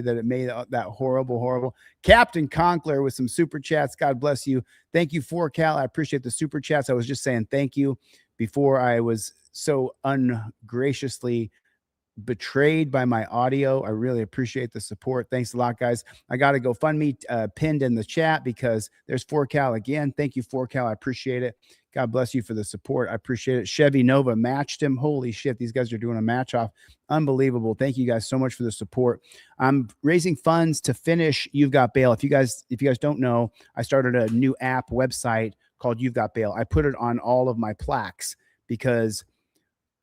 that it made that horrible. Captain Conkler with some super chats. God bless you. Thank you, 4Cal. I appreciate the super chats. I was just saying thank you before I was so ungraciously betrayed by my audio. I really appreciate the support. Thanks a lot, guys. I got to GoFundMe pinned in the chat because there's 4Cal again. Thank you, 4Cal. I appreciate it. God bless you for the support. I appreciate it. Chevy Nova matched him. Holy shit. These guys are doing a match off. Unbelievable. Thank you guys so much for the support. I'm raising funds to finish You've Got Bail. If you guys don't know, I started a new app website called You've Got Bail. I put it on all of my plaques because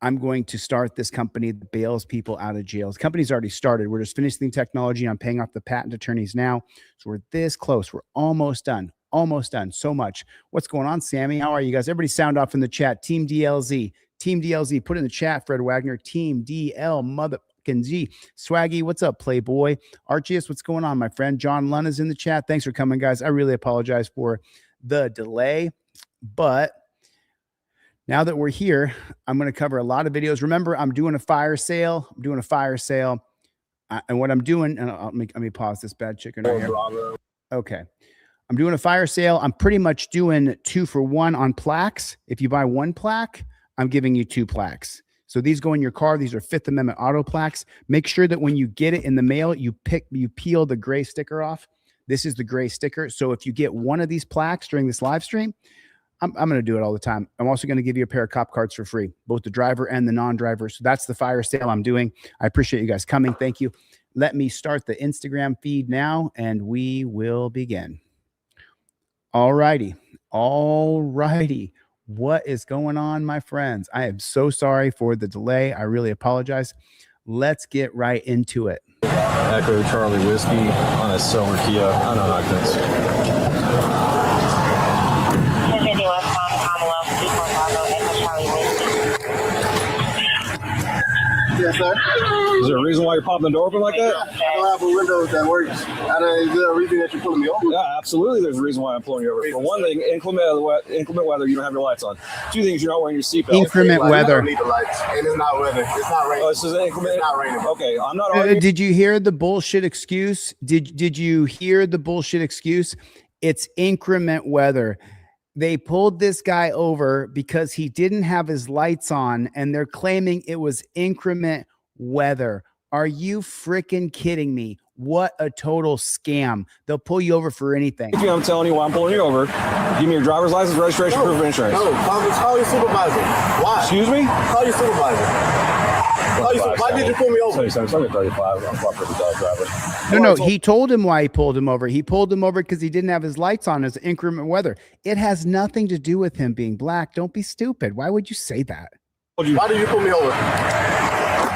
I'm going to start this company that bails people out of jail. The company's already started. We're just finishing the technology. I'm paying off the patent attorneys now. So we're this close. We're almost done. Almost done. So much. What's going on, Sammy? How are you guys? Everybody sound off in the chat. Team DLZ. Team DLZ. Put in the chat, Fred Wagner. Team DL motherfucking Z. Swaggy, what's up, Playboy? Archius, what's going on, my friend? John Lunn is in the chat. Thanks for coming, guys. I really apologize for the delay, but now that we're here, I'm going to cover a lot of videos. Remember, I'm doing a fire sale. And what I'm doing, and let me pause this bad chicken right here. Okay. I'm doing a fire sale. I'm pretty much doing 2 for 1 on plaques. If you buy 1 plaque, I'm giving you 2 plaques. So these go in your car. These are 5th Amendment auto plaques. Make sure that when you get it in the mail, you peel the gray sticker off. This is the gray sticker. So if you get one of these plaques during this live stream, I'm going to do it all the time. I'm also going to give you a pair of cop cards for free, both the driver and the non-driver. So that's the fire sale I'm doing. I appreciate you guys coming. Thank you. Let me start the Instagram feed now, and we will begin. All righty. What is going on, my friends? I am so sorry for the delay. I really apologize. Let's get right into it. Echo Charlie Whiskey on a silver Kia. I know how things. Yes, sir. Is there a reason why you're popping the door open like that? I don't have a window that works. Is there a reason that you're pulling me over? Yeah, absolutely. There's a reason why I'm pulling you over. For one thing, inclement weather, you don't have your lights on. 2 things, you're not wearing your seatbelt. Inclement weather. I don't need the lights, and it's not weather. It's not raining. Oh, this is inclement. It's not raining. Okay, I'm not arguing. Did you hear the bullshit excuse? Did you hear the bullshit excuse? It's increment weather. They pulled this guy over because he didn't have his lights on, and they're claiming it was increment weather. Are you freaking kidding me? What a total scam. They'll pull you over for anything. I'm telling you why I'm pulling you over. Give me your driver's license, registration, proof of insurance. No, call your supervisor. Why? Excuse me? Call your supervisor. Why did you pull me over? No, he told him why he pulled him over. He pulled him over because he didn't have his lights on as increment weather. It has nothing to do with him being black. Don't be stupid. Why would you say that? Why did you pull me over?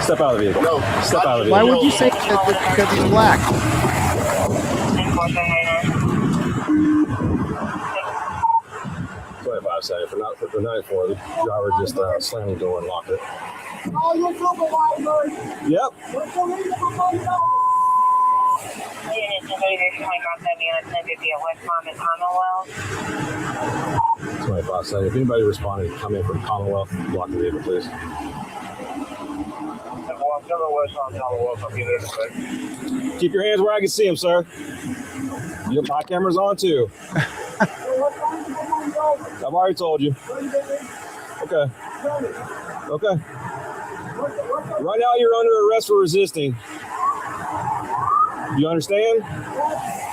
Step out of the vehicle. No. Step out of the vehicle. Why would you say that because he's black? 25 seconds. For 94, the driver just slammed the door and locked it. Call your supervisor. Yep. 25 seconds. If anybody responding, come in from Commonwealth, block the vehicle, please. Keep your hands where I can see them, sir. My camera's on too. I've already told you. Okay. Okay. Right now you're under arrest for resisting. You understand?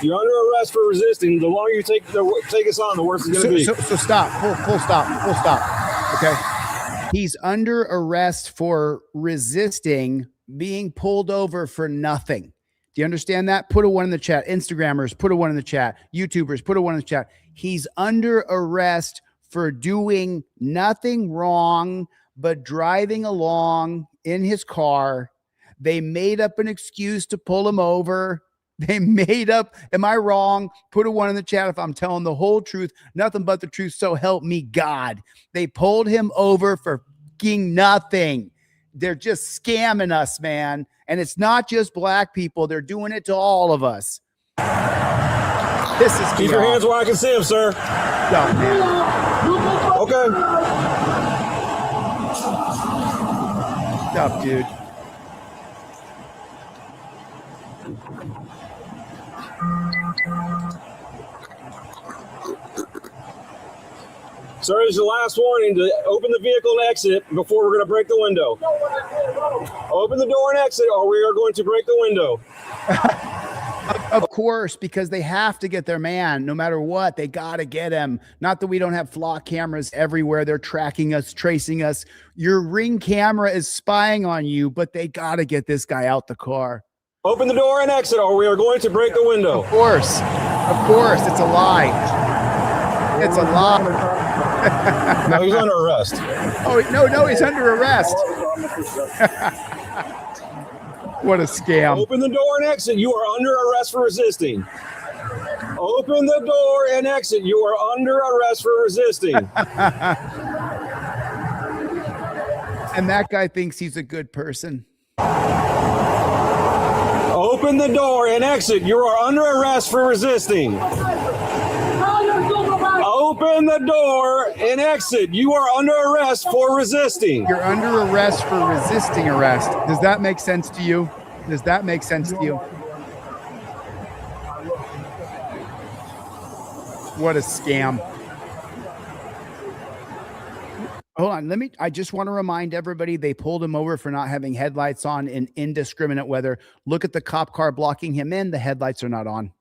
You're under arrest for resisting. The longer you take us on, the worse it's going to be. So stop. Full stop. Okay. He's under arrest for resisting being pulled over for nothing. Do you understand that? Put a 1 in the chat. Instagrammers, put a 1 in the chat. YouTubers, put a 1 in the chat. He's under arrest for doing nothing wrong but driving along in his car. They made up an excuse to pull him over. Am I wrong? Put a 1 in the chat if I'm telling the whole truth, nothing but the truth, so help me God. They pulled him over for fucking nothing. They're just scamming us, man. And it's not just black people. They're doing it to all of us. This is keep your hands where I can see them, sir. Oh, man. Okay. What's up, dude? Sir, this is the last warning to open the vehicle and exit before we're going to break the window. Open the door and exit, or we are going to break the window. Of course, because they have to get their man no matter what. They got to get him. Not that we don't have flock cameras everywhere. They're tracking us, tracing us. Your Ring camera is spying on you, but they got to get this guy out the car. Open the door and exit, or we are going to break the window. Of course, it's a lie. It's a lie. No, he's under arrest. Oh, no, he's under arrest. What a scam. Open the door and exit. You are under arrest for resisting. Open the door and exit. You are under arrest for resisting. And that guy thinks he's a good person. Open the door and exit. You are under arrest for resisting. Open the door and exit. You are under arrest for resisting. You're under arrest for resisting arrest. Does that make sense to you? Does that make sense to you? What a scam. Hold on. I just want to remind everybody they pulled him over for not having headlights on in indiscriminate weather. Look at the cop car blocking him in. The headlights are not on.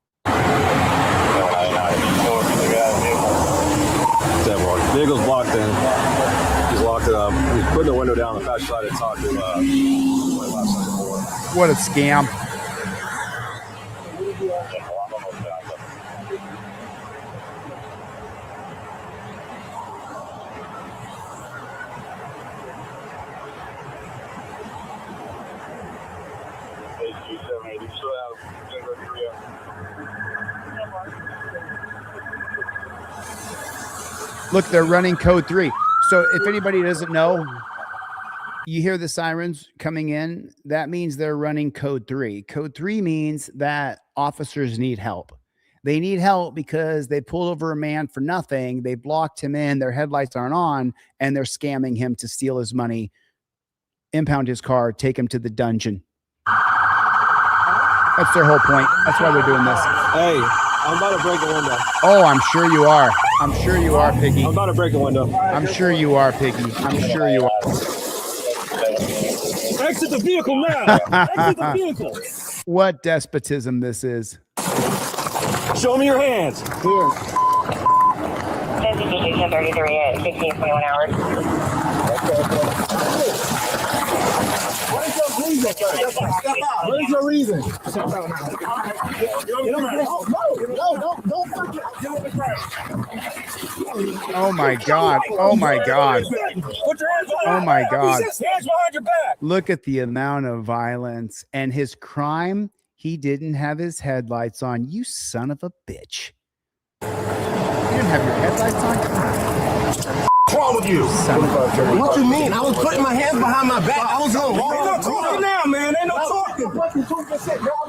Vehicle's blocked in. He's locked it up. He's putting the window down. The fast try to talk to What a scam. Look, they're running code 3. So if anybody doesn't know, you hear the sirens coming in, that means they're running code 3. Code 3 means that officers need help. They need help because they pulled over a man for nothing. They blocked him in. Their headlights aren't on, and they're scamming him to steal his money, impound his car, take him to the dungeon. That's their whole point. That's why they're doing this. Hey, I'm about to break the window. Oh, I'm sure you are. I'm sure you are, Piggy. I'm about to break the window. I'm sure you are, Piggy. I'm sure you are. Exit the vehicle now. Exit the vehicle. What despotism this is. Show me your hands. Here. 1033 at 1621 hours. What is your reason? Step out. What is your reason? Oh my God. Oh my God. Oh my God. Look at the amount of violence and his crime. He didn't have his headlights on. You son of a bitch. You didn't have your headlights on? What's wrong with you? Son of a bitch. What you mean? I was putting my hands behind my back. I was on. Ain't no talking now, man. Ain't no talking. What's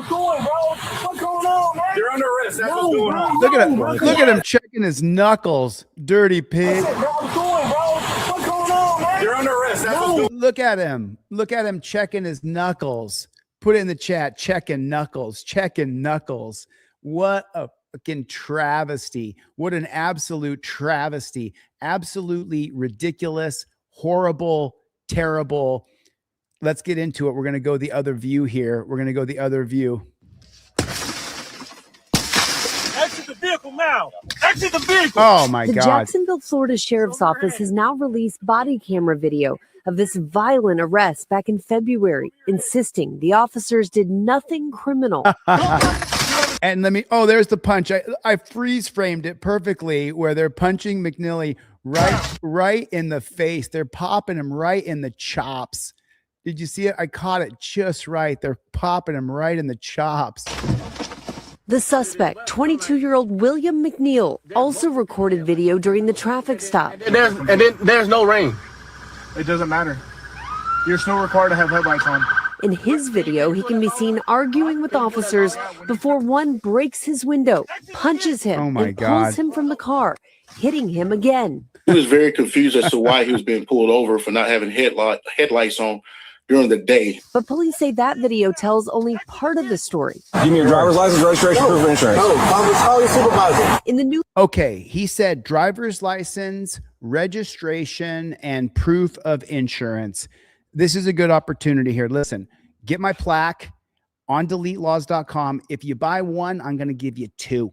going, bro? What's going on, man? You're under arrest. That's what's going on. Look at him. Look at him checking his knuckles. Dirty pig. What's going, bro? What's going on, man? You're under arrest. That's what's going on. Look at him. Look at him checking his knuckles. Put it in the chat. Checking knuckles. Checking knuckles. What a fucking travesty. What an absolute travesty. Absolutely ridiculous, horrible, terrible. Let's get into it. We're going to go the other view here. We're going to go the other view. Exit the vehicle now. Exit the vehicle. Oh my The God. Jacksonville, Florida Sheriff's Office has now released body camera video of this violent arrest back in February, insisting the officers did nothing criminal. And there's the punch. I freeze framed it perfectly where they're punching McNeely right in the face. They're popping him right in the chops. Did you see it? I caught it just right. They're popping him right in the chops. The suspect, 22-year-old William McNeil, also recorded video during the traffic stop. There's no rain. It doesn't matter. You're still required to have headlights on. In his video, he can be seen arguing with officers before one breaks his window, punches him, and pulls him from the car, hitting him again. He was very confused as to why he was being pulled over for not having headlights on during the day. But police say that video tells only part of the story. Give me your driver's license, registration, proof of insurance. No, call your supervisor. In the new Okay, he said driver's license, registration, and proof of insurance. This is a good opportunity here. Listen, get my plaque on deletelaws.com. If you buy one, I'm going to give you two.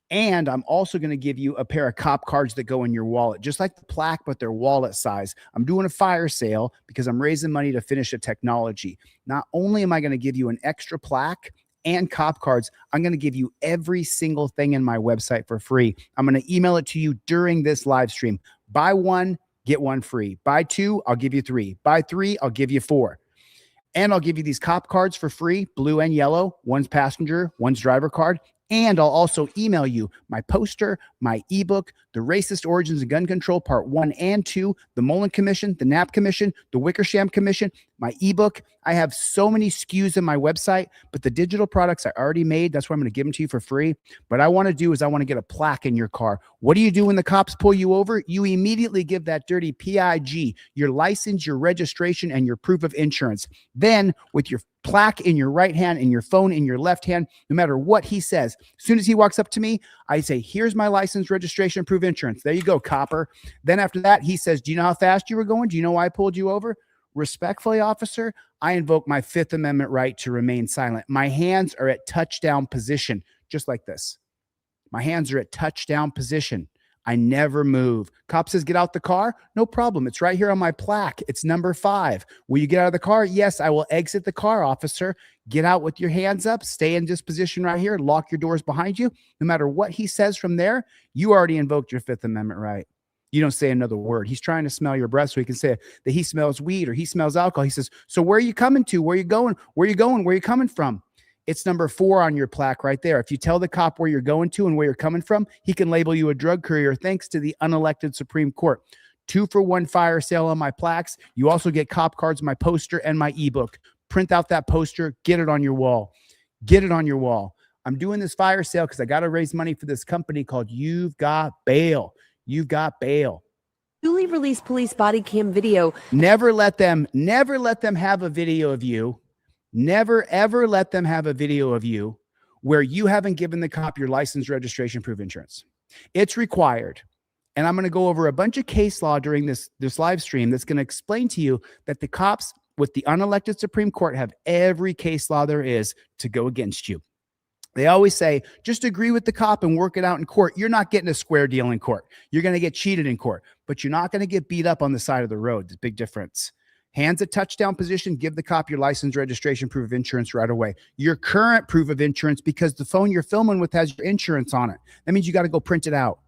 And I'm also going to give you a pair of cop cards that go in your wallet, just like the plaque, but they're wallet size. I'm doing a fire sale because I'm raising money to finish a technology. Not only am I going to give you an extra plaque and cop cards, I'm going to give you every single thing in my website for free. I'm going to email it to you during this live stream. Buy one, get one free. Buy two, I'll give you three. Buy three, I'll give you four. And I'll give you these cop cards for free, blue and yellow. One's passenger, one's driver card. And I'll also email you my poster, my ebook, The Racist Origins of Gun Control, Part 1 and 2, the Mullen Commission, the Knapp Commission, the Wickersham Commission, my ebook. I have so many SKUs on my website, but the digital products I already made, that's why I'm going to give them to you for free. What I want to do is I want to get a plaque in your car. What do you do when the cops pull you over? You immediately give that dirty PIG, your license, your registration, and your proof of insurance. Then with your plaque in your right hand and your phone in your left hand, no matter what he says, as soon as he walks up to me, I say, here's my license, registration, proof of insurance. There you go, copper. Then after that, he says, do you know how fast you were going? Do you know why I pulled you over? Respectfully, officer, I invoke my Fifth Amendment right to remain silent. My hands are at touchdown position, just like this. My hands are at touchdown position. I never move. Cop says, get out the car. No problem. It's right here on my plaque. It's number 5. Will you get out of the car? Yes, I will exit the car, officer. Get out with your hands up. Stay in this position right here. Lock your doors behind you. No matter what he says from there, you already invoked your Fifth Amendment right. You don't say another word. He's trying to smell your breath so he can say that he smells weed or he smells alcohol. He says, so where are you coming to? Where are you going? Where are you going? Where are you coming from? It's number 4 on your plaque right there. If you tell the cop where you're going to and where you're coming from, he can label you a drug courier thanks to the unelected Supreme Court. 2-for-1 fire sale on my plaques. You also get cop cards, my poster, and my ebook. Print out that poster. Get it on your wall. Get it on your wall. I'm doing this fire sale because I got to raise money for this company called You've Got Bail. You've got bail. newly released police body cam video. Never let them have a video of you. Never, ever let them have a video of you where you haven't given the cop your license, registration, proof of insurance. It's required. And I'm going to go over a bunch of case law during this live stream that's going to explain to you that the cops with the unelected Supreme Court have every case law there is to go against you. They always say, just agree with the cop and work it out in court. You're not getting a square deal in court. You're going to get cheated in court, but you're not going to get beat up on the side of the road. There's a big difference. Hands at touchdown position, give the cop your license, registration, proof of insurance right away. Your current proof of insurance, because the phone you're filming with has your insurance on it. That means you got to go print it out.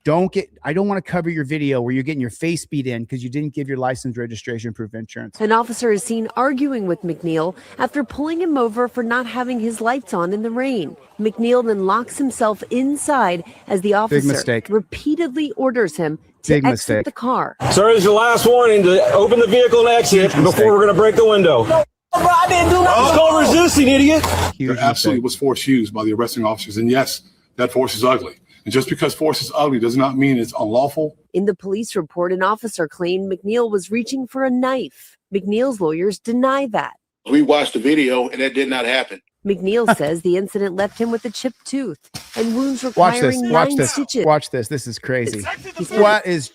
I don't want to cover your video where you're getting your face beat in because you didn't give your license, registration, proof of insurance. An officer is seen arguing with McNeil after pulling him over for not having his lights on in the rain. McNeil then locks himself inside as the officer repeatedly orders him to exit the car. Sir, this is your last warning to open the vehicle and exit before we're going to break the window. Bro, I didn't do nothing. It's called resisting, idiot. There absolutely was force used by the arresting officers. And yes, that force is ugly. And just because force is ugly does not mean it's unlawful. In the police report, an officer claimed McNeil was reaching for a knife. McNeil's lawyers deny that. We watched the video and that did not happen. McNeil says the incident left him with a chipped tooth and wounds requiring 9 stitches. Watch this. This is crazy. That is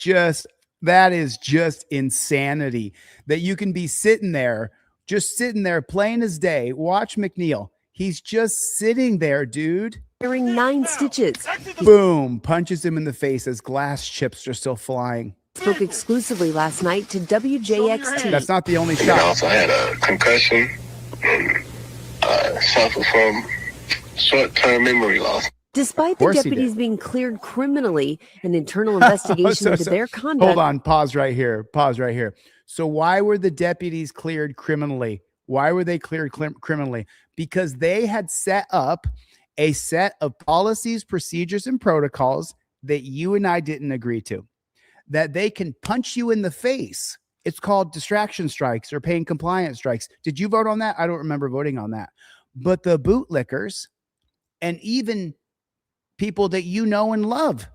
just insanity that you can be sitting there plain as day. Watch McNeil. He's just sitting there, dude. 9 stitches. Boom. Punches him in the face as glass chips are still flying. Spoke exclusively last night to WJXT. That's not the only shot. I also had a concussion and suffered from short-term memory loss. Despite the deputies being cleared criminally, an internal investigation into their conduct. Hold on. Pause right here. So why were the deputies cleared criminally? Why were they cleared criminally? Because they had set up a set of policies, procedures, and protocols that you and I didn't agree to, that they can punch you in the face. It's called distraction strikes or paying compliance strikes. Did you vote on that? I don't remember voting on that. But the bootlickers and even people that you know and love,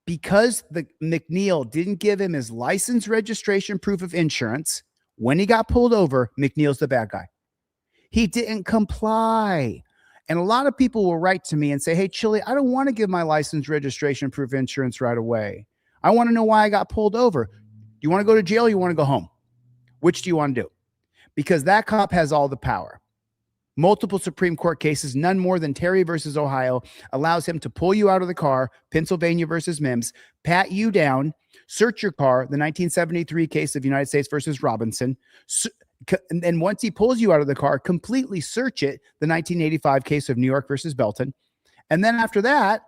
because the McNeil didn't give him his license, registration, proof of insurance, When he got pulled over, McNeil's the bad guy. He didn't comply. And a lot of people will write to me and say, hey, Chili, I don't want to give my license, registration, proof of insurance right away. I want to know why I got pulled over. Do you want to go to jail or you want to go home? Which do you want to do? Because that cop has all the power. Multiple Supreme Court cases, none more than Terry versus Ohio, allows him to pull you out of the car, Pennsylvania versus Mims, pat you down, search your car, the 1973 case of United States versus Robinson, and then once he pulls you out of the car, completely search it, the 1985 case of New York versus Belton. And then after that,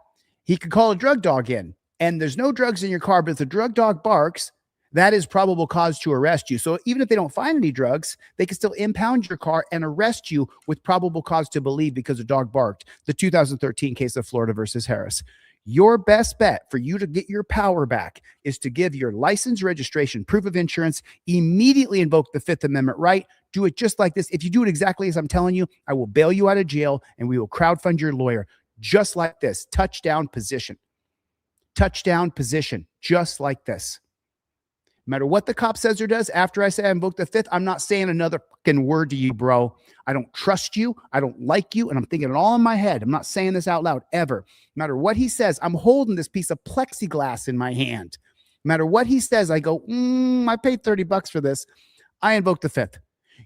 he could call a drug dog in. And there's no drugs in your car, but if the drug dog barks, that is probable cause to arrest you. So even if they don't find any drugs, they can still impound your car and arrest you with probable cause to believe because the dog barked. The 2013 case of Florida versus Harris. Your best bet for you to get your power back is to give your license, registration, proof of insurance, immediately invoke the Fifth Amendment right. Do it just like this. If you do it exactly as I'm telling you, I will bail you out of jail and we will crowdfund your lawyer just like this. Touchdown position. Touchdown position, just like this. No matter what the cop says or does, after I say I invoke the Fifth, I'm not saying another fucking word to you, bro. I don't trust you. I don't like you. And I'm thinking it all in my head. I'm not saying this out loud ever. No matter what he says, I'm holding this piece of plexiglass in my hand. No matter what he says, I go, I paid $30 for this. I invoke the Fifth.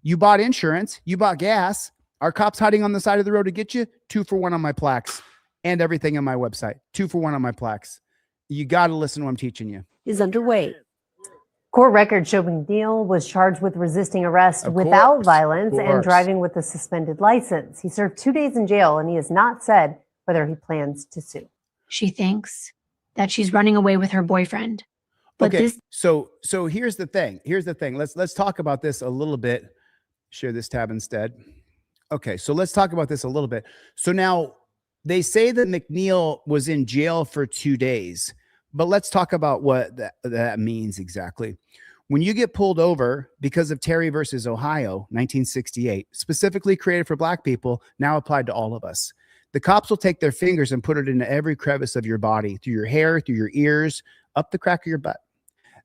You bought insurance. You bought gas. Are cops hiding on the side of the road to get you? 2 for 1 on my Plaques and everything on my website. 2 for 1 on my Plaques. You got to listen to what I'm teaching you. Is underway. Court records show McNeil was charged with resisting arrest without violence and driving with a suspended license. He served 2 days in jail, and he has not said whether he plans to sue. She thinks that she's running away with her boyfriend. But okay, so here's the thing. Let's talk about this a little bit. Share this tab instead. Okay, so let's talk about this a little bit. So now they say that McNeil was in jail for 2 days. But let's talk about what that means exactly. When you get pulled over because of Terry versus Ohio, 1968, specifically created for black people, now applied to all of us. The cops will take their fingers and put it into every crevice of your body, through your hair, through your ears, up the crack of your butt.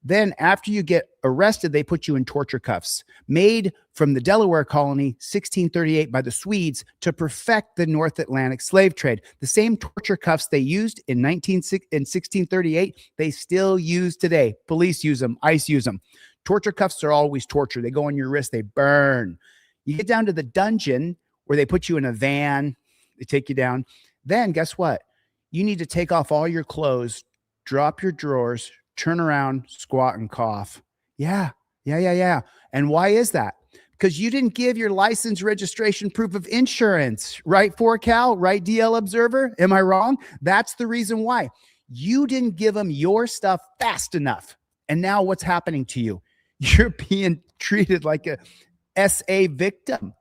Then after you get arrested, they put you in torture cuffs made from the Delaware colony 1638 by the Swedes to perfect the North Atlantic slave trade. The same torture cuffs they used in 1638, they still use today. Police use them. ICE use them. Torture cuffs are always torture. They go on your wrist. They burn. You get down to the dungeon where they put you in a van. They take you down. Then guess what? You need to take off all your clothes, drop your drawers, turn around, squat, and cough. Yeah. And why is that? Because you didn't give your license, registration, proof of insurance, right, 4Cal, right, DL Observer? Am I wrong? That's the reason why. You didn't give them your stuff fast enough. And now what's happening to you? You're being treated like a SA victim.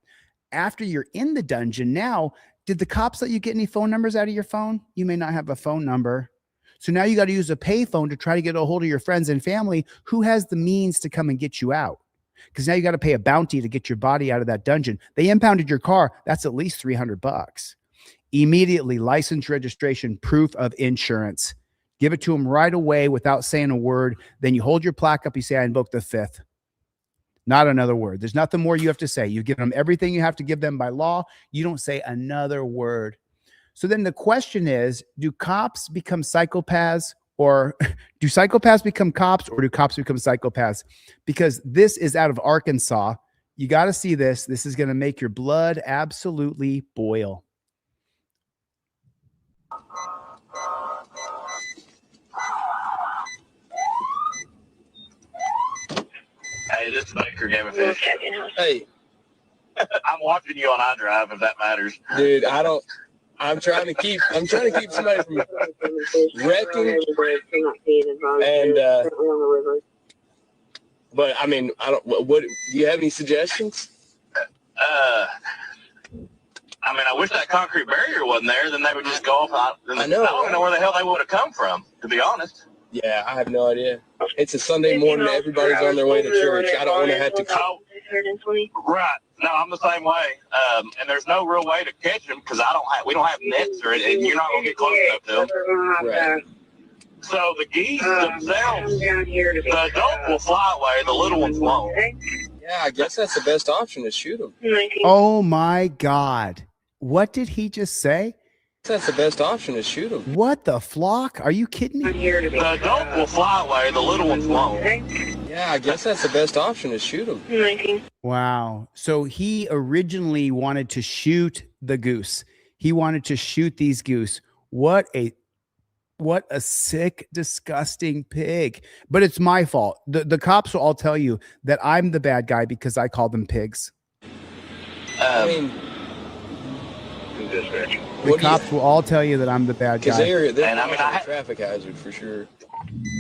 After you're in the dungeon, now, did the cops let you get any phone numbers out of your phone? You may not have a phone number. So now you got to use a payphone to try to get a hold of your friends and family who has the means to come and get you out. Because now you got to pay a bounty to get your body out of that dungeon. They impounded your car. That's at least $300. Immediately, license, registration, proof of insurance. Give it to them right away without saying a word. Then you hold your plaque up. You say, I invoke the Fifth. Not another word. There's nothing more you have to say. You give them everything you have to give them by law. You don't say another word. So then the question is, do cops become psychopaths, or do psychopaths become cops, or do cops become psychopaths? Because this is out of Arkansas. You got to see this. This is going to make your blood absolutely boil. Hey, this is Baker Game of Fish. Hey, I'm watching you on iDrive, if that matters. Dude, I'm trying to keep somebody from wrecking, and but I mean, what do you have any suggestions? I mean, I wish that concrete barrier wasn't there. Then they would just go off. I know. I don't even know where the hell they would have come from, to be honest. Yeah, I have no idea. It's a Sunday morning. Everybody's on their way to church. I don't want to have to. Right. No, I'm the same way. And there's no real way to catch them because we don't have nets, and you're not gonna get close enough to them. Right. So the geese themselves, the adult will fly away, the little ones won't. Yeah, I guess that's the best option to shoot them. Oh my God. What did he just say? That's the best option to shoot them. What the flock? Are you kidding me? The adult will fly away, the little ones won't. Yeah, I guess that's the best option to shoot them. Wow. So he originally wanted to shoot the goose. He wanted to shoot these goose. What a sick, disgusting pig. But it's my fault. The cops will all tell you that I'm the bad guy because I call them pigs. I mean, the cops will all tell you that I'm the bad guy. They're a traffic hazard for sure.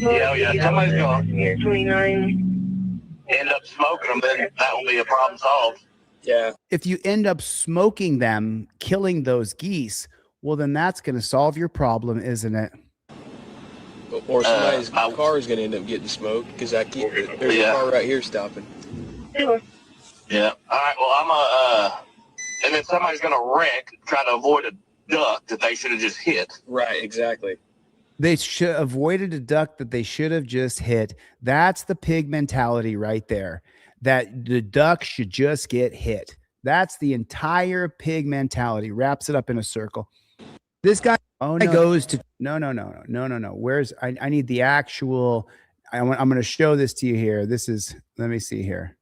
Yeah, somebody's going to end up smoking them, then that will be a problem solved. Yeah. If you end up smoking them, killing those geese, well, then that's going to solve your problem, isn't it? Or somebody's car is going to end up getting smoked because there's a car right here stopping. Yeah. All right. Well, and then somebody's going to wreck, try to avoid a duck that they should have just hit. Right. Exactly. They should have avoided a duck that they should have just hit. That's the pig mentality right there. That the duck should just get hit. That's the entire pig mentality. Wraps it up in a circle. This guy goes to no. Where's I need the actual. I'm going to show this to you here. This is, let me see here.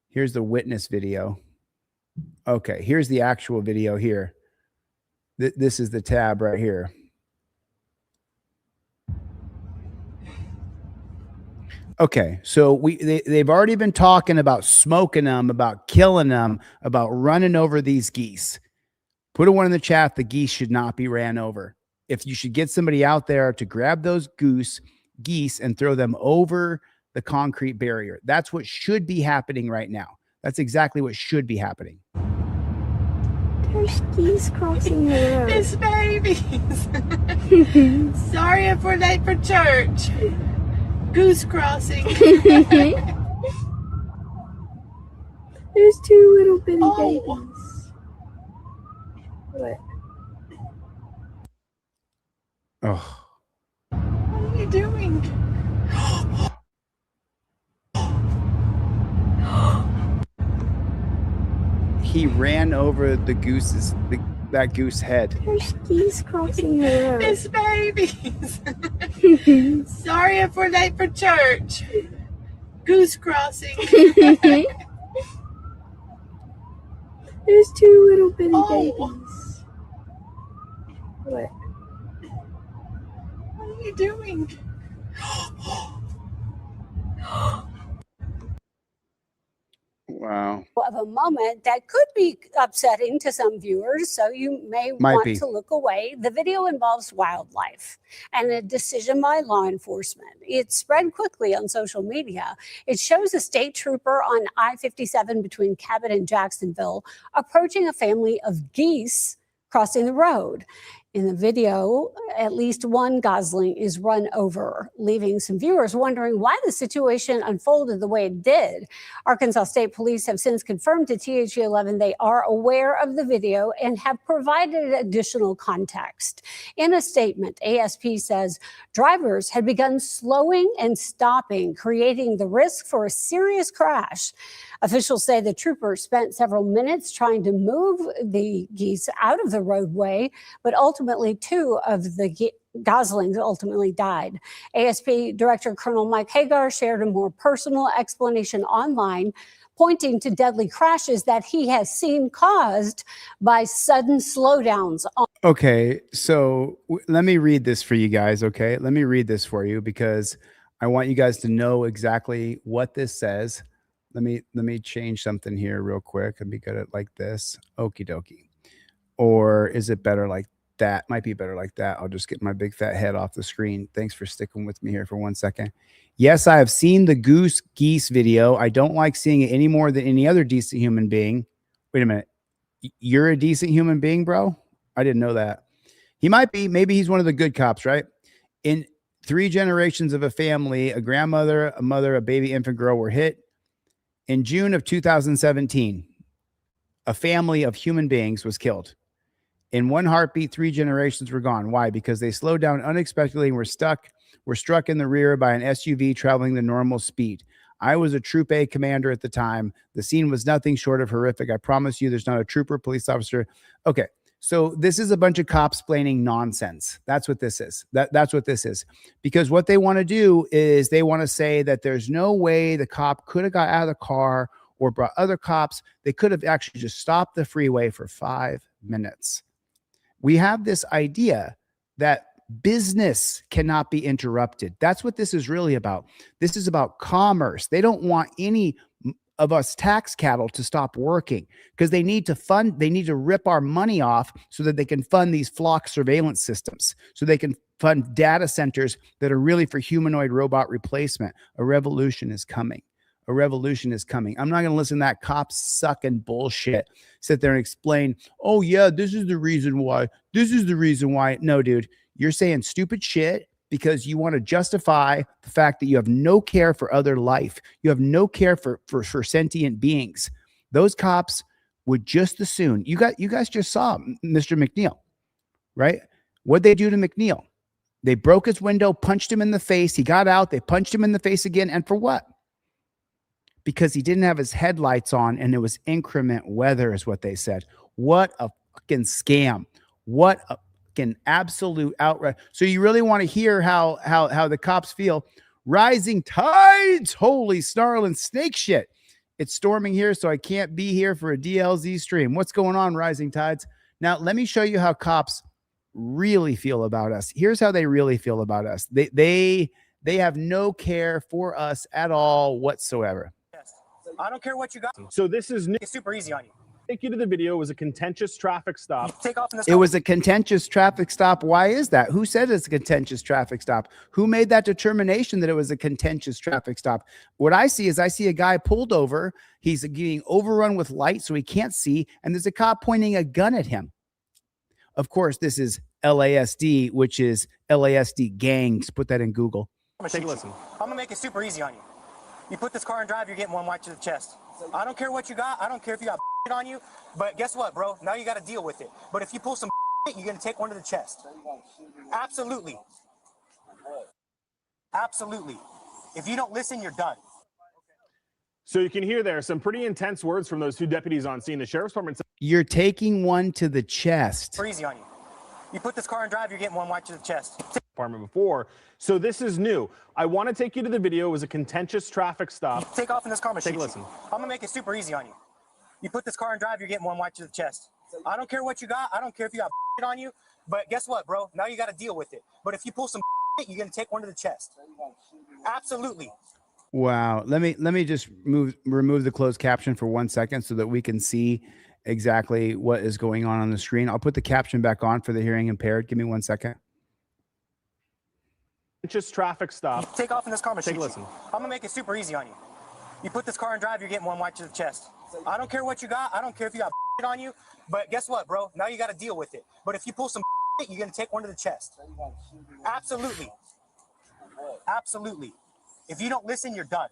Here's the witness video. Okay, here's the actual video here. This is the tab right here. Okay, so they've already been talking about smoking them, about killing them, about running over these geese. Put a one in the chat. The geese should not be ran over. If you should get somebody out there to grab those geese and throw them over the concrete barrier. That's what should be happening right now. That's exactly what should be happening. There's geese crossing the road. It's babies. Sorry if we're late for church. Goose crossing. There's two little bitty babies. What? Oh. What are you doing? He ran over the goose's that goose head. There's geese crossing the road. It's babies. Sorry if we're late for church. Goose crossing. There's two little bitty babies. What? What are you doing? Wow. Of a moment that could be upsetting to some viewers, so you may want to look away. The video involves wildlife and a decision by law enforcement. It spread quickly on social media. It shows a state trooper on I-57 between Cabot and Jacksonville approaching a family of geese crossing the road. In the video, at least one gosling is run over, leaving some viewers wondering why the situation unfolded the way it did. Arkansas State Police have since confirmed to THE11 they are aware of the video and have provided additional context. In a statement, ASP says drivers had begun slowing and stopping, creating the risk for a serious crash. Officials say the troopers spent several minutes trying to move the geese out of the roadway, but ultimately two of the goslings ultimately died. ASP Director Colonel Mike Hagar shared a more personal explanation online, pointing to deadly crashes that he has seen caused by sudden slowdowns. Okay, so let me read this for you guys, okay? Let me read this for you because I want you guys to know exactly what this says. Let me change something here real quick. Let me get it like this. Okie dokie. Or is it better like that? Might be better like that. I'll just get my big fat head off the screen. Thanks for sticking with me here for 1 second. Yes, I have seen the geese video. I don't like seeing it any more than any other decent human being. Wait a minute. You're a decent human being, bro? I didn't know that. He might be. Maybe he's one of the good cops, right? In 3 generations of a family, a grandmother, a mother, a baby infant girl were hit. In June of 2017, a family of human beings was killed. In one heartbeat, 3 generations were gone. Why? Because they slowed down unexpectedly and were struck in the rear by an SUV traveling the normal speed. I was a Troop A commander at the time. The scene was nothing short of horrific. I promise you, there's not a trooper, police officer. Okay, so this is a bunch of cops explaining nonsense. That's what this is. That's what this is. Because what they want to do is they want to say that there's no way the cop could have got out of the car or brought other cops. They could have actually just stopped the freeway for 5 minutes. We have this idea that business cannot be interrupted. That's what this is really about. This is about commerce. They don't want any of us tax cattle to stop working because they need to rip our money off so that they can fund these flock surveillance systems, so they can fund data centers that are really for humanoid robot replacement. A revolution is coming. A revolution is coming. I'm not going to listen to that cop sucking bullshit sit there and explain, oh yeah, this is the reason why. This is the reason why. No, dude. You're saying stupid shit because you want to justify the fact that you have no care for other life. You have no care for sentient beings. Those cops would just as soon. You guys just saw Mr. McNeil, right? What'd they do to McNeil? They broke his window, punched him in the face. He got out. They punched him in the face again. And for what? Because he didn't have his headlights on and it was inclement weather is what they said. What a fucking scam. What a an absolute outright. So you really want to hear how the cops feel? Rising tides, holy snarling snake shit. It's storming here, so I can't be here for a DLZ stream. What's going on, Rising Tides? Now let me show you how cops really feel about us. Here's how they really feel about us. They have no care for us at all whatsoever. Yes. I don't care what you got. So this is new. It's super easy on you. Take you to the video. It was a contentious traffic stop. Take off in this It was a contentious traffic stop. Why is that? Who said it's a contentious traffic stop? Who made that determination that it was a contentious traffic stop? What I see is I see a guy pulled over. He's getting overrun with light so he can't see. And there's a cop pointing a gun at him. Of course, this is LASD, which is LASD gangs. Put that in Google. Take a listen. I'm going to make it super easy on you. You put this car in drive, you're getting one right to the chest. I don't care what you got. I don't care if you got on you. But guess what, bro? Now you got to deal with it. But if you pull some you're going to take one to the chest. Absolutely. Absolutely. If you don't listen, you're done. So you can hear there some pretty intense words from those two deputies on scene. The sheriff's department said, you're taking one to the chest. Easy on you. You put this car in drive, you're getting one right to the chest. Department before. So this is new. I want to take you to the video. It was a contentious traffic stop. Take off in this car machine. Take a listen. I'm going to make it super easy on you. You put this car in drive, you're getting one right to the chest. I don't care what you got. I don't care if you got on you. But guess what, bro? Now you got to deal with it. But if you pull some you're going to take one to the chest. Absolutely. Wow. Let me just remove the closed caption for 1 second so that we can see exactly what is going on the screen. I'll put the caption back on for the hearing impaired. Give me 1 second. Just traffic stop. Take off in this car machine. Take a listen. I'm going to make it super easy on you. You put this car in drive, you're getting one right to the chest. I don't care what you got. I don't care if you got on you. But guess what, bro? Now you got to deal with it. But if you pull some you're going to take one to the chest. Absolutely. Absolutely. If you don't listen, you're done.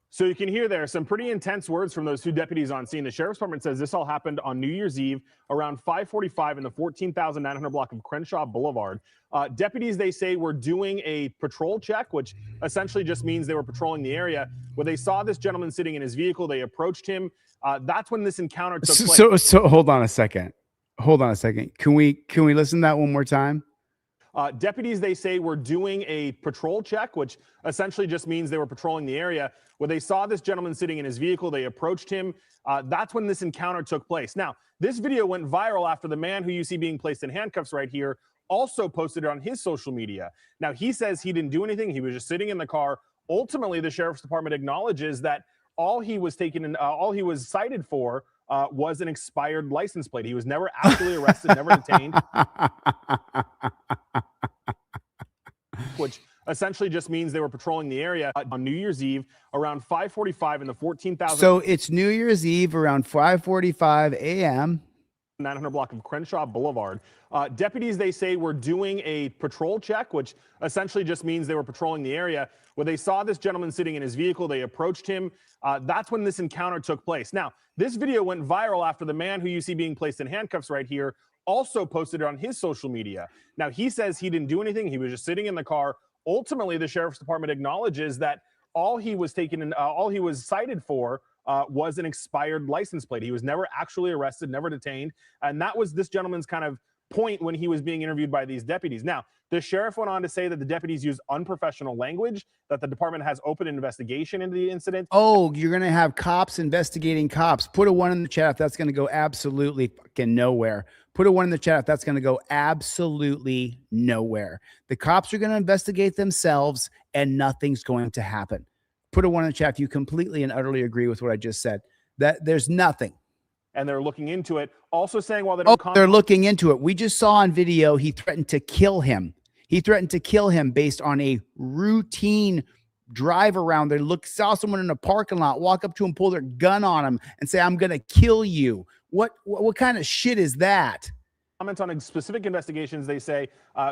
So you can hear there some pretty intense words from those two deputies on scene. The sheriff's department says this all happened on New Year's Eve around 5:45 in the 14,900 block of Crenshaw Boulevard. Deputies, they say, were doing a patrol check, which essentially just means they were patrolling the area. When they saw this gentleman sitting in his vehicle, they approached him. That's when this encounter took place. So hold on a second. Hold on a second. Can we listen to that one more time? Deputies, they say, were doing a patrol check, which essentially just means they were patrolling the area. When they saw this gentleman sitting in his vehicle, they approached him. That's when this encounter took place. Now, this video went viral after the man who you see being placed in handcuffs right here also posted it on his social media. Now, he says he didn't do anything. He was just sitting in the car. Ultimately, the sheriff's department acknowledges that all he was cited for was an expired license plate. He was never actually arrested, never detained. Which essentially just means they were patrolling the area on New Year's Eve around 5:45 in the 14,000. So it's New Year's Eve around 5:45 a.m. 900 block of Crenshaw Boulevard. Deputies, they say, were doing a patrol check, which essentially just means they were patrolling the area. When they saw this gentleman sitting in his vehicle, they approached him. That's when this encounter took place. Now, this video went viral after the man who you see being placed in handcuffs right here also posted it on his social media. Now, he says he didn't do anything. He was just sitting in the car. Ultimately, the sheriff's department acknowledges that all he was cited for was an expired license plate. He was never actually arrested, never detained. And that was this gentleman's kind of point when he was being interviewed by these deputies. Now, the sheriff went on to say that the deputies used unprofessional language, that the department has opened an investigation into the incident. Oh, you're going to have cops investigating cops. Put a 1 in the chat if that's going to go absolutely fucking nowhere. Put a 1 in the chat if that's going to go absolutely nowhere. The cops are going to investigate themselves and nothing's going to happen. Put a 1 in the chat if you completely and utterly agree with what I just said. That there's nothing. And they're looking into it. Also saying while they don't they're looking into it. We just saw on video he threatened to kill him. He threatened to kill him based on a routine drive around there. Saw someone in a parking lot, walk up to him, pull their gun on him, and say, "I'm going to kill you." What kind of shit is that? Comments on specific investigations. They say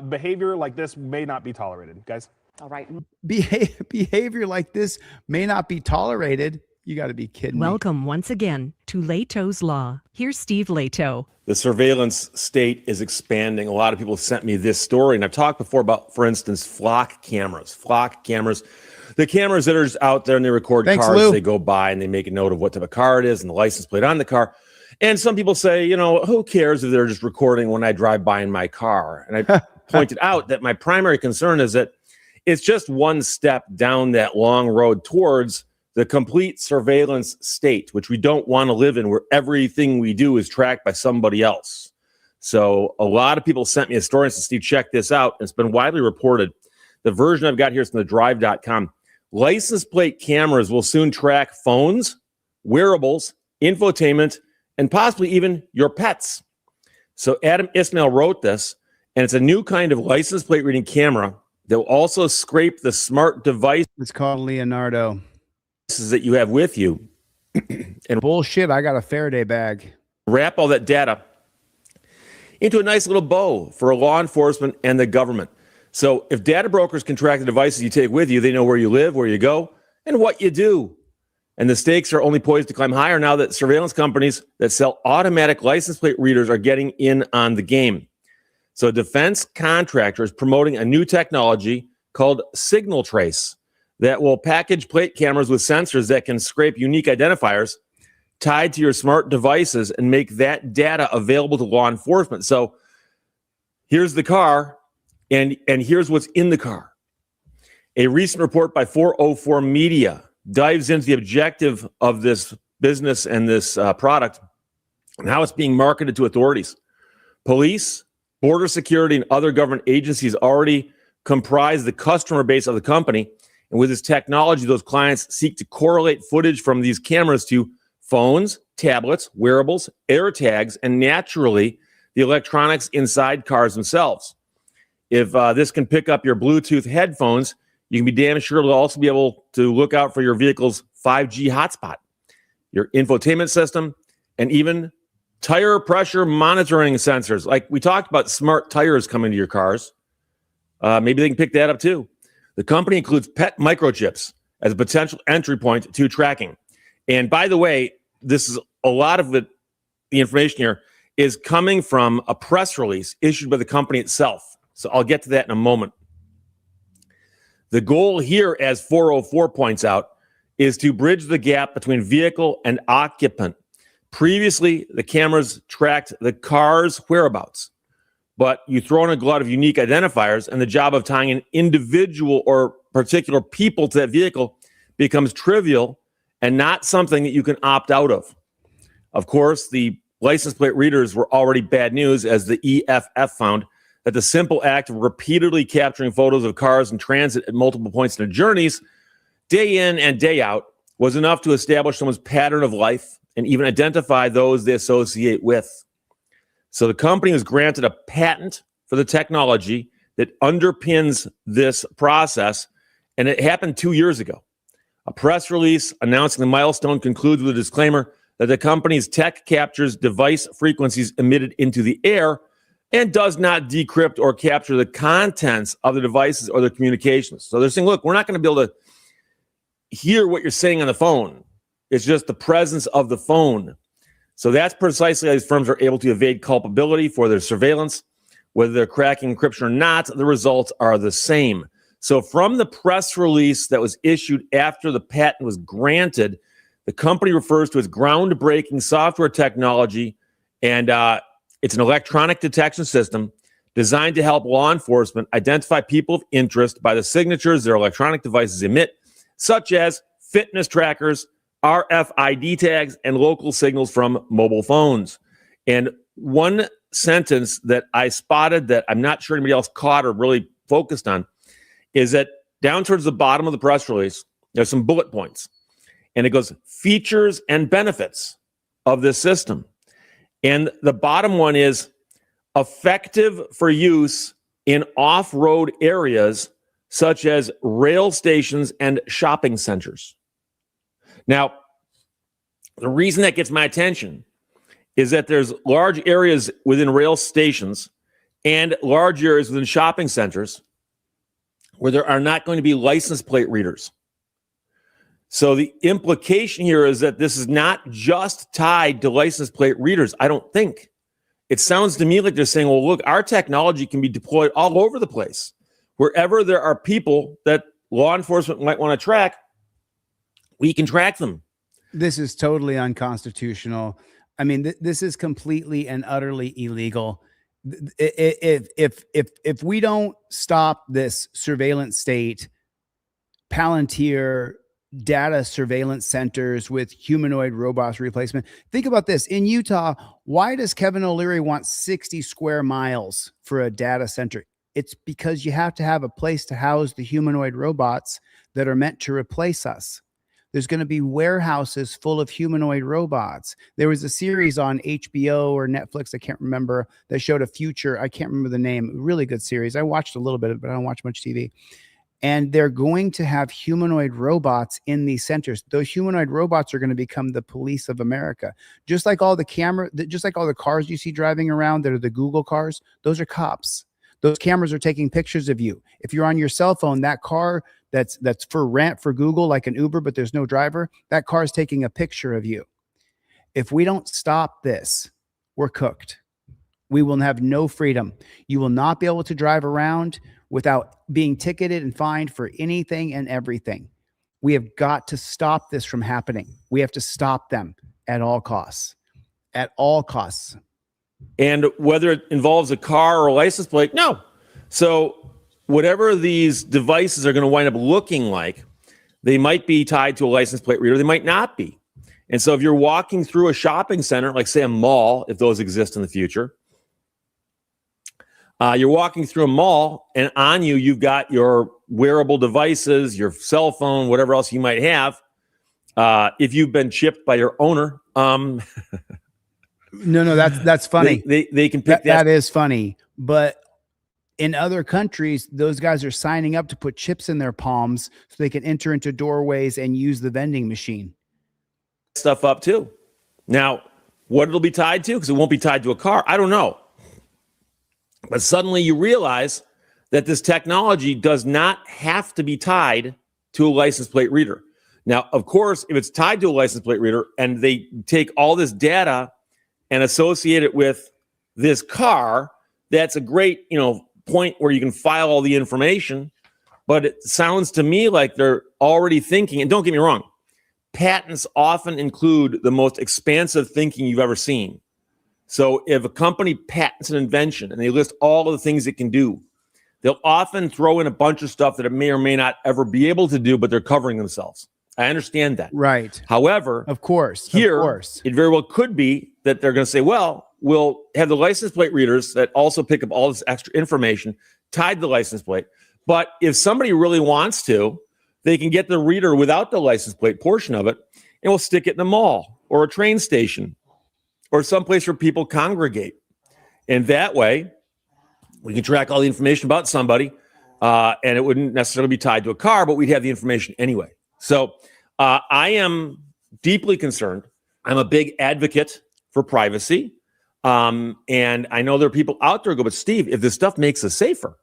behavior like this may not be tolerated. Guys. All right. Behavior like this may not be tolerated. You got to be kidding me. Welcome once again to Leto's Law. Here's Steve Leto. The surveillance state is expanding. A lot of people sent me this story, and I've talked before about, for instance, flock cameras. Flock cameras, the cameras that are just out there and they record cars. Lou. They go by and they make a note of what type of car it is and the license plate on the car. And some people say, who cares if they're just recording when I drive by in my car? And I pointed out that my primary concern is that it's just one step down that long road towards the complete surveillance state, which we don't want to live in, where everything we do is tracked by somebody else. So a lot of people sent me a story and said, Steve, check this out. It's been widely reported. The version I've got here is from thedrive.com. License plate cameras will soon track phones, wearables, infotainment, and possibly even your pets. So Adam Ismail wrote this, and it's a new kind of license plate reading camera that will also scrape the smart device. It's called Leonardo. That you have with you. And bullshit, I got a Faraday bag. Wrap all that data into a nice little bow for law enforcement and the government. So if data brokers can track the devices you take with you, they know where you live, where you go, and what you do. And the stakes are only poised to climb higher now that surveillance companies that sell automatic license plate readers are getting in on the game. So a defense contractor is promoting a new technology called Signal Trace that will package plate cameras with sensors that can scrape unique identifiers tied to your smart devices and make that data available to law enforcement. So here's the car, and here's what's in the car. A recent report by 404 Media dives into the objective of this business and this product and how it's being marketed to authorities. Police, border security, and other government agencies already comprise the customer base of the company. And with this technology, those clients seek to correlate footage from these cameras to phones, tablets, wearables, AirTags, and naturally, the electronics inside cars themselves. If this can pick up your Bluetooth headphones, you can be damn sure it'll also be able to look out for your vehicle's 5G hotspot, your infotainment system, and even tire pressure monitoring sensors. Like we talked about smart tires coming to your cars. Maybe they can pick that up too. The company includes pet microchips as a potential entry point to tracking. And by the way, this is a lot of the information here is coming from a press release issued by the company itself. So I'll get to that in a moment. The goal here, as 404 points out, is to bridge the gap between vehicle and occupant. Previously, the cameras tracked the car's whereabouts, but you throw in a glut of unique identifiers, and the job of tying an individual or particular people to that vehicle becomes trivial and not something that you can opt out of. Of course, the license plate readers were already bad news, as the EFF found that the simple act of repeatedly capturing photos of cars in transit at multiple points in their journeys, day in and day out, was enough to establish someone's pattern of life and even identify those they associate with. So the company was granted a patent for the technology that underpins this process, and it happened 2 years ago. A press release announcing the milestone concludes with a disclaimer that the company's tech captures device frequencies emitted into the air and does not decrypt or capture the contents of the devices or the communications. So they're saying, look, we're not going to be able to hear what you're saying on the phone. It's just the presence of the phone. So that's precisely how these firms are able to evade culpability for their surveillance. Whether they're cracking encryption or not, the results are the same. So from the press release that was issued after the patent was granted, the company refers to its groundbreaking software technology, and it's an electronic detection system designed to help law enforcement identify people of interest by the signatures their electronic devices emit, such as fitness trackers, RFID tags, and local signals from mobile phones. And one sentence that I spotted that I'm not sure anybody else caught or really focused on is that down towards the bottom of the press release, there's some bullet points. And it goes, features and benefits of this system. And the bottom one is effective for use in off-road areas such as rail stations and shopping centers. Now, the reason that gets my attention is that there's large areas within rail stations and large areas within shopping centers where there are not going to be license plate readers. So the implication here is that this is not just tied to license plate readers, I don't think. It sounds to me like they're saying, well, look, our technology can be deployed all over the place. Wherever there are people that law enforcement might want to track, we can track them. This is totally unconstitutional. I mean, this is completely and utterly illegal. If we don't stop this surveillance state, Palantir data surveillance centers with humanoid robots replacement. Think about this. In Utah, why does Kevin O'Leary want 60 square miles for a data center? It's because you have to have a place to house the humanoid robots that are meant to replace us. There's going to be warehouses full of humanoid robots. There was a series on HBO or Netflix, I can't remember, that showed a future. I can't remember the name. Really good series. I watched a little bit of it, but I don't watch much TV. And they're going to have humanoid robots in these centers. Those humanoid robots are going to become the police of America. Just like all the cars you see driving around that are the Google cars, those are cops. Those cameras are taking pictures of you. If you're on your cell phone, that car that's for rent for Google, like an Uber, but there's no driver, that car is taking a picture of you. If we don't stop this, we're cooked. We will have no freedom. You will not be able to drive around without being ticketed and fined for anything and everything. We have got to stop this from happening. We have to stop them at all costs. At all costs. And whether it involves a car or a license plate, no. So whatever these devices are going to wind up looking like, they might be tied to a license plate reader, they might not be. And so if you're walking through a shopping center, like say a mall, if those exist in the future, you're walking through a mall and on you, you've got your wearable devices, your cell phone, whatever else you might have. If you've been chipped by your owner, no, that's funny. They can pick that is funny. But in other countries, those guys are signing up to put chips in their palms so they can enter into doorways and use the vending machine. Stuff up too. Now, what it'll be tied to, because it won't be tied to a car, I don't know. But suddenly you realize that this technology does not have to be tied to a license plate reader. Now, of course, if it's tied to a license plate reader and they take all this data and associate it with this car, that's a great, point where you can file all the information. But it sounds to me like they're already thinking, and don't get me wrong, patents often include the most expansive thinking you've ever seen. So if a company patents an invention and they list all of the things it can do, they'll often throw in a bunch of stuff that it may or may not ever be able to do, but they're covering themselves. I understand that. Right. However, of course, it very well could be that they're going to say, well, we'll have the license plate readers that also pick up all this extra information tied to the license plate. But if somebody really wants to, they can get the reader without the license plate portion of it, and we'll stick it in a mall or a train station or someplace where people congregate. And that way, we can track all the information about somebody, and it wouldn't necessarily be tied to a car, but we'd have the information anyway. So I am deeply concerned. I'm a big advocate for privacy. And I know there are people out there who go, but Steve, if this stuff makes us safer,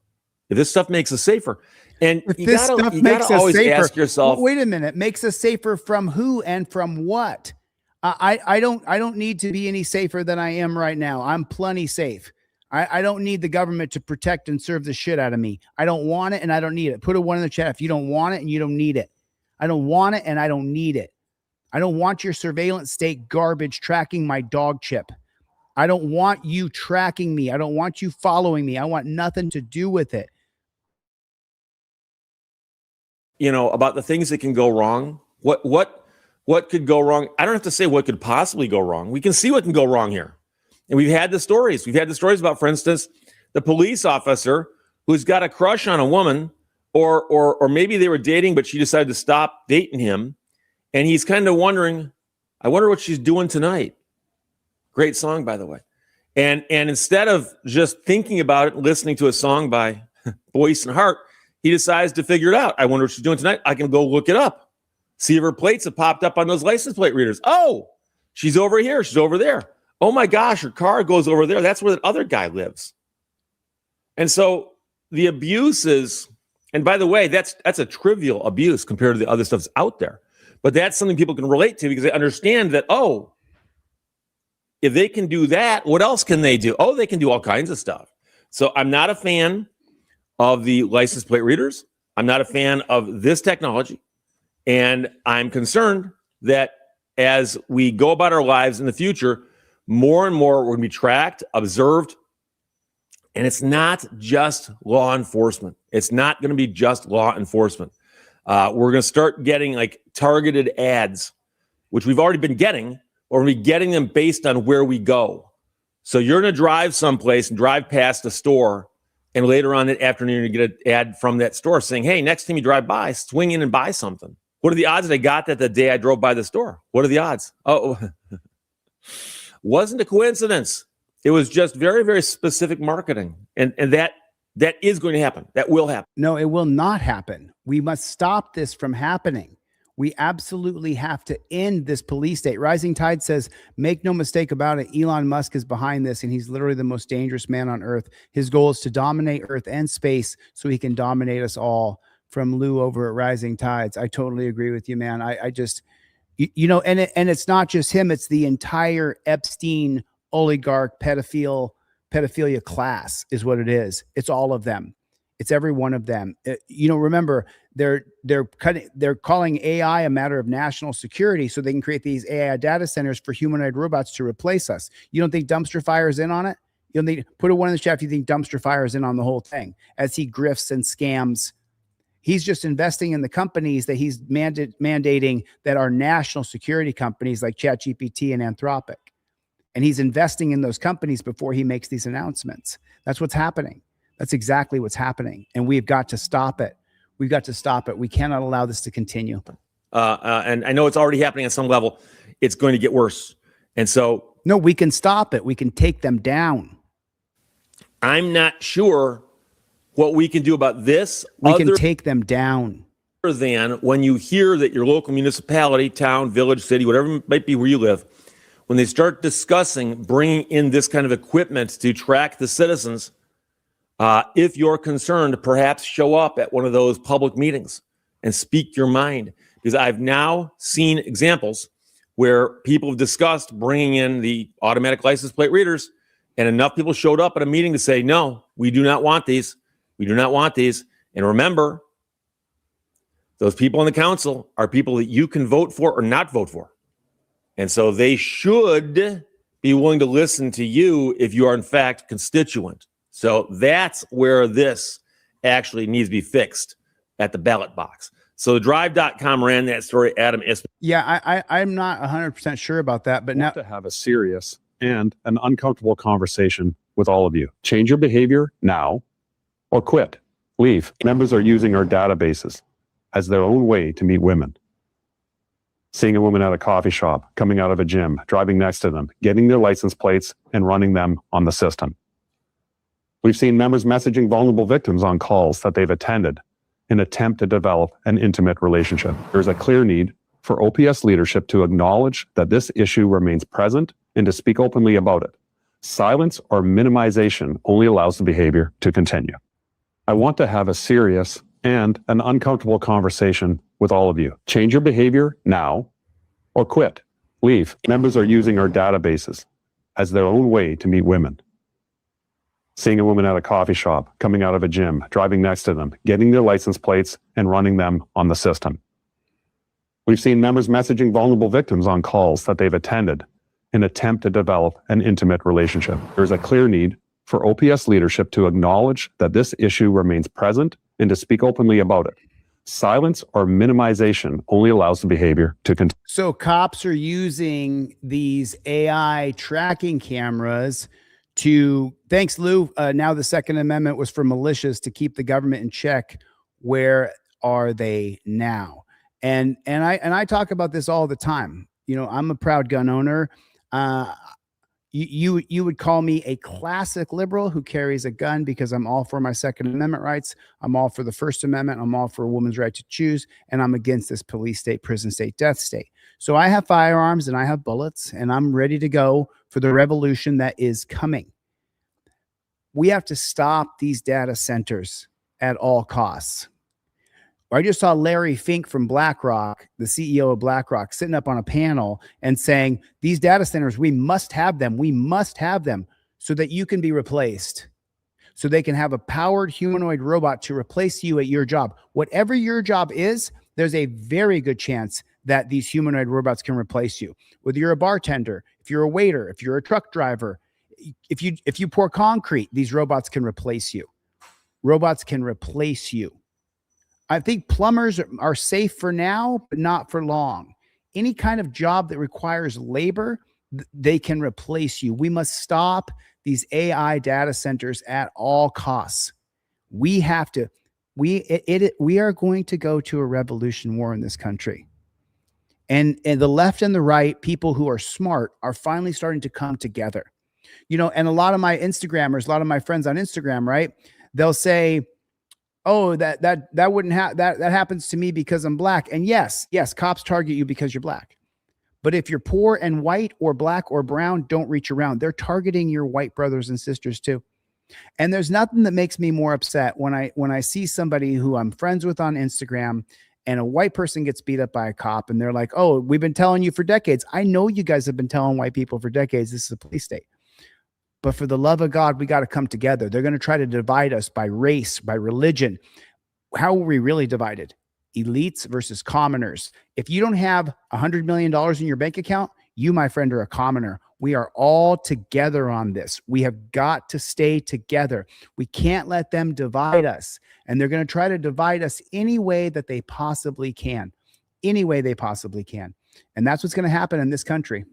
and if you this stuff makes us always safer, ask yourself, wait a minute, makes us safer from who and from what? I don't need to be any safer than I am right now. I'm plenty safe. I don't need the government to protect and serve the shit out of me. I don't want it and I don't need it. Put a 1 in the chat if you don't want it and you don't need it. I don't want it and I don't need it. I don't want your surveillance state garbage tracking my dog chip. I don't want you tracking me. I don't want you following me. I want nothing to do with it. You know, about the things that can go wrong. What could go wrong? I don't have to say what could possibly go wrong. We can see what can go wrong here. And we've had the stories. We've had the stories about, for instance, the police officer who's got a crush on a woman, or maybe they were dating, but she decided to stop dating him. And he's kind of wondering, I wonder what she's doing tonight. Great song, by the way. And instead of just thinking about it, listening to a song by Boyce and Hart, he decides to figure it out. I wonder what she's doing tonight. I can go look it up. See if her plates have popped up on those license plate readers. Oh, she's over here. She's over there. Oh my gosh, her car goes over there. That's where that other guy lives. And so the abuse is, and by the way, that's a trivial abuse compared to the other stuff that's out there. But that's something people can relate to because they understand that, oh, if they can do that, what else can they do? Oh, they can do all kinds of stuff. So I'm not a fan of the license plate readers. I'm not a fan of this technology. And I'm concerned that as we go about our lives in the future, more and more we're going to be tracked, observed. And it's not just law enforcement. It's not going to be just law enforcement. We're going to start getting like targeted ads, which we've already been getting, or we're getting them based on where we go. So you're going to drive someplace and drive past a store, and later on that afternoon, you get an ad from that store saying, hey, next time you drive by, swing in and buy something. What are the odds that I got that the day I drove by the store? What are the odds? Oh, wasn't a coincidence. It was just very, very specific marketing. And that is going to happen. That will happen. No, it will not happen. We must stop this from happening. We absolutely have to end this police state. Rising Tide says, make no mistake about it, Elon Musk is behind this, and he's literally the most dangerous man on earth. His goal is to dominate Earth and space so he can dominate us all. From Lou over at Rising Tides. I totally agree with you, man. I just, you know, and it's not just him. It's the entire Epstein oligarch pedophilia class is what it is. It's all of them. It's every one of them. You know, remember, they're calling AI a matter of national security so they can create these AI data centers for humanoid robots to replace us. You don't think Dumpster Fire is in on it? You don't think, put a 1 in the chat if you think Dumpster Fire is in on the whole thing as he grifts and scams. He's just investing in the companies that he's mandating that are national security companies like ChatGPT and Anthropic. And he's investing in those companies before he makes these announcements. That's what's happening. That's exactly what's happening. And we've got to stop it. We've got to stop it. We cannot allow this to continue. And I know it's already happening at some level. It's going to get worse. And so. No, we can stop it. We can take them down. I'm not sure what we can do about this. We can take them down. Other than when you hear that your local municipality, town, village, city, whatever it might be where you live, when they start discussing bringing in this kind of equipment to track the citizens, if you're concerned, perhaps show up at one of those public meetings and speak your mind. Because I've now seen examples where people have discussed bringing in the automatic license plate readers, and enough people showed up at a meeting to say, no, we do not want these. We do not want these. And remember, those people in the council are people that you can vote for or not vote for. And so they should be willing to listen to you if you are, in fact, constituent. So that's where this actually needs to be fixed at the ballot box. So drive.com ran that story, Adam Isman. Yeah, I'm not 100% sure about that, but now to have a serious and an uncomfortable conversation with all of you. Change your behavior now or quit. Leave. Members are using our databases as their own way to meet women. Seeing a woman at a coffee shop, coming out of a gym, driving next to them, getting their license plates and running them on the system. We've seen members messaging vulnerable victims on calls that they've attended in an attempt to develop an intimate relationship. There's a clear need for OPS leadership to acknowledge that this issue remains present and to speak openly about it. Silence or minimization only allows the behavior to continue. I want to have a serious and an uncomfortable conversation with all of you. Change your behavior now or quit. Leave. Members are using our databases as their own way to meet women. seeing a woman at a coffee shop, coming out of a gym, driving next to them, getting their license plates and running them on the system. We've seen members messaging vulnerable victims on calls that they've attended in an attempt to develop an intimate relationship. There's a clear need for OPS leadership to acknowledge that this issue remains present and to speak openly about it. Silence or minimization only allows the behavior to continue. So cops are using these AI tracking cameras to, thanks Lou, now the Second Amendment was for militias to keep the government in check. Where are they now? And I talk about this all the time. You know, I'm a proud gun owner. You would call me a classic liberal who carries a gun because I'm all for my Second Amendment rights. I'm all for the First Amendment. I'm all for a woman's right to choose. And I'm against this police state, prison state, death state. So I have firearms and I have bullets and I'm ready to go for the revolution that is coming. We have to stop these data centers at all costs. I just saw Larry Fink from BlackRock, the CEO of BlackRock, sitting up on a panel and saying, these data centers, we must have them. We must have them so that you can be replaced, so they can have a powered humanoid robot to replace you at your job. Whatever your job is, there's a very good chance that these humanoid robots can replace you. Whether you're a bartender, if you're a waiter, if you're a truck driver, if you pour concrete, these robots can replace you. Robots can replace you. I think plumbers are safe for now, but not for long. Any kind of job that requires labor, they can replace you. We must stop these AI data centers at all costs. We have to, we are going to go to a revolution war in this country. And the left and the right, people who are smart, are finally starting to come together. You know, and a lot of my Instagrammers, a lot of my friends on Instagram, right? They'll say, oh, that wouldn't that happens to me because I'm black. And yes, cops target you because you're black. But if you're poor and white or black or brown, don't reach around. They're targeting your white brothers and sisters too. And there's nothing that makes me more upset when I see somebody who I'm friends with on Instagram and a white person gets beat up by a cop and they're like, oh, we've been telling you for decades. I know you guys have been telling white people for decades this is a police state. But for the love of God, we got to come together. They're going to try to divide us by race, by religion. How are we really divided? Elites versus commoners. If you don't have $100 million in your bank account, you, my friend, are a commoner. We are all together on this. We have got to stay together. We can't let them divide us. And they're going to try to divide us any way that they possibly can. Any way they possibly can. And that's what's going to happen in this country.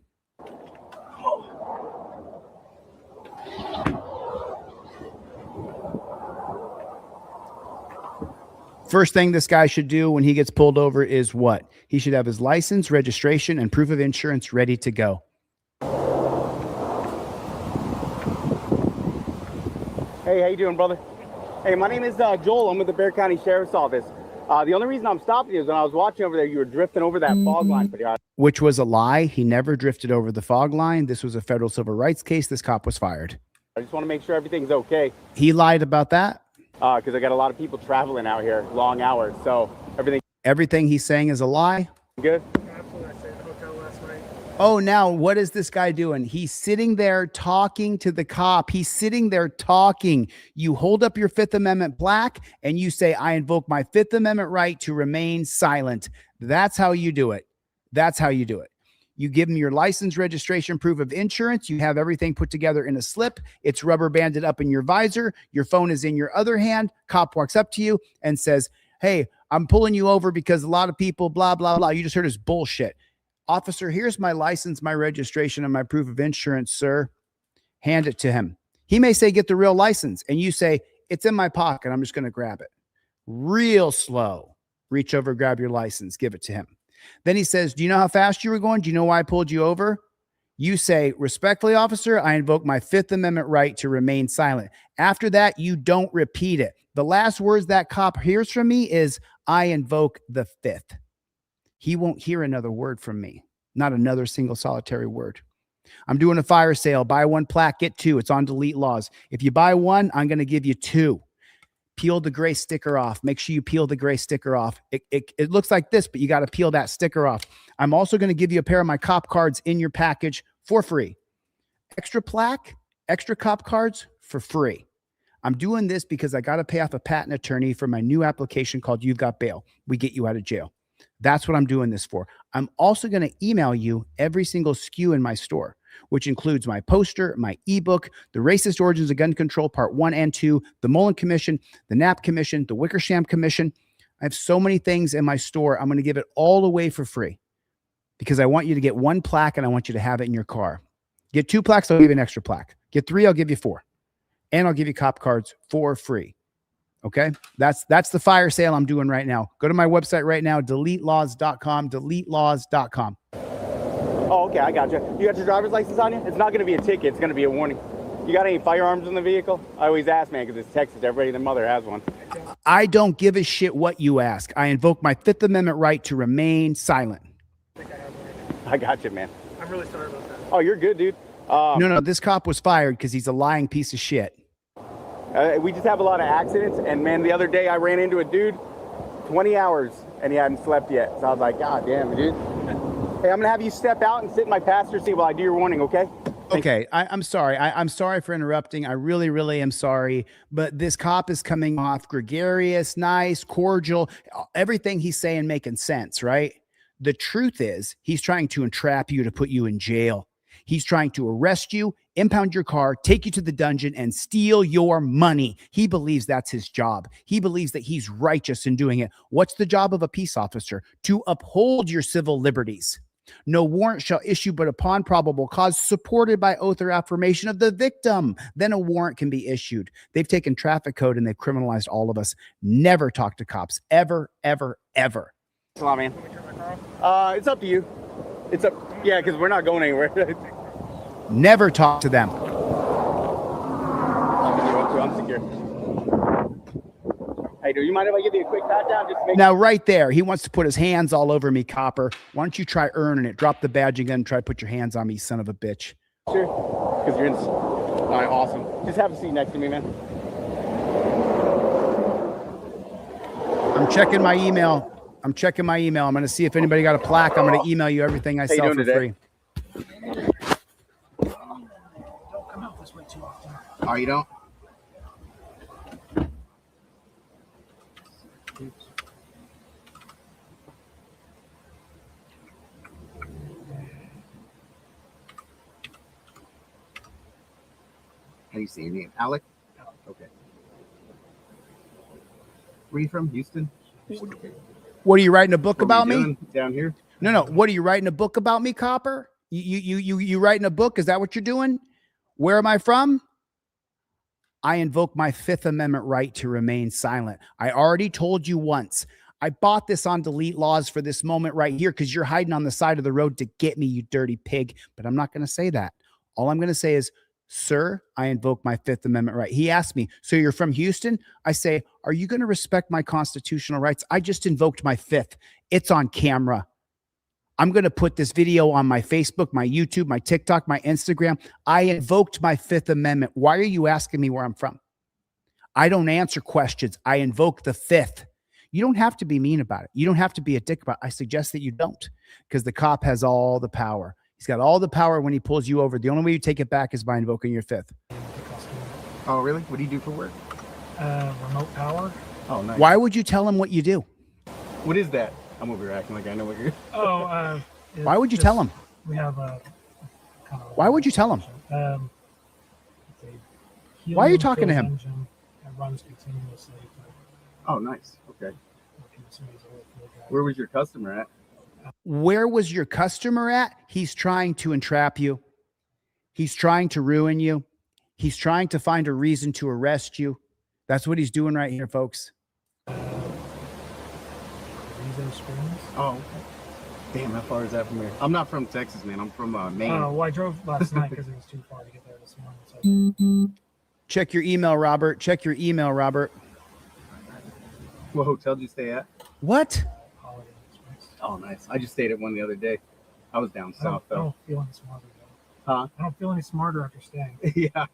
First thing this guy should do when he gets pulled over is what? He should have his license, registration, and proof of insurance ready to go. Hey, how you doing, brother? Hey, my name is Joel. I'm with the Bexar County Sheriff's Office. The only reason I'm stopping you is when I was watching over there, you were drifting over that fog line pretty hard. Which was a lie. He never drifted over the fog line. This was a federal civil rights case. This cop was fired. I just want to make sure everything's okay. He lied about that? Because I got a lot of people traveling out here, long hours. So everything he's saying is a lie? Good. Oh, now what is this guy doing? He's sitting there talking to the cop. He's sitting there talking. You hold up your Fifth Amendment plaque and you say, I invoke my Fifth Amendment right to remain silent. That's how you do it. That's how you do it. You give them your license, registration, proof of insurance. You have everything put together in a slip. It's rubber banded up in your visor. Your phone is in your other hand. Cop walks up to you and says, hey, I'm pulling you over because a lot of people, blah, blah, blah. You just heard his bullshit. Officer, here's my license, my registration, and my proof of insurance, sir. Hand it to him. He may say, get the real license. And you say, it's in my pocket. I'm just going to grab it. Real slow. Reach over, grab your license, give it to him. Then he says, do you know how fast you were going? Do you know why I pulled you over? You say, respectfully, officer, I invoke my Fifth Amendment right to remain silent. After that, you don't repeat it. The last words that cop hears from me is, I invoke the Fifth. He won't hear another word from me. Not another single solitary word. I'm doing a fire sale. Buy one plaque, get two. It's on delete laws. If you buy one, I'm going to give you two. Peel the gray sticker off. Make sure you peel the gray sticker off. It looks like this, but you got to peel that sticker off. I'm also going to give you a pair of my cop cards in your package for free. Extra plaque, extra cop cards for free. I'm doing this because I got to pay off a patent attorney for my new application called You've Got Bail. We get you out of jail. That's what I'm doing this for. I'm also going to email you every single SKU in my store, which includes my poster, my ebook, the Racist Origins of Gun Control Part 1 and 2, the Mullen Commission, the Knapp Commission, the Wickersham Commission. I have so many things in my store. I'm going to give it all away for free because I want you to get 1 plaque and I want you to have it in your car. Get 2 plaques, I'll give you an extra plaque. Get 3, I'll give you 4. And I'll give you cop cards for free. Okay? That's the fire sale I'm doing right now. Go to my website right now, deletelaws.com, deletelaws.com. Oh, okay, I got you. You got your driver's license on you? It's not going to be a ticket. It's going to be a warning. You got any firearms in the vehicle? I always ask, man, because it's Texas. Everybody and their mother has one. I don't give a shit what you ask. I invoke my Fifth Amendment right to remain silent. I got you, man. I'm really sorry about that. Oh, you're good, dude. No, this cop was fired because he's a lying piece of shit. We just have a lot of accidents, and man, the other day I ran into a dude, 20 hours, and he hadn't slept yet. So I was like, God damn it, dude. Hey, I'm gonna have you step out and sit in my passenger seat while I do your warning, okay? Okay, I'm sorry. I'm sorry for interrupting. I really, really am sorry. But this cop is coming off gregarious, nice, cordial, everything he's saying making sense, right? The truth is he's trying to entrap you to put you in jail. He's trying to arrest you, impound your car, take you to the dungeon, and steal your money. He believes that's his job. He believes that he's righteous in doing it. What's the job of a peace officer? To uphold your civil liberties. No warrant shall issue but upon probable cause supported by oath or affirmation of the victim. Then a warrant can be issued. They've taken traffic code and they've criminalized all of us. Never talk to cops. Ever, ever, ever. Thanks a lot, man. It's up to you. It's up. Yeah, because we're not going anywhere. Never talk to them. I'm secure. Hey, do you mind if I give you a quick pat down? Just make now, right there, he wants to put his hands all over me, copper. Why don't you try earning it? Drop the badge again and try to put your hands on me, son of a bitch. Sure. Because you're in. All right, awesome. Just have a seat next to me, man. I'm checking my email. I'm going to see if anybody got a plaque. I'm going to email you everything I sell for free. Oh, you don't? How do you say your name? Alec? Okay. Where are you from? Houston? What are you writing a book about me? Down here? No. What are you writing a book about me, Copper? You writing a book? Is that what you're doing? Where am I from? I invoke my Fifth Amendment right to remain silent. I already told you once. I bought this on Delete Laws for this moment right here because you're hiding on the side of the road to get me, you dirty pig. But I'm not going to say that. All I'm going to say is, sir, I invoke my Fifth Amendment right. He asked me, so you're from Houston? I say, are you going to respect my constitutional rights? I just invoked my Fifth. It's on camera. I'm going to put this video on my Facebook, my YouTube, my TikTok, my Instagram. I invoked my Fifth Amendment. Why are you asking me where I'm from? I don't answer questions. I invoke the Fifth. You don't have to be mean about it. You don't have to be a dick about it. I suggest that you don't, because the cop has all the power. He's got all the power when he pulls you over. The only way you take it back is by invoking your Fifth. Oh, really? What do you do for work? Remote power. Oh, nice. Why would you tell him what you do? What is that? I'm over here acting like I know what you're... Oh, why would you tell him? We have Why would you tell him? Why are you talking to him? It runs continuously. Oh, nice. Okay. Where was your customer at? Where was your customer at? He's trying to entrap you. He's trying to ruin you. He's trying to find a reason to arrest you. That's what he's doing right here, folks. Oh, okay. Damn, how far is that from here? I'm not from Texas, man. I'm from Maine. Oh, well, I drove last night because it was too far to get there this morning. So. Check your email, Robert. Check your email, Robert. What hotel did you stay at? What? Oh, nice. I just stayed at one the other day. I was down south, though. I don't feel any smarter, though. Huh? I don't feel any smarter after staying. Yeah.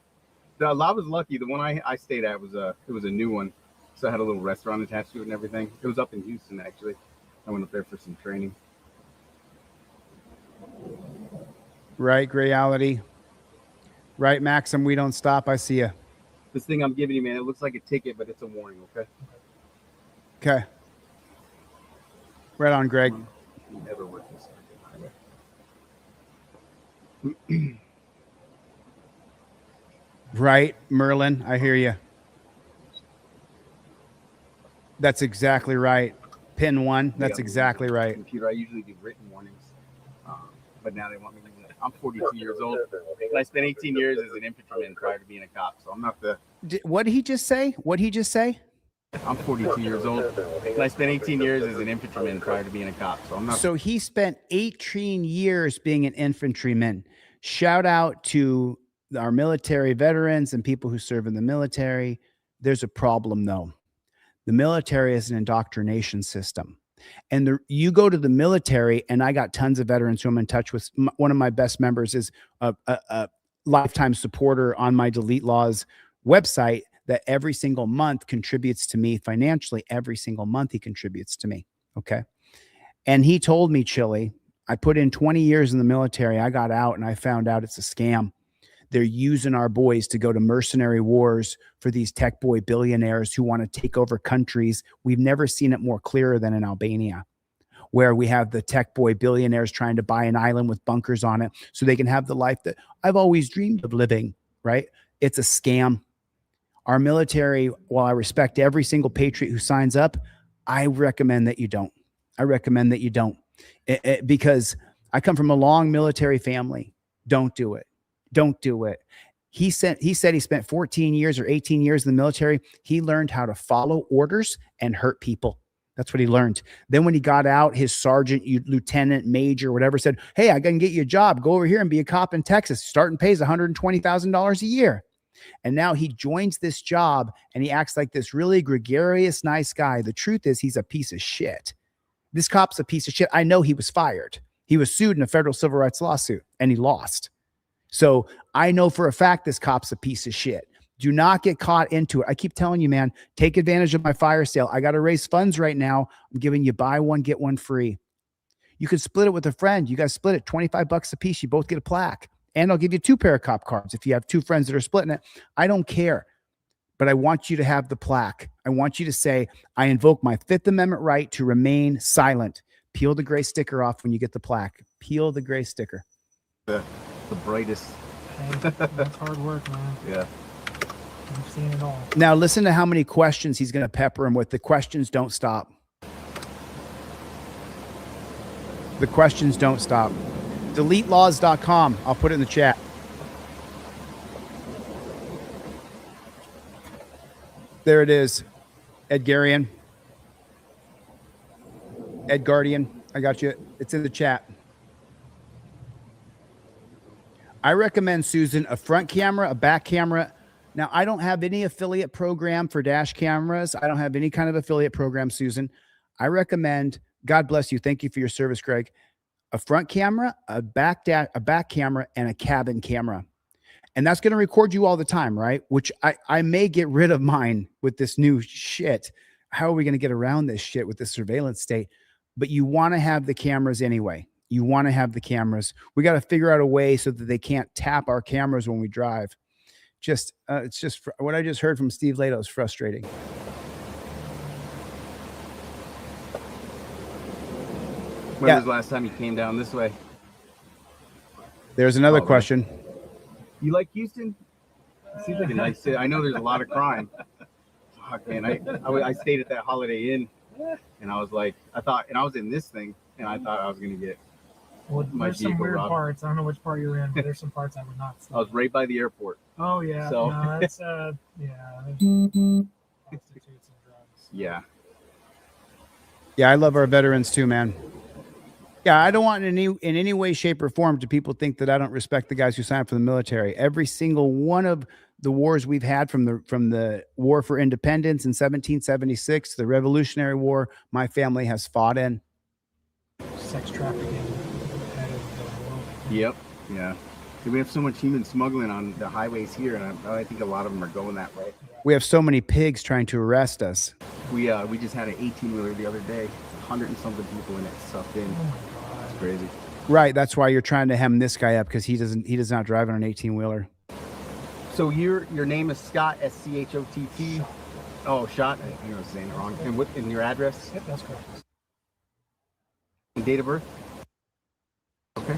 I was lucky. The one I stayed at was a new one. So I had a little restaurant attached to it and everything. It was up in Houston, actually. I went up there for some training. Right, Reality. Right, Maxim, we don't stop. I see you. This thing I'm giving you, man, it looks like a ticket, but it's a warning, okay? Okay. Right on, Greg. You never work this highway. Right, Merlin, I hear you. That's exactly right. Pin 1, that's exactly right. Computer, I usually do written warnings, but now they want me to do that. I'm 42 years old. I spent 18 years as an infantryman prior to being a cop, so I'm not the... What did he just say? What did he just say? I'm 42 years old. I spent 18 years as an infantryman prior to being a cop, so I'm not... So he spent 18 years being an infantryman. Shout out to our military veterans and people who serve in the military. There's a problem, though. The military is an indoctrination system. And you go to the military, and I got tons of veterans who I'm in touch with. One of my best members is a lifetime supporter on my Delete Laws website that every single month contributes to me financially. Every single month he contributes to me. Okay. And he told me, Chili, I put in 20 years in the military. I got out and I found out it's a scam. They're using our boys to go to mercenary wars for these tech boy billionaires who want to take over countries. We've never seen it more clearer than in Albania, where we have the tech boy billionaires trying to buy an island with bunkers on it so they can have the life that I've always dreamed of living, right? It's a scam. Our military, while I respect every single patriot who signs up, I recommend that you don't. I recommend that you don't. Because I come from a long military family. Don't do it. Don't do it. He said he spent 14 years or 18 years in the military. He learned how to follow orders and hurt people. That's what he learned. Then when he got out, his sergeant, lieutenant, major, whatever said, hey, I can get you a job. Go over here and be a cop in Texas. Starting pays $120,000 a year. And now he joins this job and he acts like this really gregarious, nice guy. The truth is he's a piece of shit. This cop's a piece of shit. I know he was fired. He was sued in a federal civil rights lawsuit and he lost. So I know for a fact this cop's a piece of shit. Do not get caught into it. I keep telling you, man, take advantage of my fire sale. I got to raise funds right now. I'm giving you buy one, get one free. You could split it with a friend. You guys split it $25 a piece. You both get a plaque. And I'll give you 2 pair of cop cards if you have 2 friends that are splitting it. I don't care. But I want you to have the plaque. I want you to say, I invoke my 5th Amendment right to remain silent. Peel the gray sticker off when you get the plaque. Peel the gray sticker. The brightest. That's hard work, man. Yeah. I've seen it all. Now listen to how many questions he's going to pepper him with. The questions don't stop. The questions don't stop. DeleteLaws.com. I'll put it in the chat. There it is. Edgarian. Edgardian. I got you. It's in the chat. I recommend, Susan, a front camera, a back camera. Now, I don't have any affiliate program for dash cameras. I don't have any kind of affiliate program, Susan. I recommend, God bless you. Thank you for your service, Greg. A front camera, a back camera, and a cabin camera. And that's going to record you all the time, right? Which I may get rid of mine with this new shit. How are we going to get around this shit with this surveillance state? But you want to have the cameras anyway. You want to have the cameras. We got to figure out a way so that they can't tap our cameras when we drive. It's just what I just heard from Steve Lato is frustrating. When was the last time you came down this way? There's another question. You like Houston? It seems like a nice city. I know there's a lot of crime. Fuck, man. I stayed at that Holiday Inn, and I was like, I was in this thing, and I thought I was going to get there's some weird parts. I don't know which part you're in, but there's some parts I would not see. I was right by the airport. Oh, yeah. So. No, that's, Yeah. Yeah, I love our veterans too, man. Yeah, I don't want in any way, shape, or form do people think that I don't respect the guys who signed up for the military. Every single one of the wars we've had, from the War for Independence in 1776 to the Revolutionary War, my family has fought in. Sex trafficking. Yep. Yeah. We have so much human smuggling on the highways here, and I think a lot of them are going that way. We have so many pigs trying to arrest us. We just had an 18-wheeler the other day, 100 and something people in it sucked in. It's crazy. Right. That's why you're trying to hem this guy up, because he does not drive on an 18-wheeler. So your name is Scott, SCHOTT. Oh, Shot. I was saying it wrong. And what in your address? Yep, that's correct. And date of birth? Okay.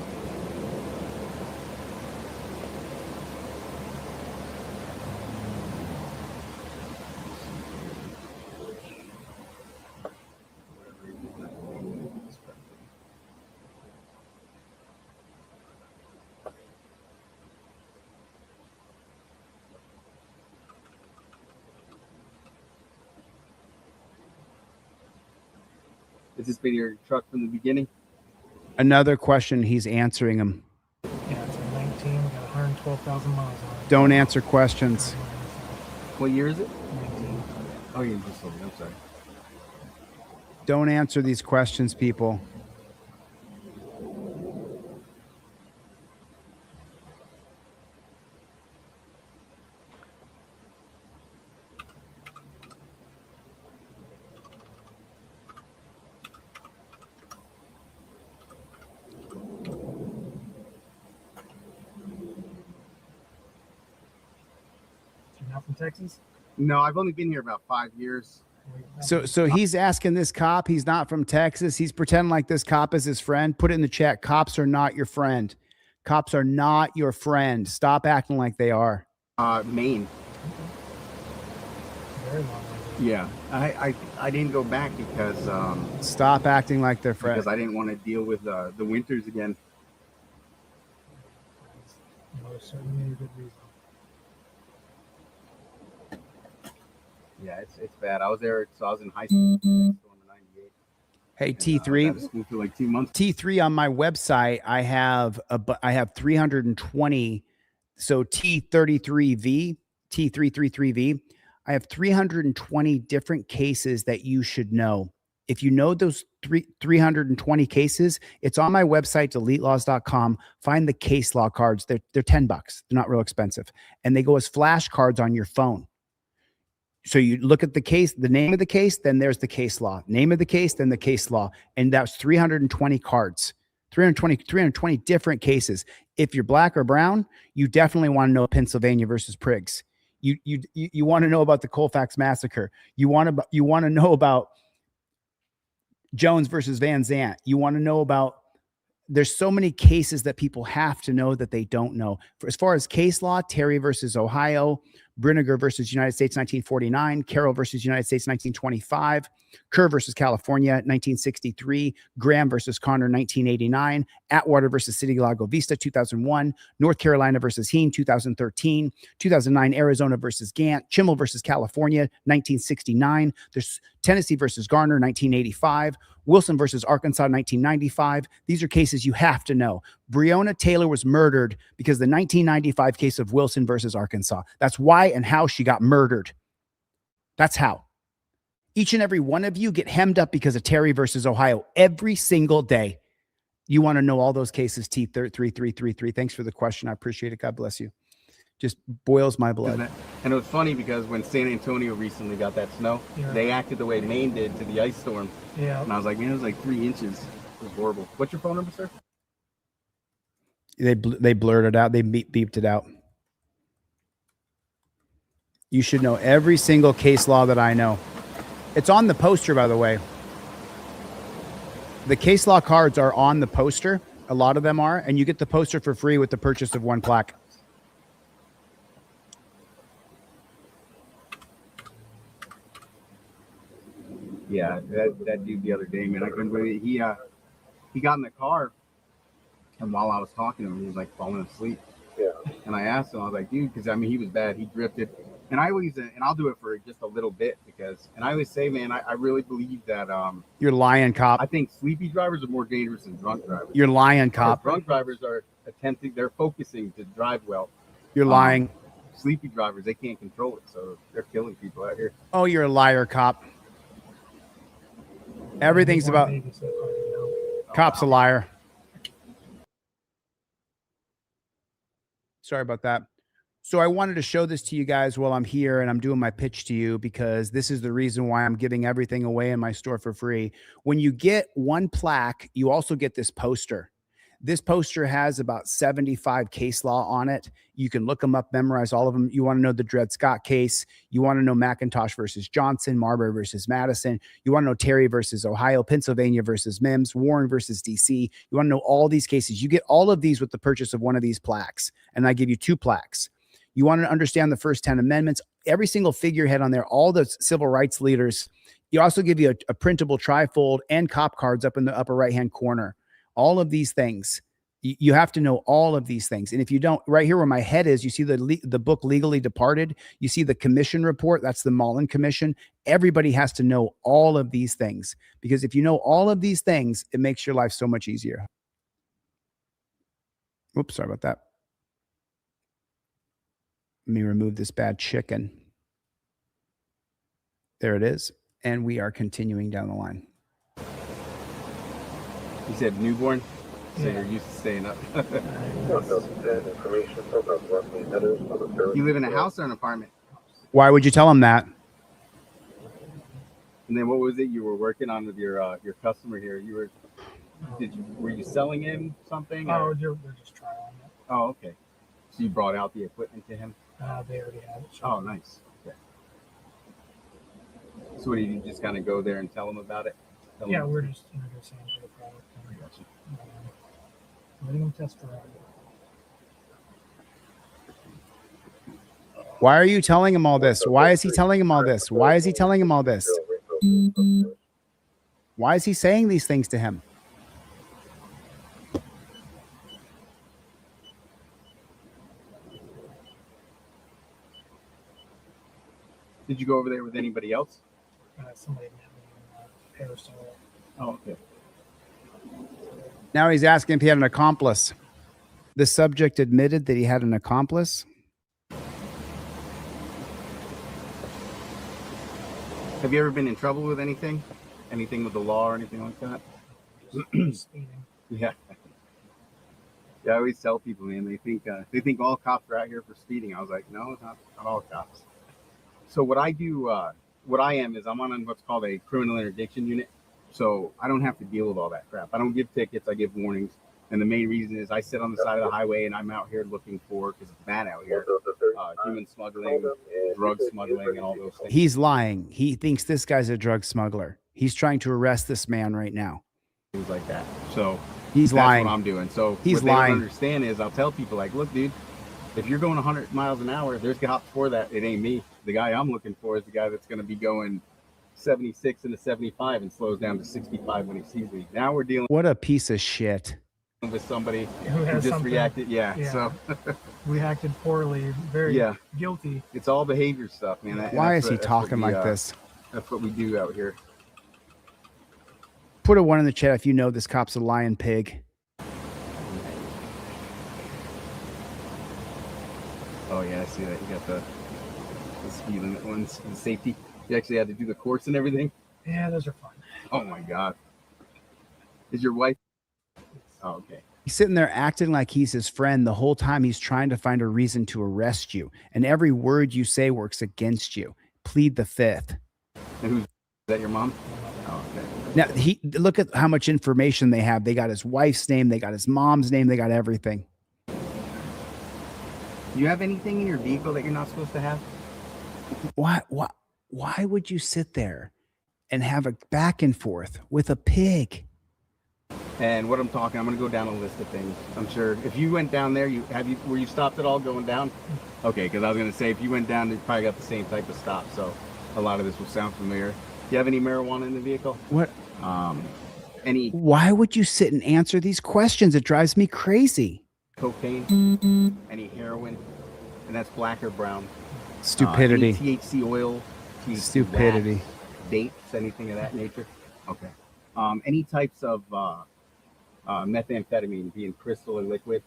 Has this been your truck from the beginning? Another question. He's answering them. Yeah, it's a 19. Got 112,000 miles on it. Don't answer questions. What year is it? 19. Oh, you just told me. I'm sorry. Don't answer these questions, people. You're not from Texas? No, I've only been here about 5 years. So he's asking this cop. He's not from Texas. He's pretending like this cop is his friend. Put it in the chat. Cops are not your friend. Cops are not your friend. Stop acting like they are. Maine. Very long. Yeah, I didn't go back because stop acting like they're friends. Because I didn't want to deal with the winters again. Most certainly a good reason. Yeah, it's bad. I was there, so I was in high school. Storm of '98. Hey, T3. I was out of school for like 2 months. T3 on my website, I have 320. So T33V, T333V. I have 320 different cases that you should know. If you know those 320 cases, it's on my website, deletelaws.com. Find the case law cards. They're $10. They're not real expensive. And they go as flashcards on your phone. So you look at the case, the name of the case, then there's the case law. Name of the case, then the case law. And that's 320 cards. 320 different cases. If you're black or brown, you definitely want to know Pennsylvania versus Priggs. You want to know about the Colfax massacre. You want to know about Jones versus Van Zant. You want to know about, there's so many cases that people have to know that they don't know. As far as case law, Terry versus Ohio, Brinegar versus United States 1949, Carroll versus United States 1925, Kerr versus California 1963, Graham versus Connor 1989, Atwater versus City Lago Vista 2001, North Carolina versus Heen 2013, 2009 Arizona versus Gant, Chimmel versus California 1969, there's Tennessee versus Garner 1985, Wilson versus Arkansas 1995. These are cases you have to know. Breonna Taylor was murdered because the 1995 case of Wilson versus Arkansas. That's why and how she got murdered. That's how. Each and every one of you get hemmed up because of Terry versus Ohio every single day. You want to know all those cases, T3333. Thanks for the question. I appreciate it. God bless you. Just boils my blood. And it was funny because when San Antonio recently got that snow, they acted the way Maine did to the ice storm. Yeah. And I was like, man, it was like 3 inches. It was horrible. What's your phone number, sir? They blurred it out. They beeped it out. You should know every single case law that I know. It's on the poster, by the way. The case law cards are on the poster. A lot of them are. And you get the poster for free with the purchase of 1 plaque. Yeah, that dude the other day, man, I couldn't believe it. He got in the car, and while I was talking to him, he was like falling asleep. Yeah. And I asked him, I was like, dude, because I mean, he was bad. He drifted. And I always, and I'll do it for just a little bit because, and I always say, man, I really believe that. You're lying, cop. I think sleepy drivers are more dangerous than drunk drivers. You're lying, cop. Drunk drivers are they're focusing to drive well. You're lying. Sleepy drivers, they can't control it, so they're killing people out here. Oh, you're a liar, cop. Everything's about cop's a liar. Sorry about that. So I wanted to show this to you guys while I'm here and I'm doing my pitch to you because this is the reason why I'm giving everything away in my store for free. When you get 1 plaque, you also get this poster. This poster has about 75 case law on it. You can look them up, memorize all of them. You want to know the Dred Scott case. You want to know McIntosh versus Johnson, Marbury versus Madison. You want to know Terry versus Ohio, Pennsylvania versus Mims, Warren versus DC. You want to know all these cases. You get all of these with the purchase of one of these plaques. And I give you 2 plaques. You want to understand the first 10 amendments, every single figurehead on there, all the civil rights leaders. You also give you a printable trifold and cop cards up in the upper right-hand corner. All of these things, you have to know all of these things. And if you don't, right here where my head is, you see the book Legally Departed. You see the commission report. That's the Mullen Commission. Everybody has to know all of these things, because if you know all of these things, it makes your life so much easier. Oops, sorry about that. Let me remove this bad chicken. There it is. And we are continuing down the line. You said newborn? So you're used to staying up. You live in a house or an apartment? Why would you tell him that? And then what was it you were working on with your customer here? Were you selling him something? Oh, they're just trying it. Oh, okay. So you brought out the equipment to him? They already have it. Oh, nice. Okay. So what, do you just kind of go there and tell them about it? Yeah, we're just introducing them to the product. I got you. Letting them test around. Why are you telling him all this? Why is he telling him all this? Why is he telling him all this? Why is he saying these things to him? Did you go over there with anybody else? Somebody met me in Paris. Oh, okay. Now he's asking if he had an accomplice. The subject admitted that he had an accomplice. Have you ever been in trouble with anything? Anything with the law or anything like that? Speeding. Yeah. Yeah, I always tell people, man, they think all cops are out here for speeding. I was like, no, not all cops. So what I do, what I am is I'm on what's called a criminal interdiction unit. So I don't have to deal with all that crap. I don't give tickets, I give warnings. And the main reason is I sit on the side of the highway and I'm out here looking for, because it's bad out here, human smuggling, drug smuggling, and all those things. He's lying. He thinks this guy's a drug smuggler. He's trying to arrest this man right now. Things like that. So he's that's lying. What I'm doing. So he's what lying. They don't understand is I'll tell people like, look, dude, if you're going 100 miles an hour, there's cops for that. It ain't me. The guy I'm looking for is the guy that's going to be going 76 into 75 and slows down to 65 when he sees me. Now we're dealing. What a piece of shit. With somebody who just something. Reacted. Yeah. So reacted poorly. Very guilty. It's all behavior stuff, man. Why is he talking like this? That's what we do out here. Put a 1 in the chat if you know this cop's a lying pig. Oh yeah, I see that. You got the speed limit ones, the safety. You actually had to do the course and everything. Yeah, those are fun. Oh my God. Is your wife? Oh, okay. He's sitting there acting like he's his friend the whole time. He's trying to find a reason to arrest you. And every word you say works against you. Plead the fifth. And who's that, your mom? Oh, okay. Now, look at how much information they have. They got his wife's name. They got his mom's name. They got everything. Do you have anything in your vehicle that you're not supposed to have? Why would you sit there and have a back and forth with a pig? And what I'm going to go down a list of things. I'm sure if you went down there, were you stopped at all going down? Okay, because I was going to say if you went down, you probably got the same type of stop. So a lot of this will sound familiar. Do you have any marijuana in the vehicle? What? Any? Why would you sit and answer these questions? It drives me crazy. Cocaine? Any heroin? And that's black or brown? Stupidity. Any THC oil? THC Stupidity. Wax, vapes? Anything of that nature? Okay. Any types of methamphetamine, being crystal or liquid,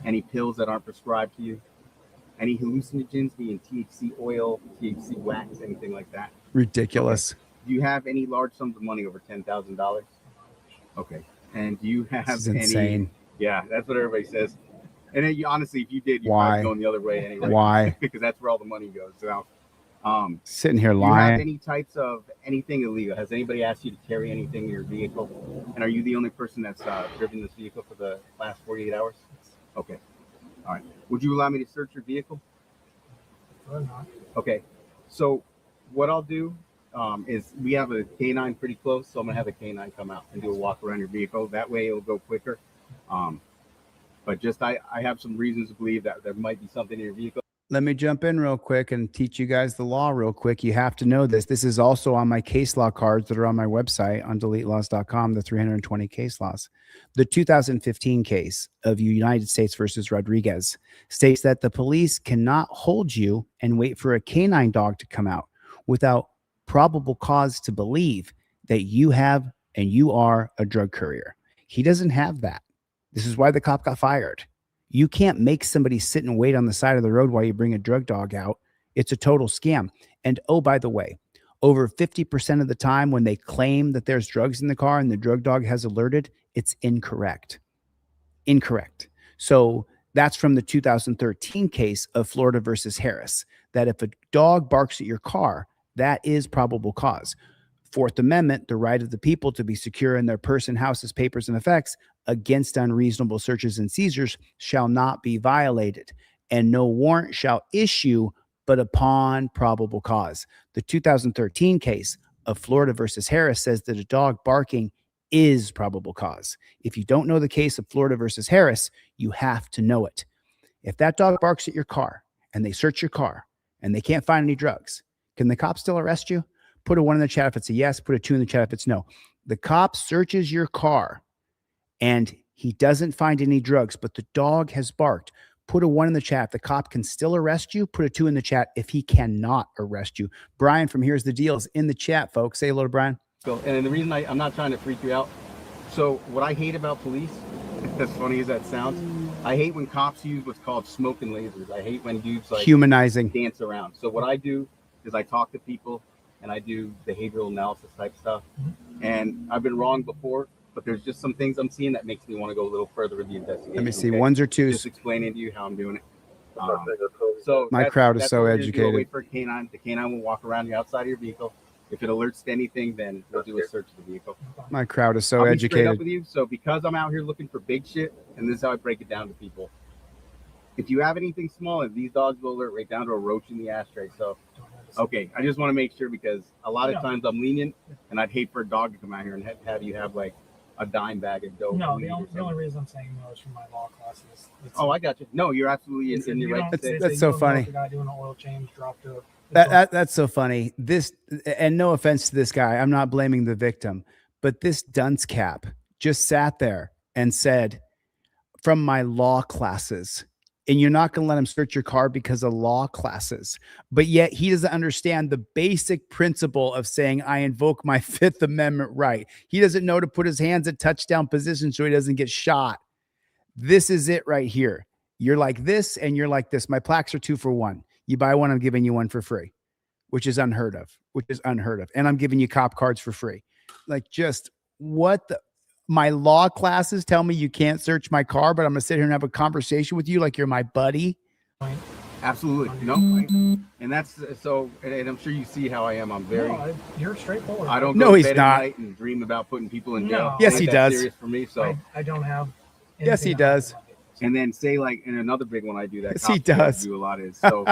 any pills that aren't prescribed to you, any hallucinogens, being THC oil, THC wax, anything like that. Ridiculous. Okay. Do you have any large sums of money over $10,000? Okay. And do you have this is insane. Yeah, that's what everybody says. And then honestly, if you did, you're probably going the other way anyway. Why? Because that's where all the money goes. So Sitting here Do you have lying. any types of anything illegal? Has anybody asked you to carry anything in your vehicle? And are you the only person that's driven this vehicle for the last 48 hours? Okay. All right. Would you allow me to search your vehicle? Or not. Okay. So what I'll do is we have a canine pretty close, so I'm gonna have a canine come out and do a walk around your vehicle. That way it'll go quicker. But just I have some reasons to believe that there might be something in your vehicle. Let me jump in real quick and teach you guys the law real quick. You have to know this. This is also on my case law cards that are on my website on deletelaws.com, the 320 case laws. The 2015 case of United States versus Rodriguez states that the police cannot hold you and wait for a canine dog to come out without probable cause to believe that you have and you are a drug courier. He doesn't have that. This is why the cop got fired. You can't make somebody sit and wait on the side of the road while you bring a drug dog out. It's a total scam. And oh, by the way, over 50% of the time when they claim that there's drugs in the car and the drug dog has alerted, it's incorrect. Incorrect. So that's from the 2013 case of Florida versus Harris, that if a dog barks at your car, that is probable cause. Fourth Amendment, the right of the people to be secure in their person, houses, papers, and effects against unreasonable searches and seizures shall not be violated, and no warrant shall issue but upon probable cause. The 2013 case of Florida versus Harris says that a dog barking is probable cause. If you don't know the case of Florida versus Harris, you have to know it. If that dog barks at your car and they search your car and they can't find any drugs, can the cop still arrest you? Put a 1 in the chat if it's a yes, put a 2 in the chat if it's no. The cop searches your car and he doesn't find any drugs, but the dog has barked. Put a 1 in the chat. If the cop can still arrest you, put a 2 in the chat if he cannot arrest you. Brian from Here's the Deal is in the chat, folks. Say hello to Brian. And the reason I'm not trying to freak you out. So what I hate about police, as funny as that sounds, I hate when cops use what's called smoke and lasers. I hate when dudes like humanizing dance around. So what I do is I talk to people and I do behavioral analysis type stuff. And I've been wrong before, but there's just some things I'm seeing that makes me want to go a little further with the investigation. Let me see, 1s or 2s. Just explaining to you how I'm doing it. So my crowd is so we'll educated. Wait for a canine. The canine will walk around the outside of your vehicle. If it alerts to anything, then we'll do a search of the vehicle. My crowd is so I'll be straight educated. up with you. So because I'm out here looking for big shit, and this is how I break it down to people. If you have anything small, these dogs will alert right down to a roach in the ashtray. So, okay, I just want to make sure because a lot of times I'm lenient, and I'd hate for a dog to come out here and have you have like a dime bag of dope. No, the only reason I'm saying no is from my law classes. Oh, I got you. No, you're absolutely in your right. That's so funny. The guy doing an oil change dropped a. That's so funny. This, and no offense to this guy, I'm not blaming the victim, but this dunce cap just sat there and said, from my law classes, and you're not going to let him search your car because of law classes. But yet he doesn't understand the basic principle of saying, I invoke my Fifth Amendment right. He doesn't know to put his hands at touchdown position so he doesn't get shot. This is it right here. You're like this and you're like this. My plaques are 2 for 1. You buy one, I'm giving you one for free, which is unheard of, And I'm giving you cop cards for free. Like, just what the, my law classes tell me you can't search my car, but I'm going to sit here and have a conversation with you like you're my buddy. Absolutely. No. And that's so, and I'm sure you see how I am. I'm very, you're straightforward. I don't go to bed at night and dream about putting people in jail. Yes, he does. Serious for me. So I don't have. Yes, he does. And then say like, and another big one I do that. Yes, he does. Do a lot is, so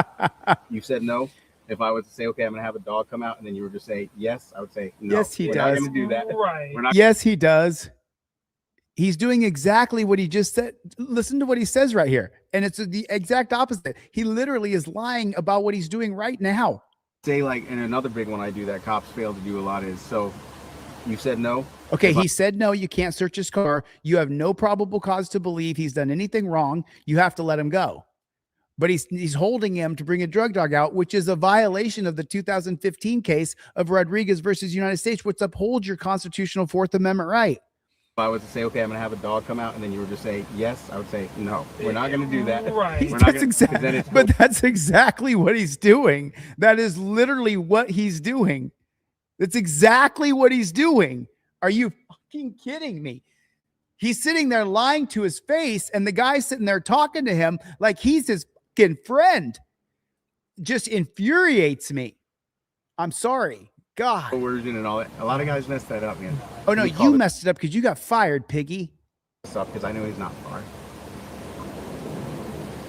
you said no. If I was to say, okay, I'm going to have a dog come out, and then you were to say yes, I would say no. Yes, he We're does. not going to do that. Right. We're not. Yes, he does. He's doing exactly what he just said. Listen to what he says right here. And it's the exact opposite. He literally is lying about what he's doing right now. Say like, and another big one I do that cops fail to do a lot is, so you said no. Okay, he said no, you can't search his car. You have no probable cause to believe he's done anything wrong. You have to let him go. But he's holding him to bring a drug dog out, which is a violation of the 2015 case of Rodriguez versus United States, which upholds your constitutional Fourth Amendment right. If I was to say, okay, I'm going to have a dog come out, and then you were to say yes, I would say no. We're not going to do that. Right. That's exactly what he's doing. That is literally what he's doing. That's exactly what he's doing. Are you fucking kidding me? He's sitting there lying to his face, and the guy's sitting there talking to him like he's his fucking friend. Just infuriates me. I'm sorry. God. Coercion and all that. A lot of guys messed that up, man. Oh, no, you messed it up because you got fired, piggy. Because I know he's not far.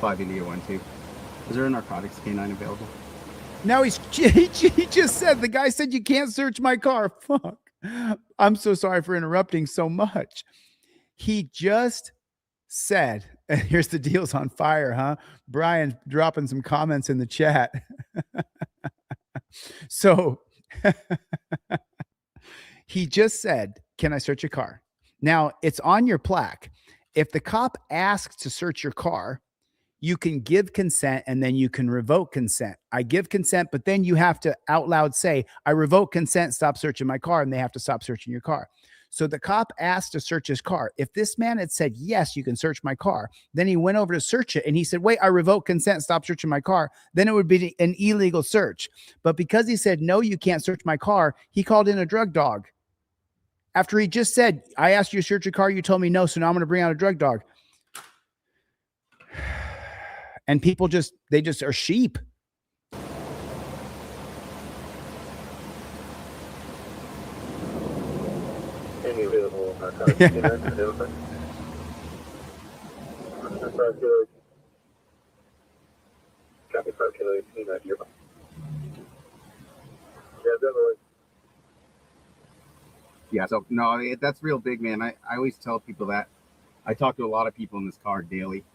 5 India 1-2. Is there a narcotics canine available? No, he just said, the guy said you can't search my car. Fuck. I'm so sorry for interrupting so much. He just said, and here's the deal's on fire, huh? Brian dropping some comments in the chat. So he just said, can I search your car? Now, it's on your plaque. If the cop asks to search your car, you can give consent and then you can revoke consent. I give consent, but then you have to out loud say, I revoke consent, stop searching my car, and they have to stop searching your car. So the cop asked to search his car. If this man had said, yes, you can search my car, then he went over to search it and he said, wait, I revoke consent, stop searching my car, then it would be an illegal search. But because he said, no, you can't search my car, he called in a drug dog. After he just said, I asked you to search your car, you told me no, so now I'm going to bring out a drug dog. And people they just are sheep. Any available narcotics identified? Copy 5 Kilo 18 at your. Yeah, definitely. Yeah, so no, that's real big, man. I always tell people that. I talk to a lot of people in this car daily.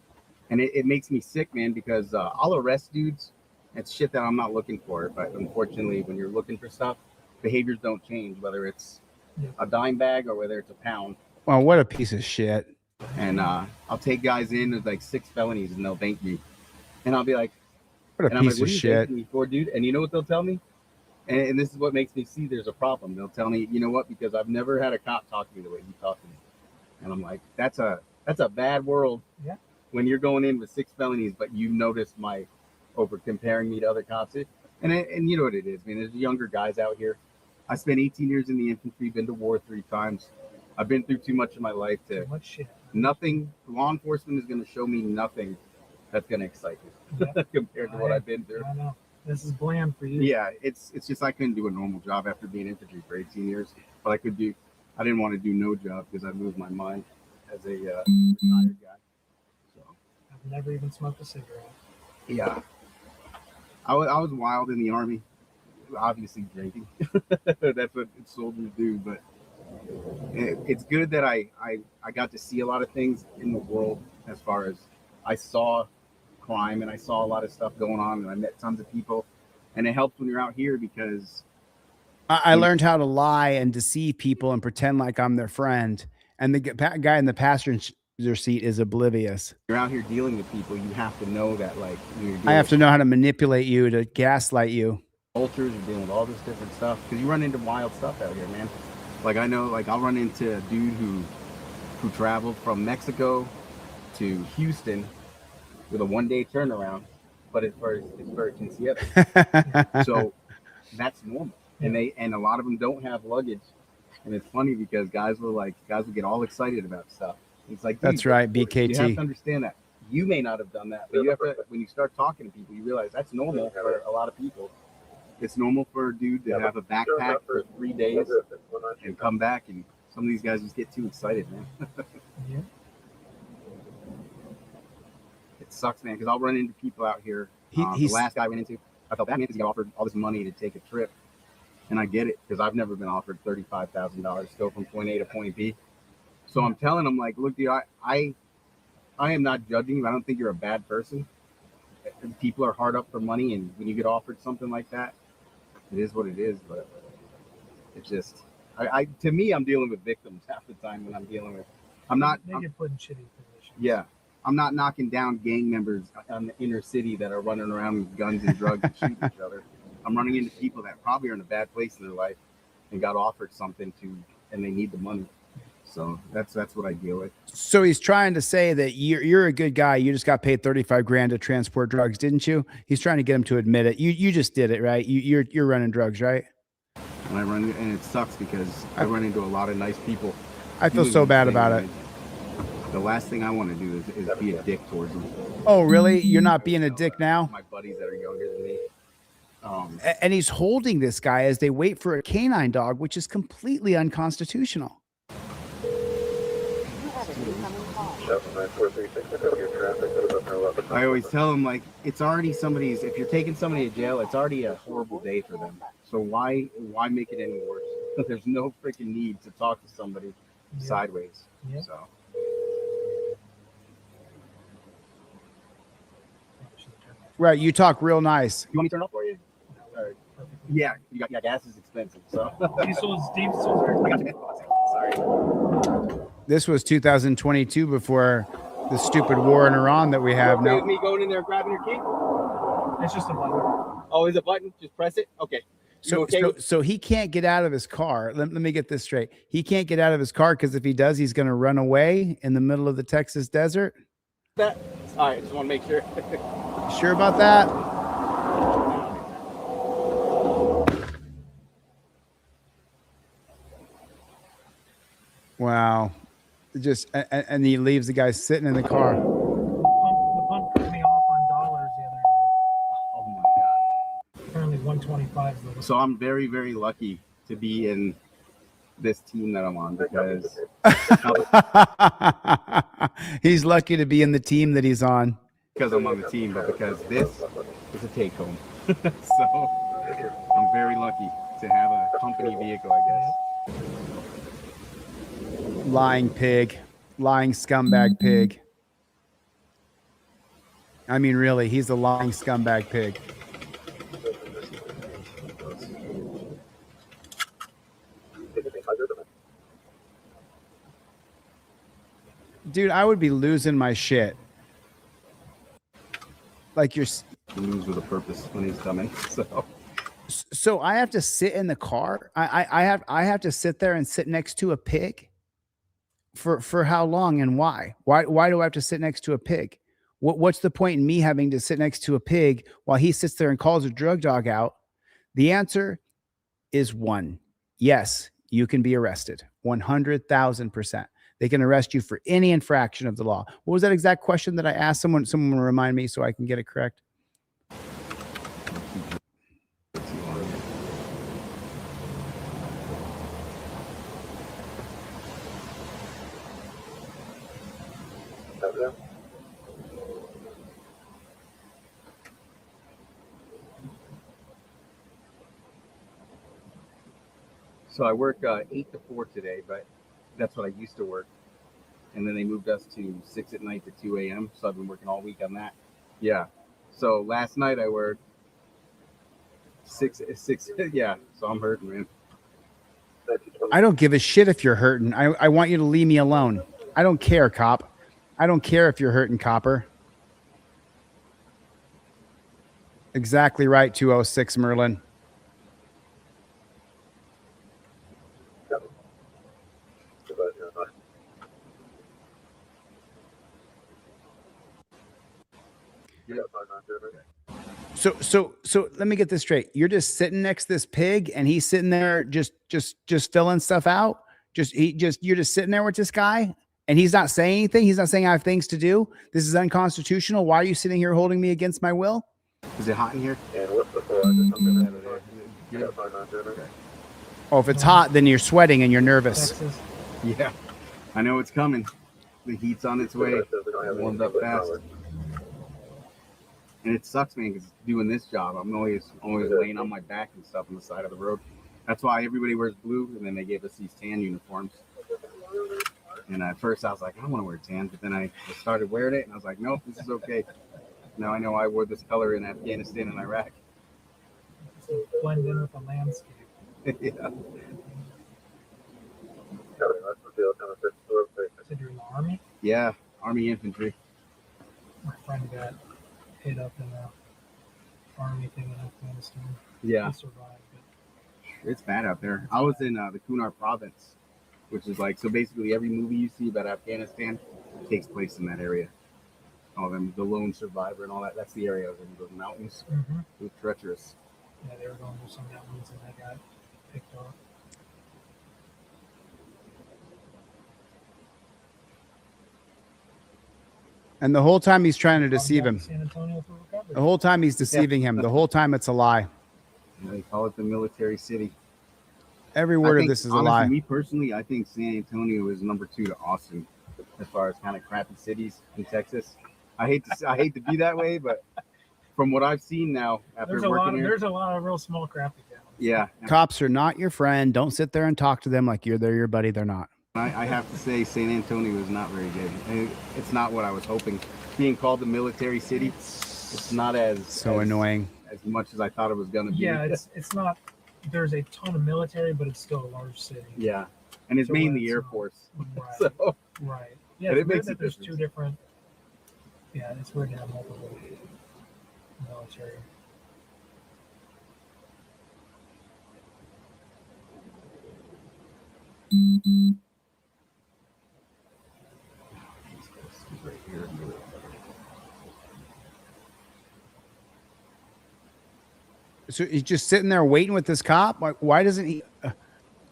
And it makes me sick, man, because I'll arrest dudes. It's shit that I'm not looking for. But unfortunately, when you're looking for stuff, behaviors don't change, whether it's a dime bag or whether it's a pound. Well, what a piece of shit. And I'll take guys in with like 6 felonies and they'll thank me. And I'll be like, what a piece of shit. What are you thanking me for, dude? And you know what they'll tell me? And this is what makes me see there's a problem. They'll tell me, you know what? Because I've never had a cop talk to me the way you talk to me. And I'm like, that's a bad world. Yeah. When you're going in with 6 felonies, but you notice my over comparing me to other cops. And you know what it is. I mean, there's younger guys out here. I spent 18 years in the infantry, been to war 3 times. I've been through too much in my life to nothing. Law enforcement is going to show me nothing that's going to excite me compared to what I've been through. I know. This is bland for you. Yeah, it's just I couldn't do a normal job after being infantry for 18 years. But I didn't want to do no job because I moved my mind as a retired guy. I've never even smoked a cigarette. Yeah. I was wild in the Army, obviously drinking. That's what soldiers do. But it's good that I got to see a lot of things in the world as far as I saw crime and I saw a lot of stuff going on and I met tons of people. And it helps when you're out here because I learned how to lie and deceive people and pretend like I'm their friend. And the guy in the passenger seat is oblivious. You're out here dealing with people. You have to know that, like, I have to know how to manipulate you, to gaslight you. Vultures are dealing with all this different stuff because you run into wild stuff out here, man. Like I know, like I'll run into a dude who traveled from Mexico to Houston with a 1-day turnaround, but it's for Quinceañera. So that's normal. And a lot of them don't have luggage. And it's funny because guys will get all excited about stuff. It's like, that's right, BKT. You have to understand that. You may not have done that, but you have to, when you start talking to people, you realize that's normal for a lot of people. It's normal for a dude to have a backpack for 3 days and come back, and some of these guys just get too excited, man. Yeah. It sucks, man, because I'll run into people out here. The last guy I ran into, I felt bad, man, because he got offered all this money to take a trip. And I get it, because I've never been offered $35,000 to go from point A to point B. So I'm telling him, like, look, dude, I am not judging you. I don't think you're a bad person. People are hard up for money, and when you get offered something like that, it is what it is. But it's just, to me, I'm dealing with victims half the time when I'm dealing with. They get put in shitty positions. Yeah, I'm not knocking down gang members on the inner city that are running around with guns and drugs and shooting each other. I'm running into people that probably are in a bad place in their life and got offered something and they need the money. So that's what I deal with. So he's trying to say that you're a good guy. You just got paid $35,000 to transport drugs, didn't you? He's trying to get him to admit it. You just did it, right? You're running drugs, right? And it sucks because I run into a lot of nice people. I feel so bad about it. The last thing I want to do is be a dick towards them. Oh, really? You're not being a dick now? My buddies that are younger than me. And he's holding this guy as they wait for a canine dog, which is completely unconstitutional. I always tell them, like, it's already somebody's, if you're taking somebody to jail, it's already a horrible day for them. So why make it any worse? There's no freaking need to talk to somebody sideways. Yeah. So. Right, you talk real nice. You want me to turn it off for you? Yeah, gas is expensive. So. Sorry. This was 2022 before the stupid war in Iran that we have now. Me going in there grabbing your key? It's just a button. Oh, is it a button? Just press it? Okay. So he can't get out of his car. Let me get this straight. He can't get out of his car because if he does, he's going to run away in the middle of the Texas desert. That? All right, just want to make sure. Sure about that? Wow. Just and he leaves the guy sitting in the car. The pump cut me off on dollars the other day. Oh my god. Apparently 125 though. So I'm very, very lucky to be in this team that I'm on because he's lucky to be in the team that he's on. Because I'm on the team, but because this is a take home. So I'm very lucky to have a company vehicle, I guess. Lying pig. Lying scumbag pig. I mean, really, he's a lying scumbag pig. Dude, I would be losing my shit. Like you're lose with a purpose when he's coming. So I have to sit in the car. I have to sit there and sit next to a pig. For how long and why? Why do I have to sit next to a pig? What's the point in me having to sit next to a pig while he sits there and calls a drug dog out? The answer is one. Yes, you can be arrested. 100,000%. They can arrest you for any infraction of the law. What was that exact question that I asked? Someone remind me so I can get it correct. So I work 8 to 4 today, but that's what I used to work. And then they moved us to 6 at night to 2 a.m. So I've been working all week on that. Yeah. So last night I worked 6. Yeah. So I'm hurting, man. I don't give a shit if you're hurting. I want you to leave me alone. I don't care, cop. I don't care if you're hurting, copper. Exactly right, 206 Merlin. So let me get this straight. You're just sitting next to this pig and he's sitting there just filling stuff out. You're just sitting there with this guy and he's not saying anything. He's not saying I have things to do. This is unconstitutional. Why are you sitting here holding me against my will? Is it hot in here? Oh, if it's hot, then you're sweating and you're nervous. Texas. Yeah. I know it's coming. The heat's on its way. Warmed up fast. And it sucks, man, because doing this job, I'm always laying on my back and stuff on the side of the road. That's why everybody wears blue, and then they gave us these tan uniforms. And at first I was like, I don't want to wear tan, but then I started wearing it, and I was like, nope, this is okay. Now I know I wore this color in Afghanistan and Iraq. So blend in with the landscape. Yeah. Said you're in the Army? Yeah, Army infantry. My friend got hit up in the Army thing in Afghanistan. Yeah. He survived it. It's bad out there. I was in the Kunar province, which is like, so basically every movie you see about Afghanistan takes place in that area. All them, the lone survivor and all that. That's the area I was in, those mountains. Mm-hmm. It was treacherous. Yeah, they were going through some mountains and they got picked off. And the whole time he's trying to deceive him. San Antonio for recovery. The whole time he's deceiving him. The whole time it's a lie. They call it the military city. Every word of this is a lie. Me personally, I think San Antonio is number 2 to Austin as far as kind of crappy cities in Texas. I hate to be that way, but from what I've seen now after working here, there's a lot of real small crappy towns. Yeah. Cops are not your friend. Don't sit there and talk to them like they're your buddy. They're not. I have to say San Antonio is not very good. It's not what I was hoping. Being called the military city, it's not as annoying as much as I thought it was going to be. Yeah, it's not. There's a ton of military, but it's still a large city. Yeah, and it's mainly Air Force. Right. So, right. Yeah, but it makes that there's 2 different. Yeah, it's weird to have multiple military. Right here. So he's just sitting there waiting with this cop. Like, why doesn't he?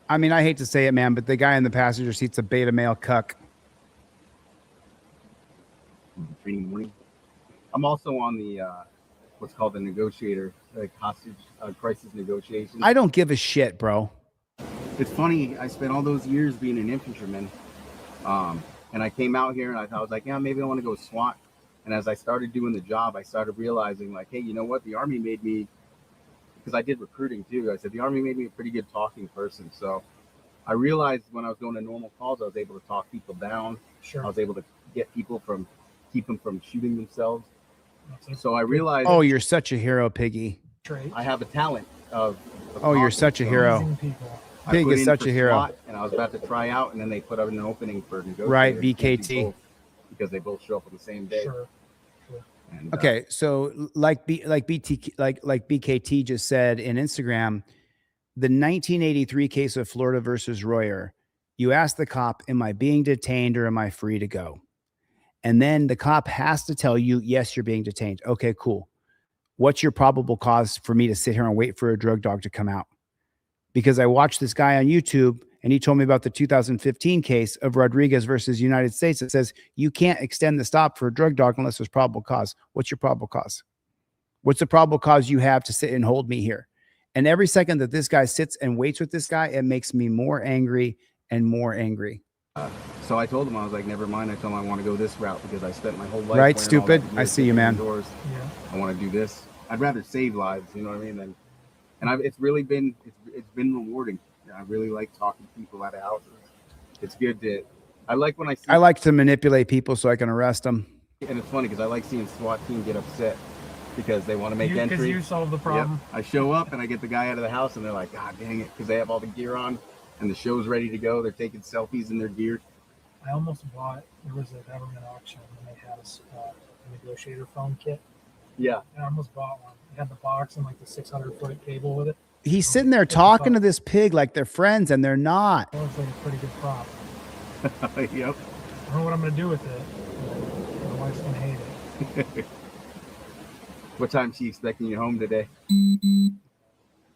I mean, I hate to say it, man, but the guy in the passenger seat's a beta male cuck. Training morning. I'm also on the what's called the negotiator, like hostage crisis negotiations. I don't give a shit, bro. It's funny. I spent all those years being an infantryman, and I came out here and I was like, yeah, maybe I want to go SWAT. And as I started doing the job, I started realizing, like, hey, you know what? The Army made me, because I did recruiting too. I said the Army made me a pretty good talking person. So I realized when I was going to normal calls, I was able to talk people down. Sure. I was able to get people keep them from shooting themselves. So I realized. Oh, you're such a hero, Piggy. I have a talent of oh, you're such a hero. Pig is such a hero. SWAT, and I was about to try out, and then they put up an opening for negotiators. Right, BKT. Because they both show up on the same day. Sure. And, okay, so like BKT just said in Instagram, the 1983 case of Florida versus Royer, you ask the cop, am I being detained or am I free to go? And then the cop has to tell you, yes, you're being detained. Okay, cool. What's your probable cause for me to sit here and wait for a drug dog to come out? Because I watched this guy on YouTube and he told me about the 2015 case of Rodriguez versus United States. It says you can't extend the stop for a drug dog unless there's probable cause. What's your probable cause? What's the probable cause you have to sit and hold me here? And every second that this guy sits and waits with this guy, it makes me more angry and more angry. So I told him, I was like, never mind. I told him I want to go this route because I spent my whole life. Right, stupid. I see you, man. Indoors. Yeah. I want to do this. I'd rather save lives, you know what I mean? It's really been, it's been rewarding. I really like talking to people out of houses. It's good to, I like when I like to manipulate people so I can arrest them. And it's funny because I like seeing SWAT team get upset because they want to make entry. Because you solve the problem. Yep. I show up and I get the guy out of the house and they're like, God dang it, because they have all the gear on and the show's ready to go. They're taking selfies in their gear. I almost bought, there was a government auction and they had a negotiator phone kit. Yeah. I almost bought one. It had the box and like the 600-foot cable with it. He's sitting there talking to this pig like they're friends and they're not. That looks like a pretty good prop. Yep. I don't know what I'm going to do with it. My wife's going to hate it. What time is she expecting you home today?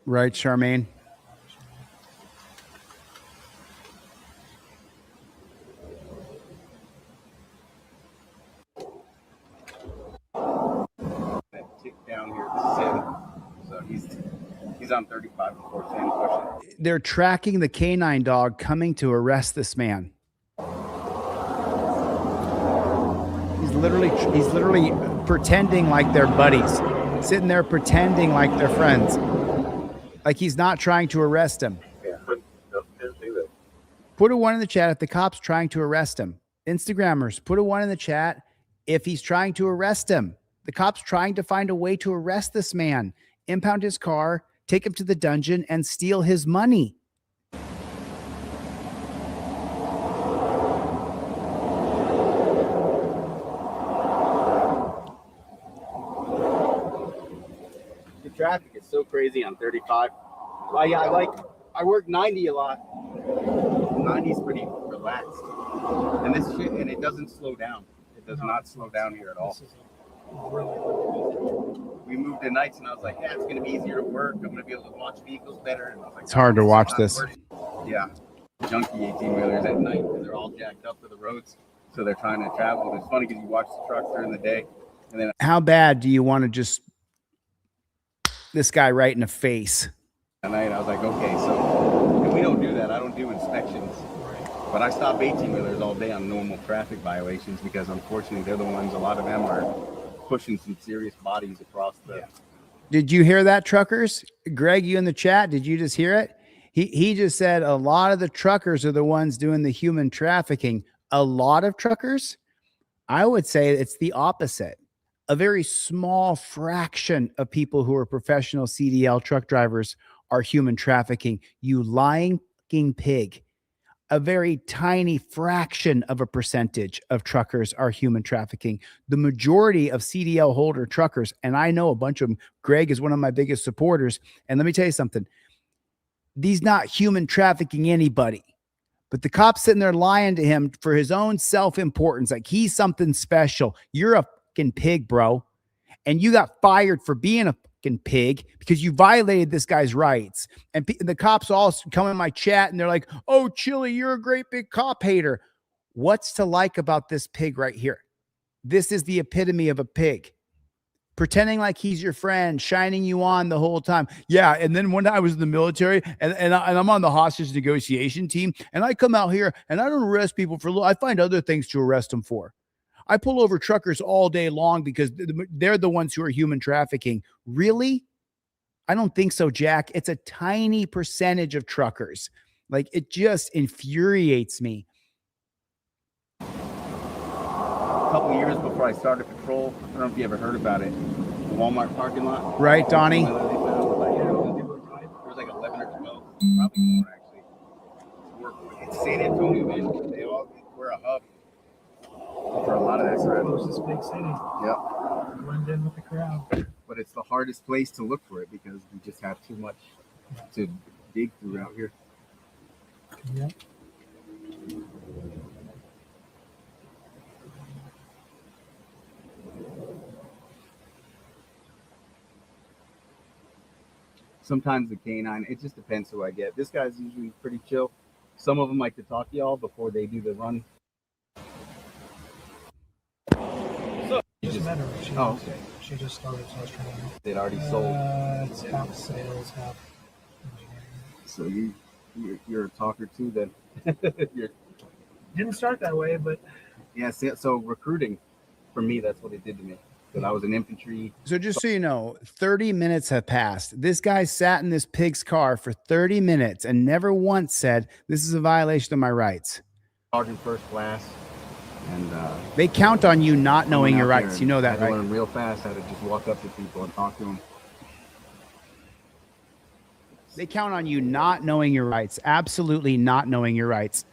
Right, Charmaine? Down here at 7. So he's on 35 before 10 pushing. They're tracking the canine dog coming to arrest this man. He's literally pretending like they're buddies, sitting there pretending like they're friends, like he's not trying to arrest him. Yeah. Put a 1 in the chat if the cop's trying to arrest him. Instagrammers, put a 1 in the chat if he's trying to arrest him. The cop's trying to find a way to arrest this man, impound his car, take him to the dungeon, and steal his money. The traffic is so crazy on 35. I work 90 a lot. 90 is pretty relaxed. And this shit, and it doesn't slow down. It does not slow down here at all. We moved to nights and I was like, yeah, it's going to be easier to work. I'm going to be able to watch vehicles better. And I was like, it's hard to watch this. Yeah. Junkie 18-wheelers at night because they're all jacked up to the roads. So they're trying to travel. And it's funny because you watch the trucks during the day. And then how bad do you want to just this guy right in the face. And I was like, okay, so and we don't do that. I don't do inspections. But I stop 18-wheelers all day on normal traffic violations because unfortunately they're the ones, a lot of them are pushing some serious bodies across the... Did you hear that, truckers? Greg, you in the chat, did you just hear it? He just said a lot of the truckers are the ones doing the human trafficking. A lot of truckers? I would say it's the opposite. A very small fraction of people who are professional CDL truck drivers are human trafficking. You lying fucking pig. A very tiny fraction of a percentage of truckers are human trafficking. The majority of CDL holder truckers, and I know a bunch of them, Greg is one of my biggest supporters. And let me tell you something. These not human trafficking anybody, but the cop's sitting there lying to him for his own self-importance. Like he's something special. You're a fucking pig, bro. And you got fired for being a fucking pig because you violated this guy's rights. And the cops all come in my chat and they're like, oh, Chili, you're a great big cop hater. What's to like about this pig right here? This is the epitome of a pig. Pretending like he's your friend, shining you on the whole time. Yeah, and then one time I was in the military, and I'm on the hostage negotiation team, and I come out here, and I don't arrest people for, I find other things to arrest them for. I pull over truckers all day long because they're the ones who are human trafficking. Really? I don't think so, Jack. It's a tiny percentage of truckers. Like, it just infuriates me. A couple years before I started patrol, I don't know if you ever heard about it, the Walmart parking lot. Right, Donnie? There was like 11 or 12, probably more actually. It's San Antonio, man. We're a hub for a lot of that crap. It's this big city. Yep. Blend in with the crowd. But it's the hardest place to look for it because we just have too much to dig through out here. Yep. Sometimes the canine, it just depends who I get. This guy's usually pretty chill. Some of them like to talk to y'all before they do the run. Just met her. Okay. She just started, so I was trying to... They'd already sold. It's half sales, half engineering. So you're a talker too then? Didn't start that way, but... Yeah, so recruiting, for me, that's what it did to me. Because I was in infantry. So just so you know, 30 minutes have passed. This guy sat in this pig's car for 30 minutes and never once said, this is a violation of my rights. Sergeant first class. And they count on you not knowing your rights. You know that, right? I right? learned real fast how to just walk up to people and talk to them. They count on you not knowing your rights. Absolutely not knowing your rights.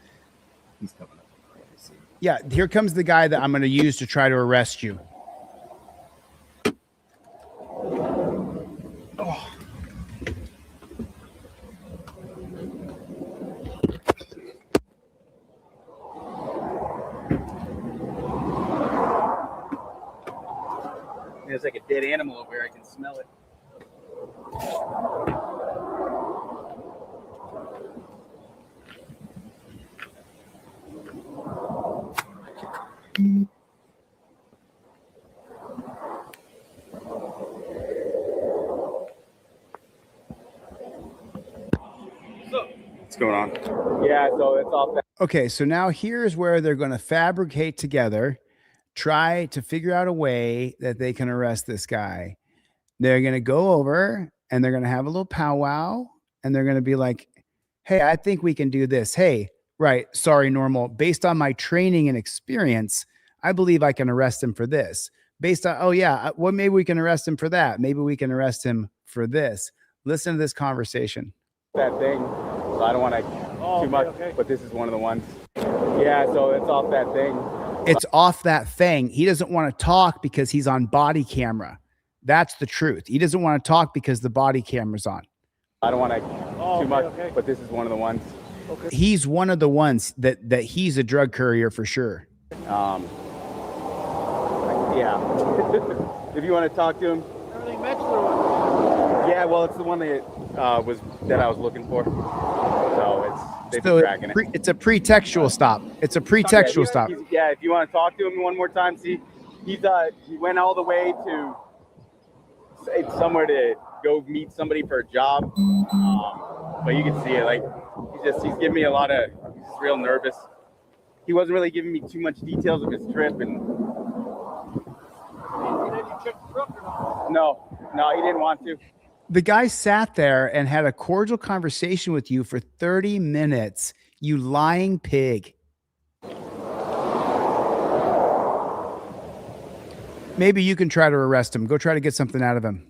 He's coming up. Yeah, here comes the guy that I'm going to use to try to arrest you. Oh. There's like a dead animal over here. I can smell it. What's going on? Yeah, so it's off that. Okay, so now here's where they're going to fabricate together, try to figure out a way that they can arrest this guy. They're going to go over and they're going to have a little powwow and they're going to be like, hey, I think we can do this. Hey, right. Sorry, Normal. Based on my training and experience, I believe I can arrest him for this. Based on, oh yeah, well, maybe we can arrest him for that. Maybe we can arrest him for this. Listen to this conversation. That thing. So I don't want to too much, but this is one of the ones. Yeah, so it's off that thing. It's off that thing. He doesn't want to talk because he's on body camera. That's the truth. He doesn't want to talk because the body camera's on. I don't want to too much, but this is one of the ones. He's one of the ones that he's a drug courier for sure. Yeah. If you want to talk to him. Everything matches the one. Yeah, well, it's the one that I was looking for. So they've been tracking it. It's a pretextual stop. It's a pretextual stop. Yeah, if you want to talk to him one more time, see, he went all the way to it's somewhere to go meet somebody for a job. But you can see it, like he's giving me a lot of, he's real nervous. He wasn't really giving me too much details of his trip, and no, he didn't want to. The guy sat there and had a cordial conversation with you for 30 minutes, you lying pig. Maybe you can try to arrest him. Go try to get something out of him.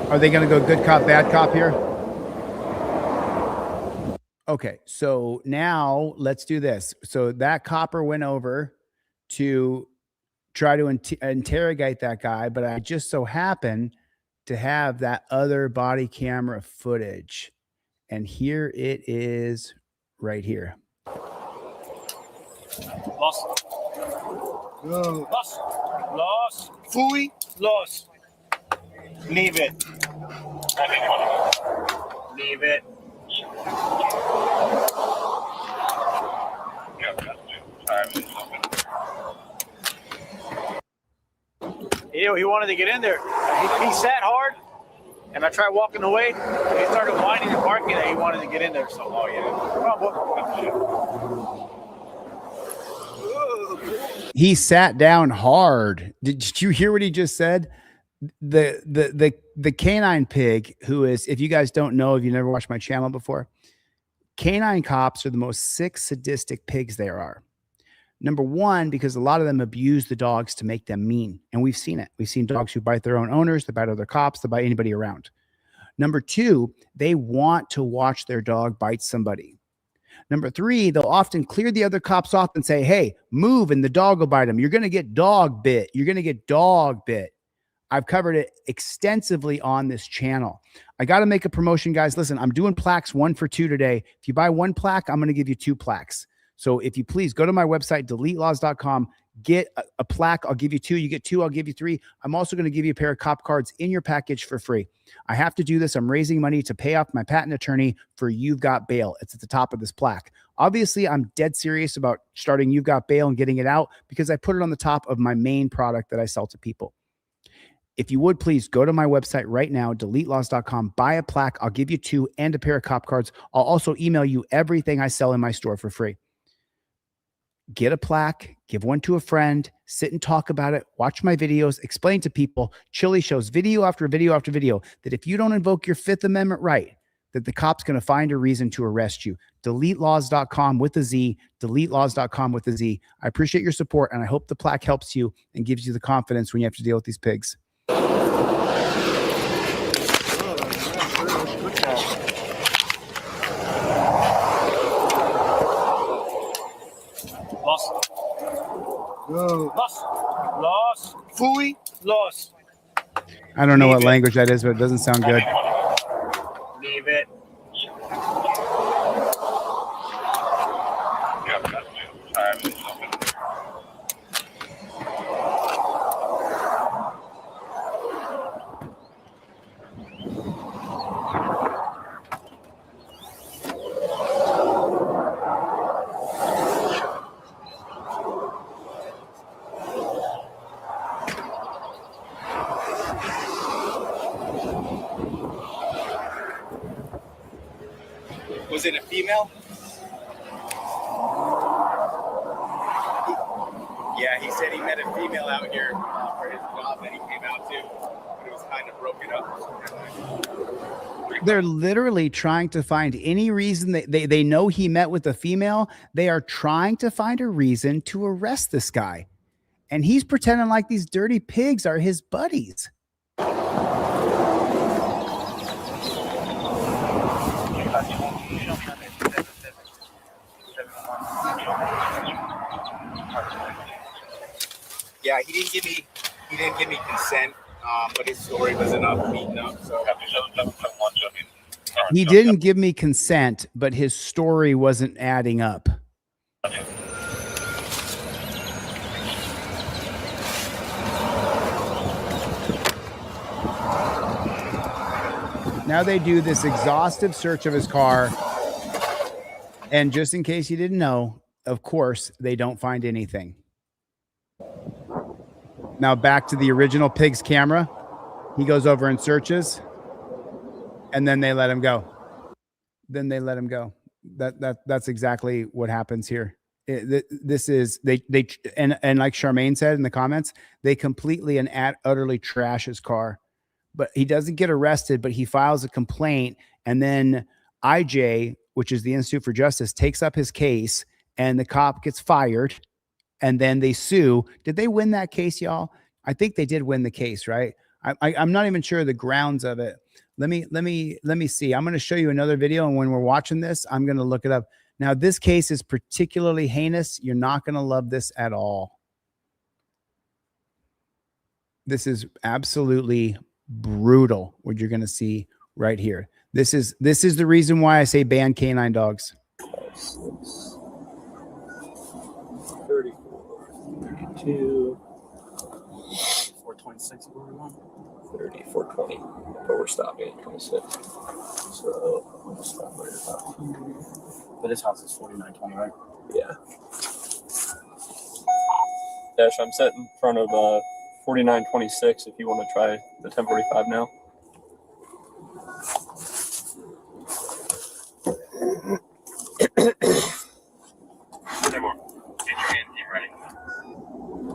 Are they going to go good cop, bad cop here? Okay, so now let's do this. So that copper went over to try to interrogate that guy, but I just so happen to have that other body camera footage. And here it is right here. Lost. Lost. Fui. Lost. Leave it. Leave it. You know, he wanted to get in there. He sat hard, and I tried walking away. He started whining and barking that he wanted to get in there. So, oh yeah. He sat down hard. Did you hear what he just said? The canine pig, who is, if you guys don't know, if you never watched my channel before, canine cops are the most sick, sadistic pigs there are. Number one, because a lot of them abuse the dogs to make them mean. And we've seen it. We've seen dogs who bite their own owners, they bite other cops, they bite anybody around. Number two, they want to watch their dog bite somebody. Number three, they'll often clear the other cops off and say, hey, move, and the dog will bite them. You're going to get dog bit. You're going to get dog bit. I've covered it extensively on this channel. I got to make a promotion, guys. Listen, I'm doing plaques 1 for 2 today. If you buy 1 plaque, I'm going to give you 2 plaques. So if you please go to my website, deletelaws.com, get a plaque. I'll give you 2. You get 2, I'll give you 3. I'm also going to give you a pair of cop cards in your package for free. I have to do this. I'm raising money to pay off my patent attorney for You've Got Bail. It's at the top of this plaque. Obviously, I'm dead serious about starting You've Got Bail and getting it out because I put it on the top of my main product that I sell to people. If you would please go to my website right now, deletelaws.com, buy a plaque. I'll give you 2 and a pair of cop cards. I'll also email you everything I sell in my store for free. Get a plaque, give 1 to a friend, sit and talk about it, watch my videos, explain to people. Chili shows video after video after video that if you don't invoke your 5th Amendment right, that the cop's going to find a reason to arrest you. Deletelaws.com with a Z, deletelaws.com with a Z. I appreciate your support, and I hope the plaque helps you and gives you the confidence when you have to deal with these pigs. Lost. Fui. Lost. I don't know what language that is, but it doesn't sound good. Leave it. Was it a female? Yeah, he said he met a female out here for his job that he came out to, but it was kind of broken up. They're literally trying to find any reason. They know he met with a female. They are trying to find a reason to arrest this guy. And he's pretending like these dirty pigs are his buddies. Yeah, he didn't give me consent, but his story wasn't up, beaten up. So he didn't give me consent, but his story wasn't adding up. Now they do this exhaustive search of his car. And just in case you didn't know, of course, they don't find anything. Now back to the original pig's camera. He goes over and searches, and then they let him go. That's exactly what happens here. This is they and like Charmaine said in the comments, they completely and utterly trash his car. But he doesn't get arrested, but he files a complaint, and then IJ, which is the Institute for Justice, takes up his case, and the cop gets fired, and then they sue. Did they win that case, y'all? I think they did win the case, right? I'm not even sure the grounds of it. Let me see. I'm going to show you another video, and when we're watching this, I'm going to look it up. Now, this case is particularly heinous. You're not going to love this at all. This is absolutely brutal what you're going to see right here. This is the reason why I say ban canine dogs. 34, 32, 426 is where we want. 30, 420, but we're stopping at 26. So we'll stop right about here. But this house is 4920, right? Yeah. Dash, I'm set in front of 4926 if you want to try the 1045 now.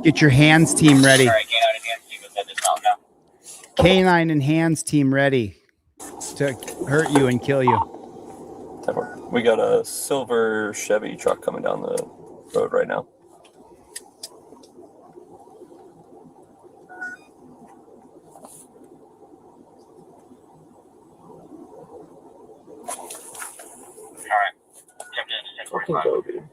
Get your hands team ready. All right, canine and hands team is at this out now. Canine and hands team ready to hurt you and kill you. We got a silver Chevy truck coming down the road right now. All right. Check in. Fucking go, dude.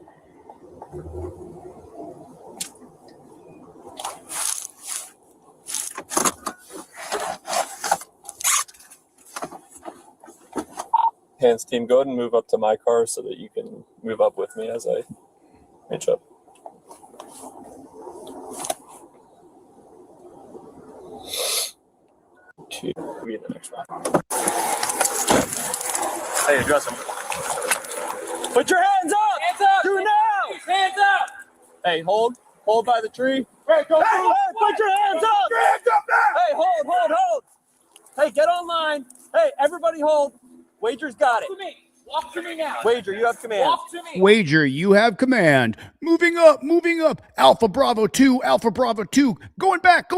Hands team, go ahead and move up to my car so that you can move up with me as I inch up. Be in the next one. Hey, address him. Put your hands up! Hands up! Do now! Hands up! Hey, hold by the tree. Hey, go through! Hey, put your hands up! Put your hands up now! Hey, hold! Hey, get online. Hey, everybody hold. Wager's got it. Walk to me now. Wager, you have command. Walk to me. Wager, you have command. Moving up. Alpha Bravo 2, Going back.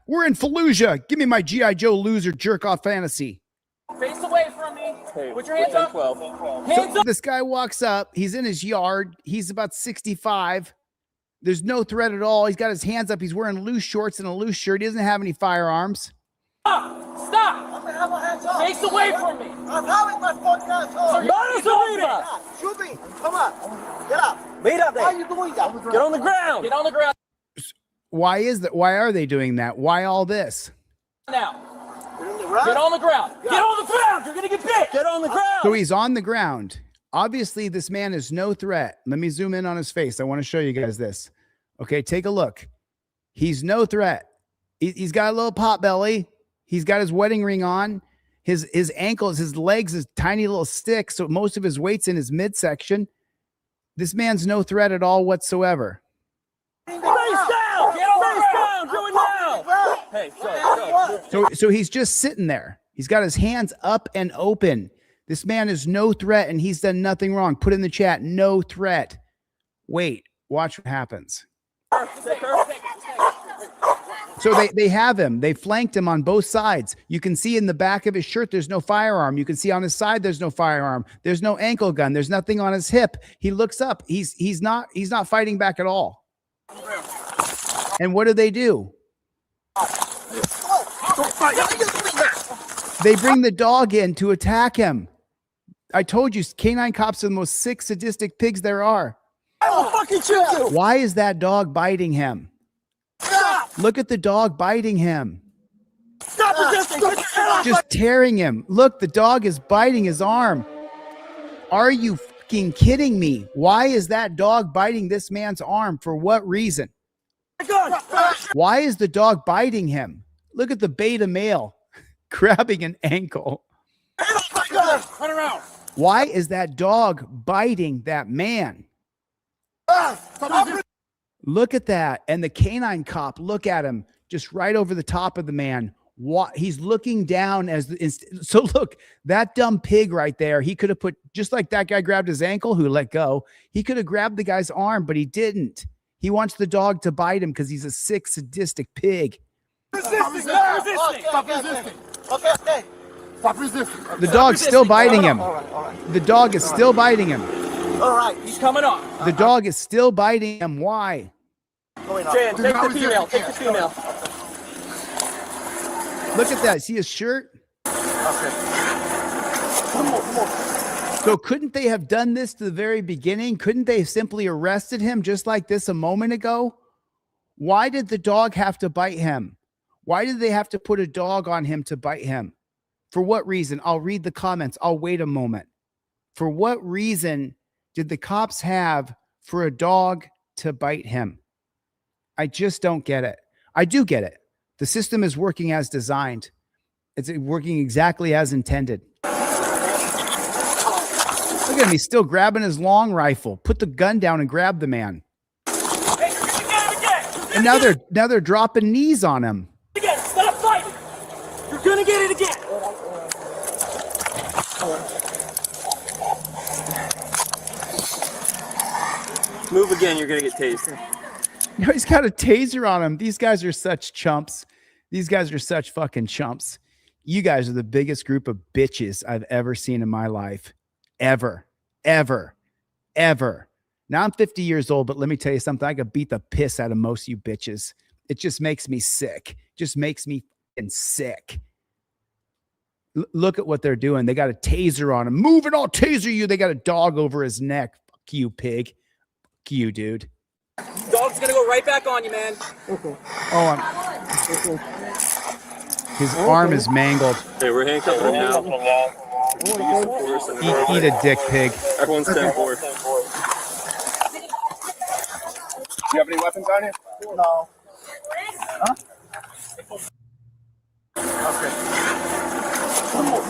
We're in Fallujah. Give me my G.I. Joe loser jerk-off fantasy. Face away from me. Hey, put your hands up. 12. Hands up. This guy walks up. He's in his yard. He's about 65. There's no threat at all. He's got his hands up. He's wearing loose shorts and a loose shirt. He doesn't have any firearms. Stop! Face away from me! I'm having my podcast on. Shoot me! Come on! Get up! Meet up there! Why are you doing that? Get on the ground! Get on the ground! Why is that? Why are they doing that? Why all this? Now! Get on the ground! Get on the ground! You're gonna get bit! Get on the ground! So he's on the ground. Obviously, this man is no threat. Let me zoom in on his face. I want to show you guys this. Okay, take a look. He's no threat. He's got a little pot belly. He's got his wedding ring on. His ankles, his legs, his tiny little stick. So most of his weight's in his midsection. This man's no threat at all whatsoever. Face down! Get on the ground! Do it now! Hey, go. So he's just sitting there. He's got his hands up and open. This man is no threat, and he's done nothing wrong. Put in the chat, no threat. Wait, watch what happens. So they have him. They flanked him on both sides. You can see in the back of his shirt, there's no firearm. You can see on his side, there's no firearm. There's no ankle gun. There's nothing on his hip. He looks up. He's not fighting back at all. And what do? They bring the dog in to attack him. I told you, canine cops are the most sick, sadistic pigs there are. I will fucking shoot you! Why is that dog biting him? Stop! Look at the dog biting him. Stop resisting! Just tearing him. Look, the dog is biting his arm. Are you fucking kidding me? Why is that dog biting this man's arm? For what reason? Why is the dog biting him? Look at the beta male grabbing an ankle. Turn around. Why is that dog biting that man? Look at that. And the canine cop, look at him, just right over the top of the man. What he's looking down so look, that dumb pig right there, he could have put, just like that guy grabbed his ankle who let go, he could have grabbed the guy's arm, but he didn't. He wants the dog to bite him because he's a sick, sadistic pig. Stop resisting. Stop resisting. Okay. Stop resisting. The dog's still biting him. All right. The dog is still biting him. All right. He's coming up. The dog is still biting him. Why? Jan, take the female. Take the female. Look at that. See his shirt? Okay. Come on. So couldn't they have done this to the very beginning? Couldn't they have simply arrested him just like this a moment ago? Why did the dog have to bite him? Why did they have to put a dog on him to bite him? For what reason? I'll read the comments. I'll wait a moment. For what reason did the cops have for a dog to bite him? I just don't get it. I do get it. The system is working as designed. It's working exactly as intended. Look at him. He's still grabbing his long rifle. Put the gun down and grab the man. And now they're dropping knees on him. Again, stop fighting. You're gonna get it again. Move again, you're gonna get tased. Now he's got a taser on him. These guys are such chumps. These guys are such fucking chumps. You guys are the biggest group of bitches I've ever seen in my life. Ever. Now I'm 50 years old, but let me tell you something. I could beat the piss out of most of you bitches. It just makes me sick. Just makes me fucking sick. Look at what they're doing. They got a taser on him. Move it, I'll taser you. They got a dog over his neck. Fuck you, pig. Fuck you, dude. Dog's gonna go right back on you, man. His arm is mangled. Okay, we're handcuffing him now. Eat a dick, pig. Everyone's 10-4. Do you have any weapons on you? No. Huh? Okay. Come on.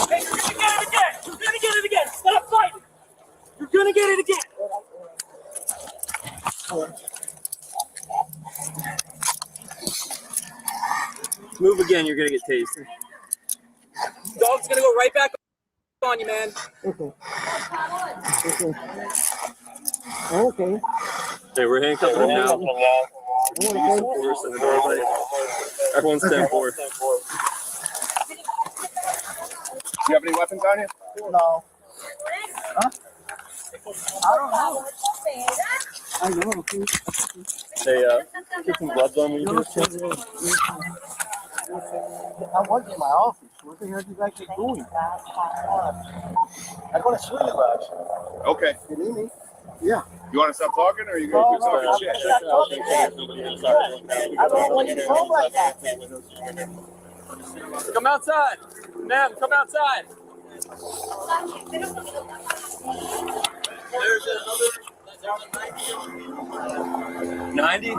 Hey, you're gonna get it again. Stop fighting. You're gonna get it again. Move again, you're gonna get tased. Dog's gonna go right back on you, man. Okay. Okay, we're handcuffing him now. Everyone's 10-4. Do you have any weapons on you? No. Huh? I don't know. I know. Hey, get some gloves on me. I'm working in my office. What the hell are you guys doing? I got a swing about. Okay. You need me? Yeah. You want to stop talking, or are you going to do something? I don't want you to talk like that. Come outside. Ma'am, come outside. There's another 90?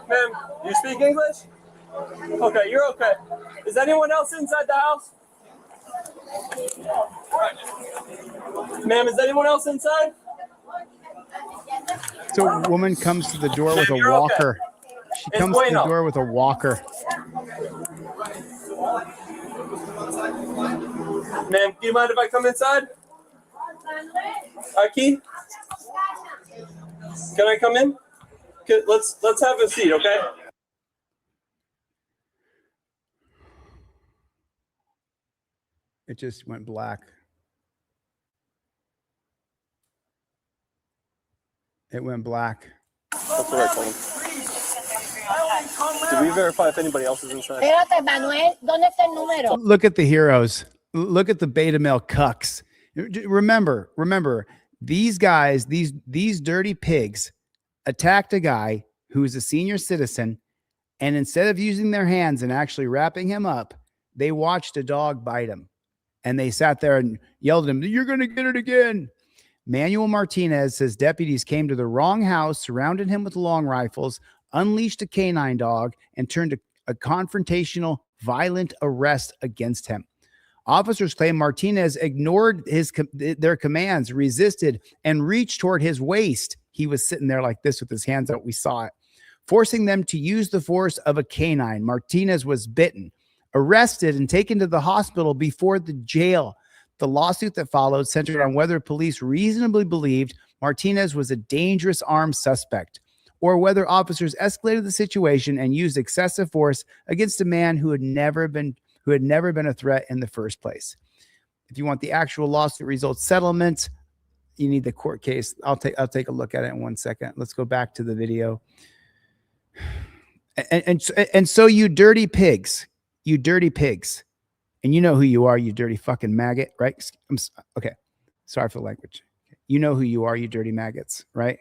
Ma'am, you speak English? Okay, you're okay. Is anyone else inside the house? Ma'am, is anyone else inside? So a woman comes to the door with a walker. She comes to the door with a walker. Ma'am, do you mind if I come inside? Aki? Can I come in? Let's have a seat, okay? It just went black. It went black. That's what I told him. Did we verify if anybody else is inside? Espérate, Manuel, ¿dónde está el número? Look at the heroes. Look at the beta male cucks. Remember, these guys, these dirty pigs attacked a guy who is a senior citizen, and instead of using their hands and actually wrapping him up, they watched a dog bite him. And they sat there and yelled at him, "You're going to get it again." Manuel Martinez says deputies came to the wrong house, surrounded him with long rifles, unleashed a canine dog, and turned a confrontational violent arrest against him. Officers claim Martinez ignored their commands, resisted, and reached toward his waist. He was sitting there like this with his hands out. We saw it. Forcing them to use the force of a canine. Martinez was bitten, arrested, and taken to the hospital before the jail. The lawsuit that followed centered on whether police reasonably believed Martinez was a dangerous armed suspect, or whether officers escalated the situation and used excessive force against a man who had never been a threat in the first place. If you want the actual lawsuit results settlement, you need the court case. I'll take a look at it in 1 second. Let's go back to the video. And so you dirty pigs, and you know who you are, you dirty fucking maggot, right? Okay. Sorry for the language. You know who you are, you dirty maggots, right?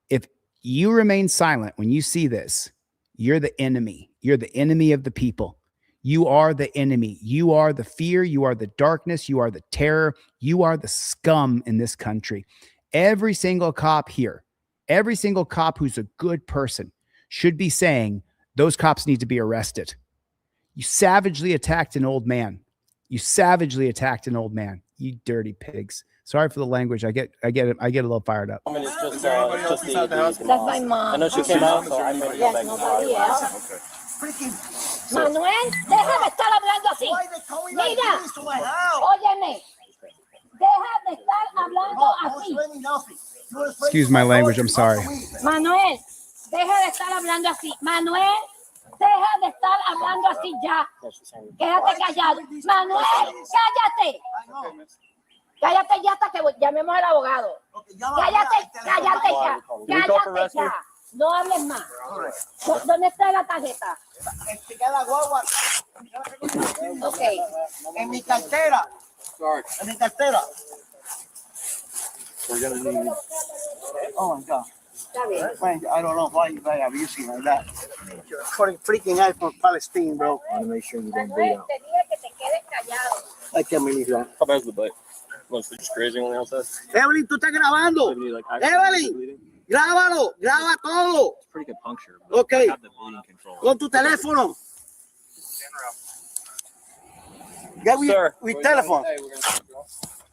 If you remain silent when you see this, you're the enemy. You're the enemy of the people. You are the enemy. You are the fear. You are the darkness. You are the terror. You are the scum in this country. Every single cop here, every single cop who's a good person should be saying those cops need to be arrested. You savagely attacked an old man. You dirty pigs. Sorry for the language. I get a little fired up. That's my mom. I know she came out, so I'm ready to go back. Manuel, deja de estar hablando así. Mira, óyeme, deja de estar hablando así. Excuse my language. I'm sorry. Manuel, deja de estar hablando así. Manuel, deja de estar hablando así ya. Quédate callado. Manuel, cállate. Cállate ya hasta que llamemos al abogado. Cállate ya. Cállate ya. No hables más. ¿Dónde está la tarjeta? Ok. En mi cartera. En mi cartera. We're gonna need. Oh my God. I don't know why you guys are using like that. For the freaking iPhone Palestine, bro. I want to make sure you don't bleed out. I can't believe that. How bad's the bite? What's just grazing on the outside? Evelyn, tú estás grabando. Evelyn, grábalo, graba todo. It's pretty good puncture. Okay. I have the bleeding control. Con tu teléfono. Get with telephone.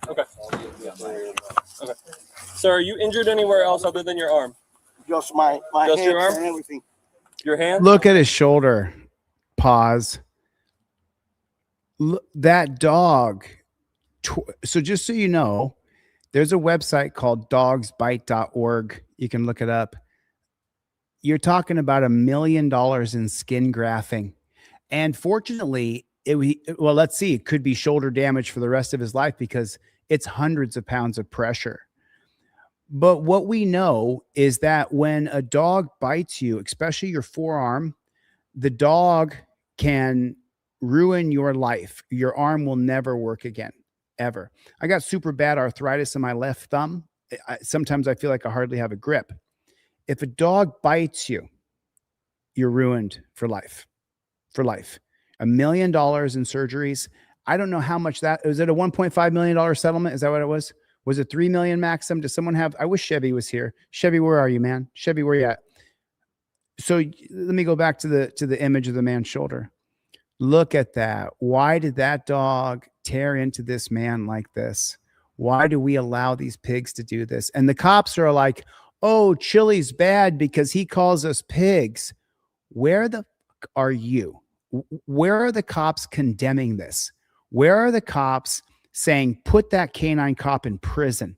Okay. Okay. Sir, are you injured anywhere else other than your arm? Just my Just hands your arm? and everything. Your hand? Look at his shoulder. Pause. Look, that dog. So just so you know, there's a website called dogsbite.org. You can look it up. You're talking about $1 million in skin grafting. And fortunately, let's see, it could be shoulder damage for the rest of his life because it's hundreds of pounds of pressure. But what we know is that when a dog bites you, especially your forearm, the dog can ruin your life. Your arm will never work again, ever. I got super bad arthritis in my left thumb. Sometimes I feel like I hardly have a grip. If a dog bites you, you're ruined for life. For life. $1 million in surgeries. I don't know how much that was. It a $1.5 million settlement? Is that what it was? Was it 3 million maximum? Does someone have? I wish Chevy was here. Chevy, where are you, man? Chevy, where you at? So let me go back to the image of the man's shoulder. Look at that. Why did that dog tear into this man like this? Why do we allow these pigs to do this? And the cops are like, oh, Chili's bad because he calls us pigs. Where the fuck are you? Where are the cops condemning this? Where are the cops saying, put that canine cop in prison?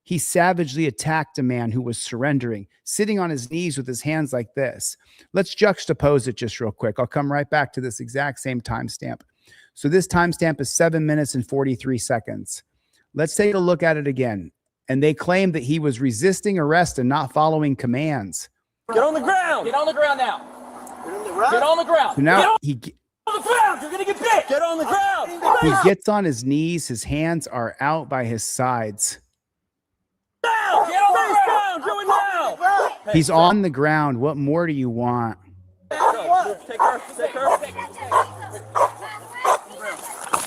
He savagely attacked a man who was surrendering, sitting on his knees with his hands like this. Let's juxtapose it just real quick. I'll come right back to this exact same timestamp. So this timestamp is 7 minutes and 43 seconds. Let's take a look at it again. And they claim that he was resisting arrest and not following commands. Get on the ground. Get on the ground now. Get on the ground. So now on the ground. You're gonna get bit. Get on the ground. He gets on his knees. His hands are out by his sides. Now. Get on the ground. Do it now. He's on the ground. What more do you want? Take her. Take her.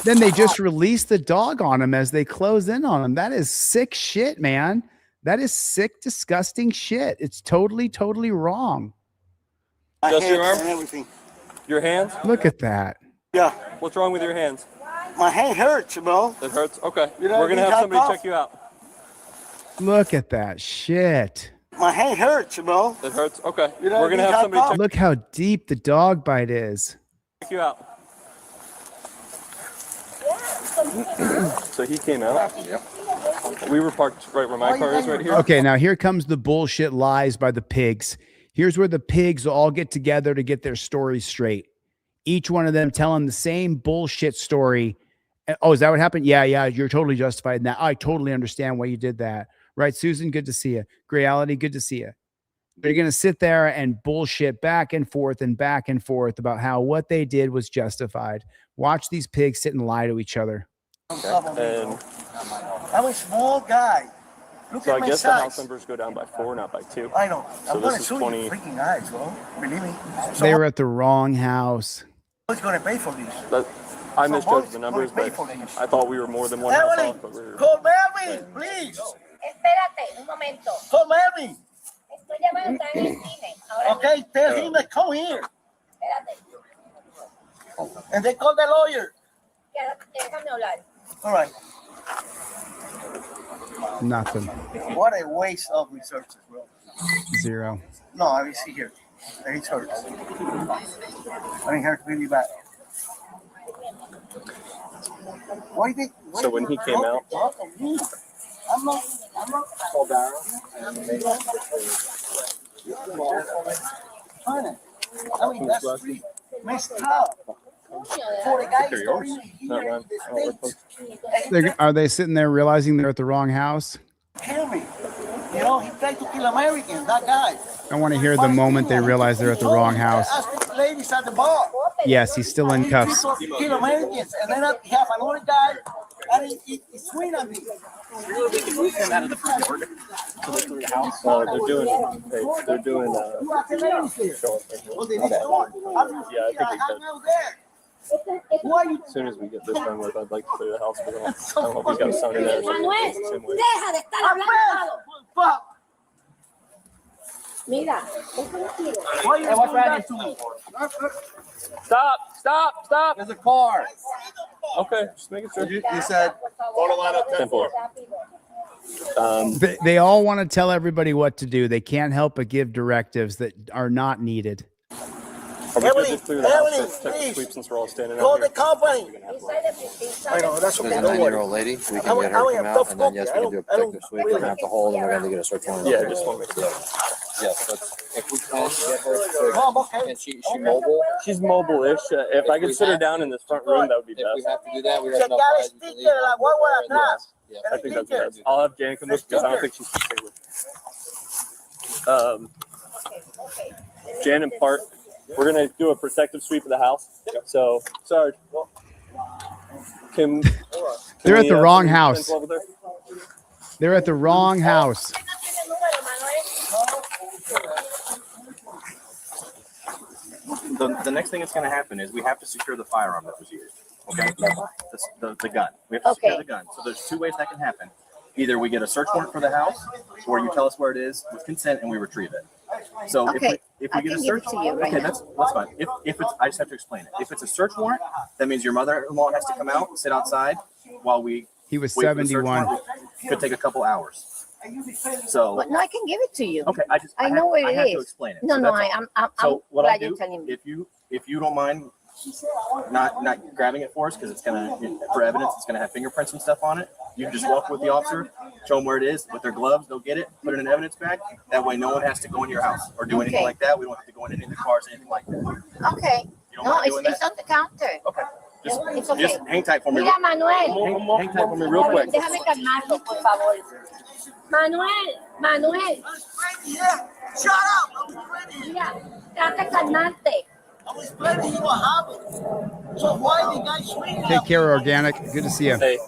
Then they just release the dog on him as they close in on him. That is sick shit, man. That is sick, disgusting shit. It's totally, totally wrong. Just your arm? And everything. Your hands? Look at that. Yeah. What's wrong with your hands? My hand hurts, bro. It hurts? Okay. You know, We're going to need have help somebody off? check you out. Look at that shit. My hand hurts, bro. It hurts? Okay. You know, We're going to need have help somebody off? check Look how deep the dog bite is. you out. So he came out. We were parked right where my car is right here. Okay, now here comes the bullshit lies by the pigs. Here's where the pigs will all get together to get their stories straight. Each one of them telling the same bullshit story. Oh, is that what happened? Yeah, you're totally justified in that. I totally understand why you did that. Right, Susan, good to see you. Reality, good to see you. They're going to sit there and bullshit back and forth about how what they did was justified. Watch these pigs sit and lie to each other. And I'm a small guy. Look so at I my guess the size. house numbers go down by 4, not by 2. I know. So I'm gonna this is sue you 20. freaking eyes, bro. Believe me. So They were at the wrong house. who's gonna pay for this? I misjudged the numbers, but I thought we were more than one house Evelyn, off. But we're call Mary, please. Espérate un momento. Call Mary. Estoy llamando, está en el cine. Ahora Okay, tell him to come here. Espérate. And they call the lawyer. Déjame hablar. All right. Nothing. What a waste of resources, bro. 0. No, I mean, see here. It hurts. I mean, hurts really bad. Why did? So when he came out, I'm not. I mean, that's really messed up. For the guy Are they sitting there realizing they're at the wrong house? kill me. You know, he tried to kill Americans, that guy. I want to hear the moment they realize they're at the wrong house. Ask the ladies at the bar. Yes, he's still in cuffs. Kill Americans, and then I have another guy, and he swing at me. they're doing. Yeah, I think as soon as we get this done with, I'd like to clear the house. I don't know if he's got a son in there. Manuel, deja de estar hablando. Mira, eso no quiero. Why are you doing that to me? Stop. There's a car. Okay, just making sure. You said, They all want to tell everybody what to do. They can't help but give directives that are not needed. Are we good to clear the house? Let's check the sweep since we're all standing call out the here. company. I know, that's okay. There's a Don't worry. 9-year-old lady. We can get her to come out, and then yes, we can do a protective sweep. We're gonna have to hold, and we're gonna get a search warrant. Yeah, just want to make sure. Yes, if we can get her to, and she mobile. She's mobile-ish. If I could sit her down in this front room, that would be best. If we have to do that, we have Check enough out a guys. We can leave sticker, like, what would I pass? Yeah. I think that's best. I'll have Jan come with because I don't think she's stay with. Jan and Park, we're gonna do a protective sweep of the house. So, Sarge, They're at the wrong put house. 10-12 there? They're at the wrong house. The next thing that's going to happen is we have to secure the firearm that was used. Okay, the gun. We have to secure the gun. So there's 2 ways that can happen. Either we get a search warrant for the house, or you tell us where it is with consent and we retrieve it. So if we get a search, okay, that's fine. If it's, I just have to explain it. If it's a search warrant, that means your mother-in-law has to come out, sit outside while we. He was wait for the search 71. warrant. Could take a couple hours. So But no, I can give it to you. okay, I know where I it have to is. explain it. No, So no, that's all. I'm So what I'll glad you're do, telling me. if you don't mind not grabbing it for us, because it's gonna, for evidence, it's gonna have fingerprints and stuff on it. You can just walk with the officer, show them where it is with their gloves. They'll get it, put it in an evidence bag. That way, no one has to go into your house or do anything like that. We don't have to go in any of the cars, anything like that. Okay. You don't No, mind doing it's on the counter. Okay. It's okay. Just hang tight for me. Mira, Manuel. Hang tight for me real quick. Déjame calmarlo, por favor. Manuel. Shut up! Mira, trata de calmarte. I was explaining you what happened. So why the guy swinging? Take care, Organic. Good to see you. Hey,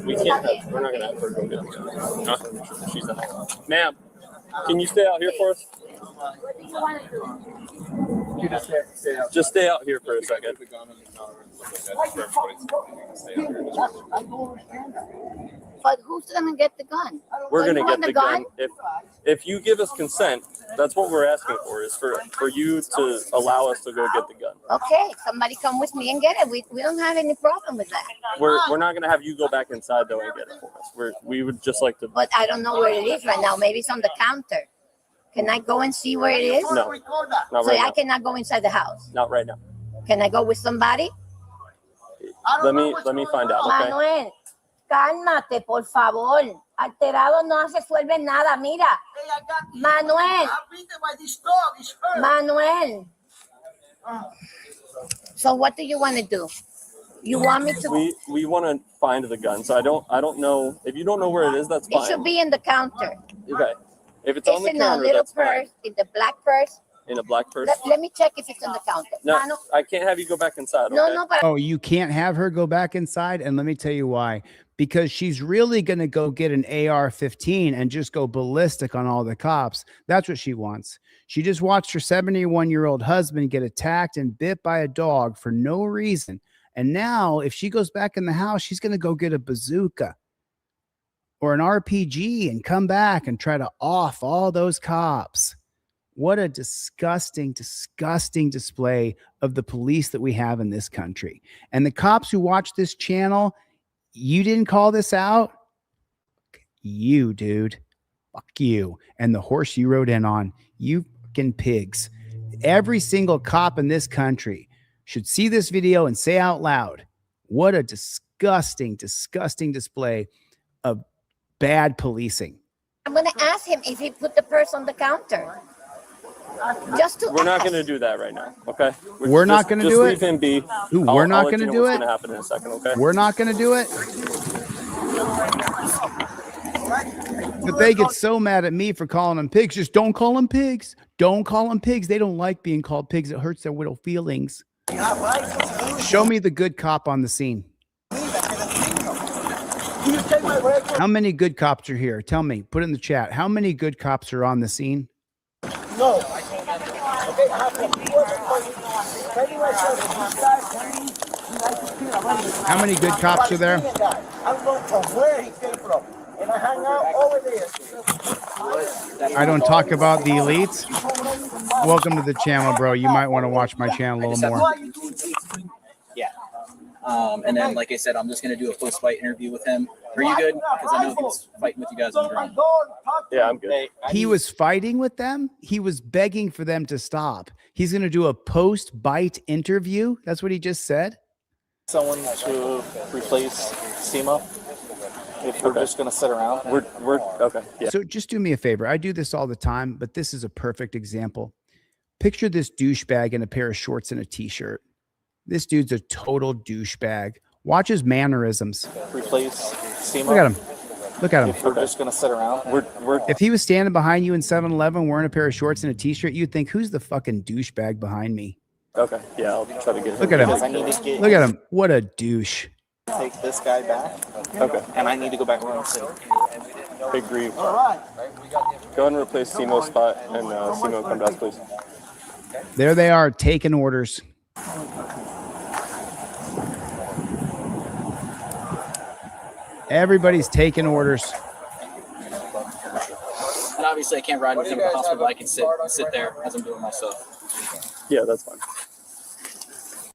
we can't have, we're not gonna have her go get the gun. Huh? She's not. Ma'am, can you stay out here for us? What do you want to do? Just stay out here for a second. But who's gonna get the gun? We're Don't gonna you get want the gun if you give us consent. That's what we're asking for, is for you to allow us to go get the gun. Okay, somebody come with me and get it. We don't have any problem with that. We're not gonna have you go back inside though and get it for us. We would just like to. But I don't know where it is right now. Maybe it's on the counter. Can I go and see where it is? No, not So right I now. cannot go inside the house. Not right now. Can I go with somebody? Let me find out. Okay. Manuel, cálmate, por favor. Alterado no resuelve nada. Mira, Manuel. Manuel. So what do you want to do? You want me to? We want to find the gun. So I don't know if you don't know where it is. That's fine. It should be in the counter. Okay. If it's It's on the in counter, a little that's purse, fine. in the black purse. In a black purse. Let me check if it's on the counter. No, Manu- I can't have you go back inside. No, okay? no, but Oh, you can't have her go back inside? And let me tell you why. Because she's really going to go get an AR-15 and just go ballistic on all the cops. That's what she wants. She just watched her 71-year-old husband get attacked and bit by a dog for no reason. And now if she goes back in the house, she's going to go get a bazooka or an RPG and come back and try to off all those cops. What a disgusting, disgusting display of the police that we have in this country. And the cops who watch this channel, you didn't call this out? You, dude. Fuck you. And the horse you rode in on, you fucking pigs. Every single cop in this country should see this video and say out loud, what a disgusting, disgusting display of bad policing. I'm going to ask him if he put the purse on the counter. Just to We're not ask. going to do that right now. Okay. We're not going to do it. Just leave him be. Ooh, I'll we're not let going you to know do what's it. going to happen in a second. Okay. We're not going to do it. But they get so mad at me for calling them pigs. Just don't call them pigs. Don't call them pigs. They don't like being called pigs. It hurts their little feelings. Show me the good cop on the scene. How many good cops are here? Tell me. Put it in the chat. How many good cops are on the scene? No. How many good cops are there? I'm going from where he came from. And I hang out over there. I don't talk about the elites. Welcome to the channel, bro. You might want to watch my channel a little more. Yeah. And then, like I said, I'm just going to do a post-fight interview with him. Are you good? Because I know he was fighting with you guys on the ground. Yeah, I'm good. He was fighting with them. He was begging for them to stop. He's going to do a post-bite interview. That's what he just said. Someone to replace SEMA. If we're just going to sit around. We're okay. Yeah. So just do me a favor. I do this all the time, but this is a perfect example. Picture this douchebag in a pair of shorts and a t-shirt. This dude's a total douchebag. Watch his mannerisms. Replace SEMA. Look at him. Look at him. If we're just going to sit around. If he was standing behind you in 7-Eleven wearing a pair of shorts and a t-shirt, you'd think, who's the fucking douchebag behind me? Okay. Yeah, I'll try to get him. Look at him. Because I need to get Look at him. What a douche. take this guy back. Okay. And I need to go back around the city. Big grief. All right. Go ahead and replace Simo's spot, and Simo come back, please. There they are, taking orders. Everybody's taking orders. And obviously, I can't ride with him to the hospital. I can sit there as I'm doing myself. Yeah, that's fine.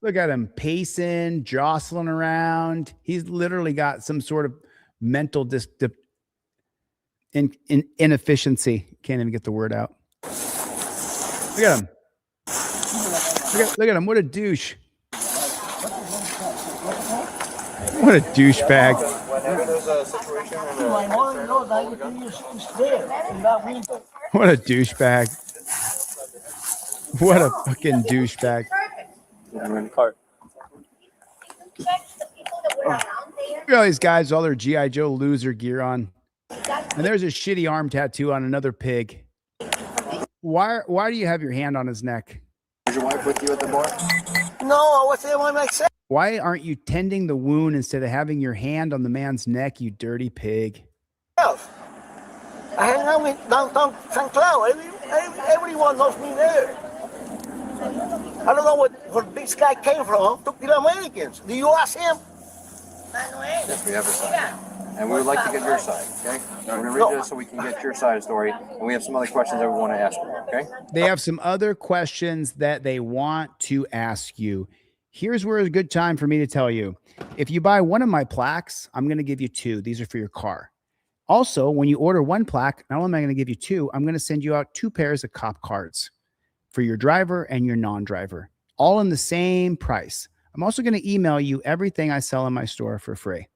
Look at him pacing, jostling around. He's literally got some sort of mental inefficiency. Can't even get the word out. Look at him. Look at him. What a douche. What a douchebag. What a douchebag. What a fucking douchebag. Cart. Look at all these guys, all their G.I. Joe loser gear on. And there's a shitty arm tattoo on another pig. Why do you have your hand on his neck? Is your wife with you at the bar? No, I was there by myself. Why aren't you tending the wound instead of having your hand on the man's neck, you dirty pig? I hang out with downtown St. Cloud. Everyone knows me there. I don't know where this guy came from. Took the Americans. Do you ask him? Yes, we have a side. And we would like to get your side, okay? We're going to read this so we can get your side of the story. And we have some other questions that we want to ask you, okay? They have some other questions that they want to ask you. Here's where it's a good time for me to tell you. If you buy one of my plaques, I'm going to give you 2. These are for your car. Also, when you order 1 plaque, not only am I going to give you 2, I'm going to send you out 2 pairs of cop cards for your driver and your non-driver, all in the same price. I'm also going to email you everything I sell in my store for free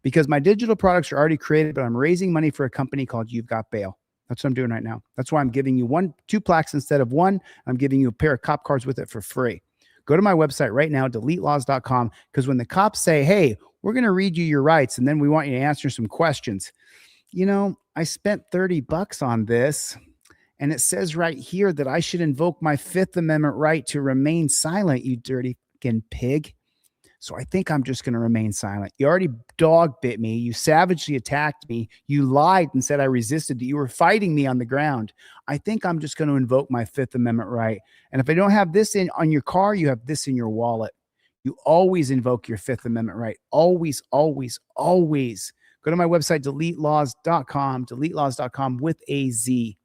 because my digital products are already created, but I'm raising money for a company called You've Got Bail. That's what I'm doing right now. That's why I'm giving you 2 plaques instead of 1. I'm giving you a pair of cop cards with it for free. Go to my website right now, deletelaws.com, because when the cops say, hey, we're going to read you your rights, and then we want you to answer some questions. You know, I spent $30 on this, and it says right here that I should invoke my 5th Amendment right to remain silent, you dirty fucking pig. So I think I'm just going to remain silent. You already dog bit me. You savagely attacked me. You lied and said I resisted, that you were fighting me on the ground. I think I'm just going to invoke my 5th Amendment right. And if I don't have this on your car, you have this in your wallet. You always invoke your 5th Amendment right. Always, always, always. Go to my website, deletelaws.com with a Z.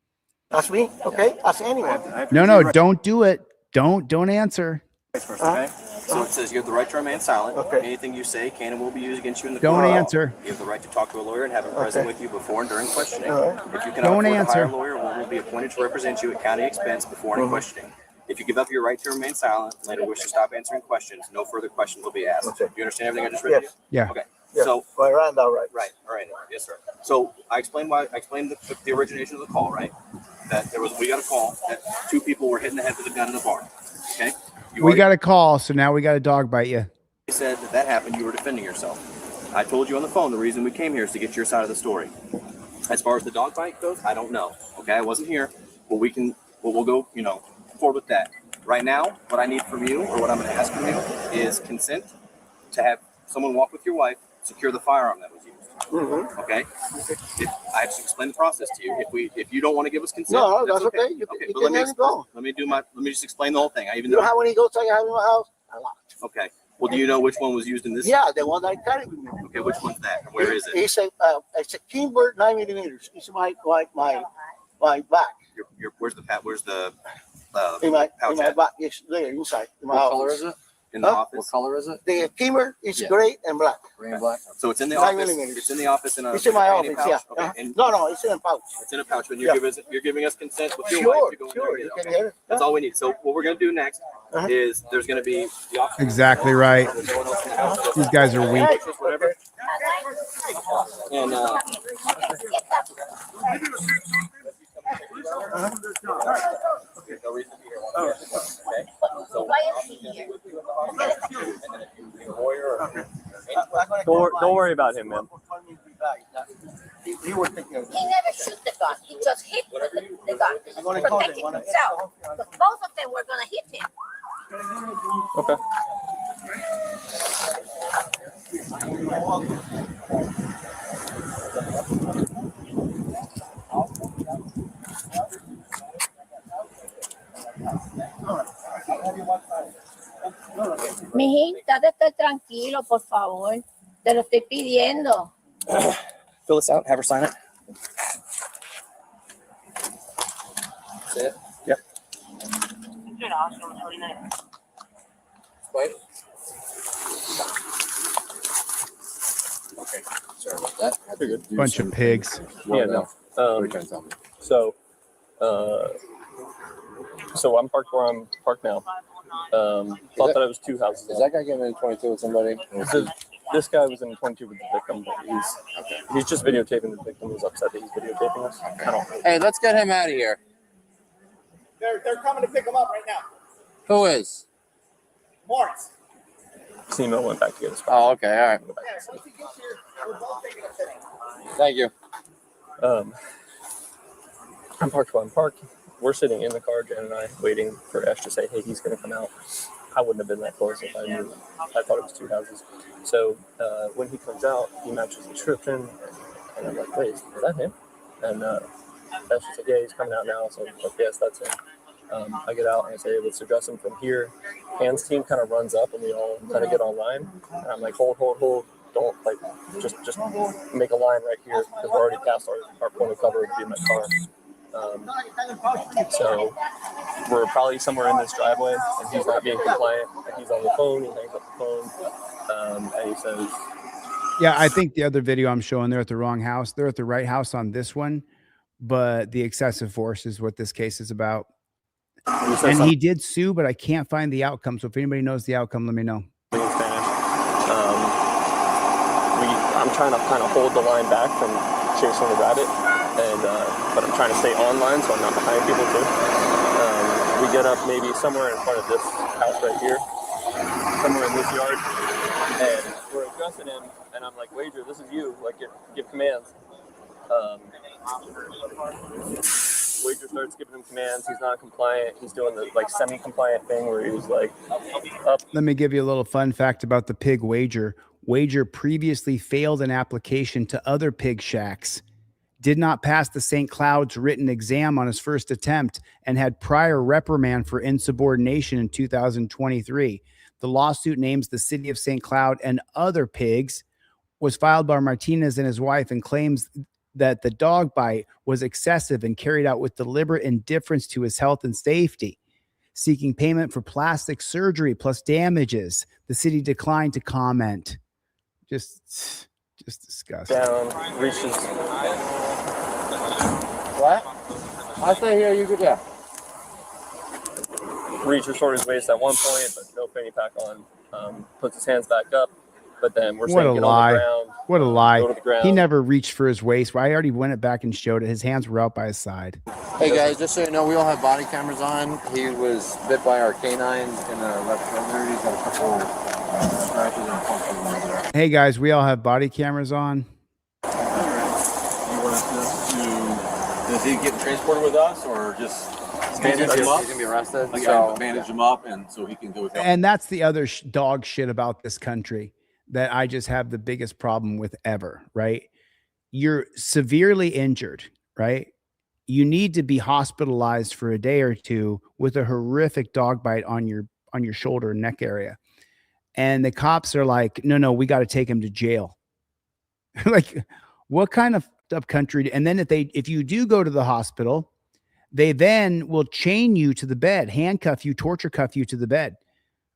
Ask me, okay? Ask anyone. No, don't do it. Don't answer. First, okay? So it says you have the right to remain silent. Okay. Anything you say can and will be used against you in the court. Don't answer. You have the right to talk to a lawyer and have him present with you before and during questioning. If you cannot Don't afford answer. to hire a lawyer, one will be appointed to represent you at county expense before any questioning. If you give up your right to remain silent and later wish to stop answering questions, no further questions will be asked. Okay. Do you understand everything I just read? Yeah. Okay. Yeah. So Miranda, right? Right. All right. Yes, sir. So I explained the origination of the call, right? That we got a call that 2 people were hitting the head with a gun in a bar. Okay. We got a call, so now we got a dog bite you. You said that happened. You were defending yourself. I told you on the phone the reason we came here is to get your side of the story. As far as the dog bite goes, I don't know. Okay, I wasn't here, but we'll go, forward with that. Right now, what I need from you, or what I'm going to ask from you, is consent to have someone walk with your wife, secure the firearm that was used. Mm-hmm. Okay. I just explained the process to you. If you don't want to give us consent, no, that's okay. You but let me just explain the whole thing. You know how many goats I have in my house? A lot. Okay. Well, do you know which one was used in this? Yeah, the one that I carried with me. Okay, which one's that? Where is it? It's a Kimber 9mm. It's my back. Where's the in my pouch back? It's there inside. In my What house. color is it? in the office? What color is it? The Kimber is gray and black. Gray and black. So it's in the 9 office. millimeters. It's in the office in a. It's in my companion office. pouch? Yeah. Okay. And No, it's in a pouch. it's in a pouch. When you're giving us consent with your Sure, wife to go in sure. there and You get can it. hear it. That's all we need. So what we're gonna do next is there's gonna be the office. Exactly right. There's no one else in the house. These guys are weak. Whatever. And okay, no reason to be here. Okay. So don't worry about him, man. He was thinking of it. He never shoot the gun. He just hit the gun. I'm gonna call Protecting them. himself. But both of them were going to hit him. Okay. Mijín, estate tranquilo, por favor. Te lo estoy pidiendo. fill this out. Have her sign it. That's it. Yep. Wait. Okay. Sorry about that. I had to do Bunch some of pigs. Yeah, no. What are you trying to tell me? So I'm parked where I'm parked now. Thought that it was 2 houses. Is that guy getting in 22 with somebody? This guy was in 22 with the victim, but he's just videotaping the victim. He's upset that he's videotaping us. I don't. Hey, let's get him out of here. They're coming to pick him up right now. Who is? Morris. Simo went back to get his car. Oh, okay. All right. Thank you. I'm parked where I'm parked. We're sitting in the car, Jen and I, waiting for Ash to say, hey, he's going to come out. I wouldn't have been that close if I knew. I thought it was 2 houses. So when he comes out, he matches the description. And I'm like, wait, is that him? And Ash was like, yeah, he's coming out now. So I'm like, yes, that's him. I get out and I say, let's address him from here. Hands team kind of runs up and we all kind of get on line. And I'm like, hold. Don't like, just make a line right here because we're already past our point of cover to be in my car. So we're probably somewhere in this driveway and he's not being compliant. And he's on the phone, he hangs up the phone, and he says, yeah, I think the other video I'm showing, they're at the wrong house. They're at the right house on this one, but the excessive force is what this case is about. And he did sue, but I can't find the outcome. So if anybody knows the outcome, let me know. I'm trying to kind of hold the line back from chasing the rabbit, and but I'm trying to stay online so I'm not behind people too. We get up maybe somewhere in front of this house right here, somewhere in this yard, and we're addressing him, and I'm like, Wager, this is you, like give commands. Wager starts giving him commands. He's not compliant. He's doing the like semi-compliant thing where he was like up. Let me give you a little fun fact about the pig Wager. Wager previously failed an application to other pig shacks, did not pass the St. Cloud's written exam on his first attempt, and had prior reprimand for insubordination in 2023. The lawsuit names the city of St. Cloud and other pigs, was filed by Martinez and his wife, and claims that the dog bite was excessive and carried out with deliberate indifference to his health and safety. Seeking payment for plastic surgery plus damages, the city declined to comment. Just disgusting. Down, reaches. What? I say here, you could, yeah. Reaches toward his waist at one point, but no fanny pack on. Puts his hands back up, but then we're saying get on the ground. What a lie. Go to the ground. He never reached for his waist. I already went it back and showed it. His hands were out by his side. Hey guys, just so you know, we all have body cameras on. He was bit by our canine in the left shoulder. He's got a couple scratches and punctures there. Hey guys, we all have body cameras on. You want us to, is he getting transported with us or just bandage him up? He's gonna be arrested. Like, So, bandage him up and so he can go with help. And that's the other dog shit about this country that I just have the biggest problem with ever, right? You're severely injured, right? You need to be hospitalized for a day or two with a horrific dog bite on your shoulder and neck area. And the cops are like, no, we got to take him to jail. Like, what kind of country? And then if you do go to the hospital, they then will chain you to the bed, handcuff you, torture cuff you to the bed.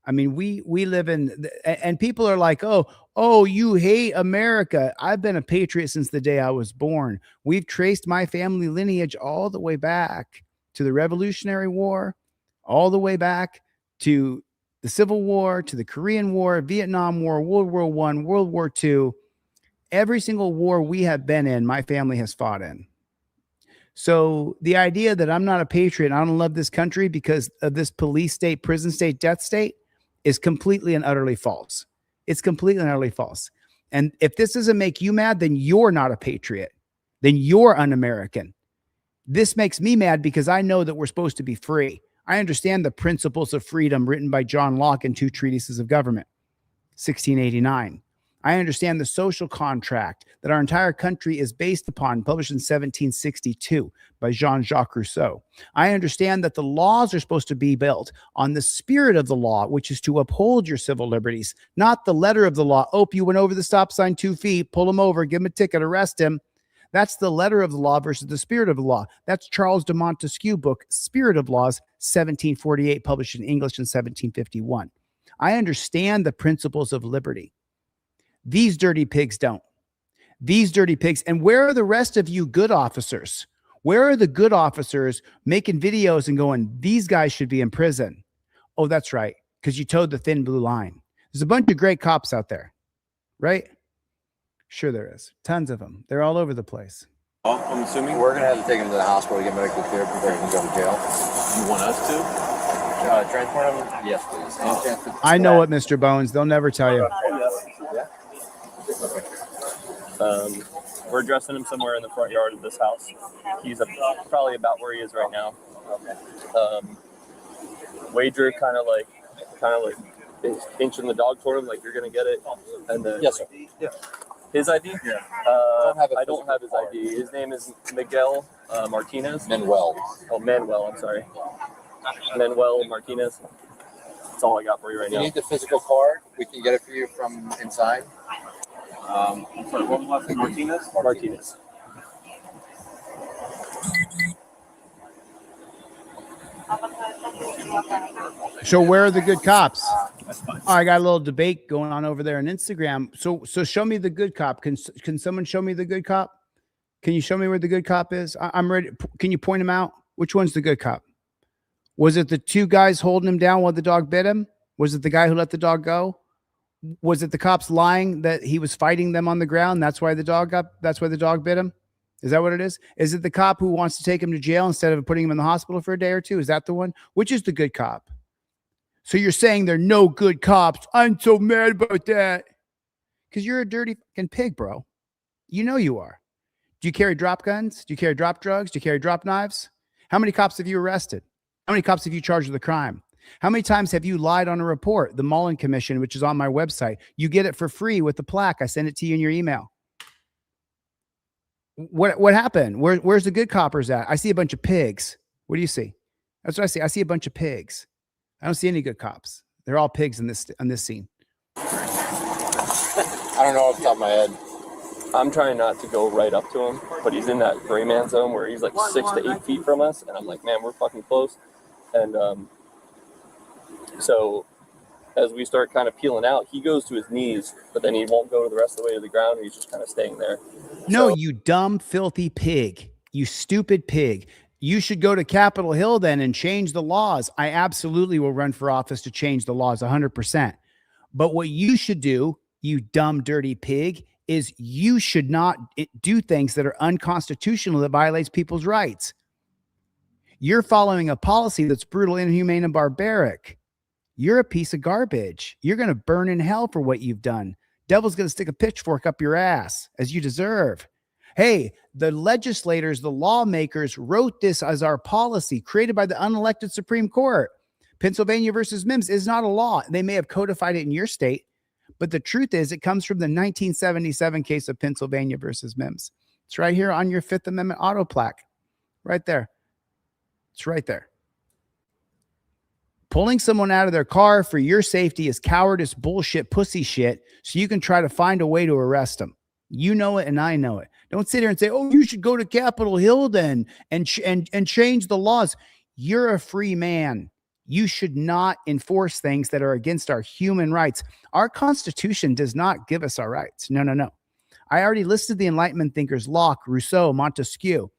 I mean, we live in, and people are like, oh, you hate America. I've been a patriot since the day I was born. We've traced my family lineage all the way back to the Revolutionary War, all the way back to the Civil War, to the Korean War, Vietnam War, World War I, World War II. Every single war we have been in, my family has fought in. So the idea that I'm not a patriot and I don't love this country because of this police state, prison state, death state is completely and utterly false. It's completely and utterly false. And if this doesn't make you mad, then you're not a patriot. Then you're un-American. This makes me mad because I know that we're supposed to be free. I understand the principles of freedom written by John Locke in 2 Treatises of Government, 1689. I understand the social contract that our entire country is based upon, published in 1762 by Jean-Jacques Rousseau. I understand that the laws are supposed to be built on the spirit of the law, which is to uphold your civil liberties, not the letter of the law. Oh, you went over the stop sign 2 feet, pull him over, give him a ticket, arrest him. That's the letter of the law versus the spirit of the law. That's Charles de Montesquieu book, Spirit of Laws, 1748, published in English in 1751. I understand the principles of liberty. These dirty pigs don't. These dirty pigs. And where are the rest of you good officers? Where are the good officers making videos and going, these guys should be in prison? Oh, that's right. Because you towed the thin blue line. There's a bunch of great cops out there, right? Sure there is. Tons of them. They're all over the place. I'm assuming we're gonna have to take him to the hospital to get medical care before he can go to jail. you want us to Transport him? Yes, please. I know what, Mr. Bones. They'll never tell you. We're addressing him somewhere in the front yard of this house. He's probably about where he is right now. Wager kind of like is inching the dog toward him, like you're gonna get it. And then Yes, sir. Yeah. His ID? Yeah. I don't have his ID. His name is Miguel Martinez. Manuel. Oh, Manuel. I'm sorry. Manuel Martinez. That's all I got for you right If you now. need the physical card, we can get it for you from inside. I'm sorry, what was the last name? Martinez? Martinez. So where are the good cops? Oh, I got a little debate going on over there on Instagram. So show me the good cop. Can someone show me the good cop? Can you show me where the good cop is? I'm ready. Can you point him out? Which one's the good cop? Was it the two guys holding him down while the dog bit him? Was it the guy who let the dog go? Was it the cops lying that he was fighting them on the ground? That's why the dog bit him? Is that what it is? Is it the cop who wants to take him to jail instead of putting him in the hospital for a day or two? Is that the one? Which is the good cop? So you're saying there are no good cops. I'm so mad about that. Because you're a dirty fucking pig, bro. You know you are. Do you carry drop guns? Do you carry drop drugs? Do you carry drop knives? How many cops have you arrested? How many cops have you charged with a crime? How many times have you lied on a report? The Mullen Commission, which is on my website. You get it for free with the plaque. I send it to you in your email. What happened? Where's the good coppers at? I see a bunch of pigs. What do you see? That's what I see. I see a bunch of pigs. I don't see any good cops. They're all pigs in this scene. I don't know off the top of my head. I'm trying not to go right up to him, but he's in that gray man zone where he's like 6 to 8 feet from us, and I'm like, man, we're fucking close. And so as we start kind of peeling out, he goes to his knees, but then he won't go to the rest of the way to the ground. He's just kind of staying there. No, you dumb, filthy pig. You stupid pig. You should go to Capitol Hill then and change the laws. I absolutely will run for office to change the laws 100%. But what you should do, you dumb, dirty pig, is you should not do things that are unconstitutional that violates people's rights. You're following a policy that's brutal, inhumane, and barbaric. You're a piece of garbage. You're going to burn in hell for what you've done. Devil's going to stick a pitchfork up your ass, as you deserve. Hey, the legislators, the lawmakers wrote this as our policy created by the unelected Supreme Court. Pennsylvania versus Mims is not a law. They may have codified it in your state, but the truth is it comes from the 1977 case of Pennsylvania versus Mims. It's right here on your Fifth Amendment auto plaque. Right there. It's right there. Pulling someone out of their car for your safety is cowardice, bullshit, pussy shit, so you can try to find a way to arrest them. You know it and I know it. Don't sit here and say, oh, you should go to Capitol Hill then and change the laws. You're a free man. You should not enforce things that are against our human rights. Our Constitution does not give us our rights. No, no, no. I already listed the Enlightenment thinkers, Locke, Rousseau, Montesquieu.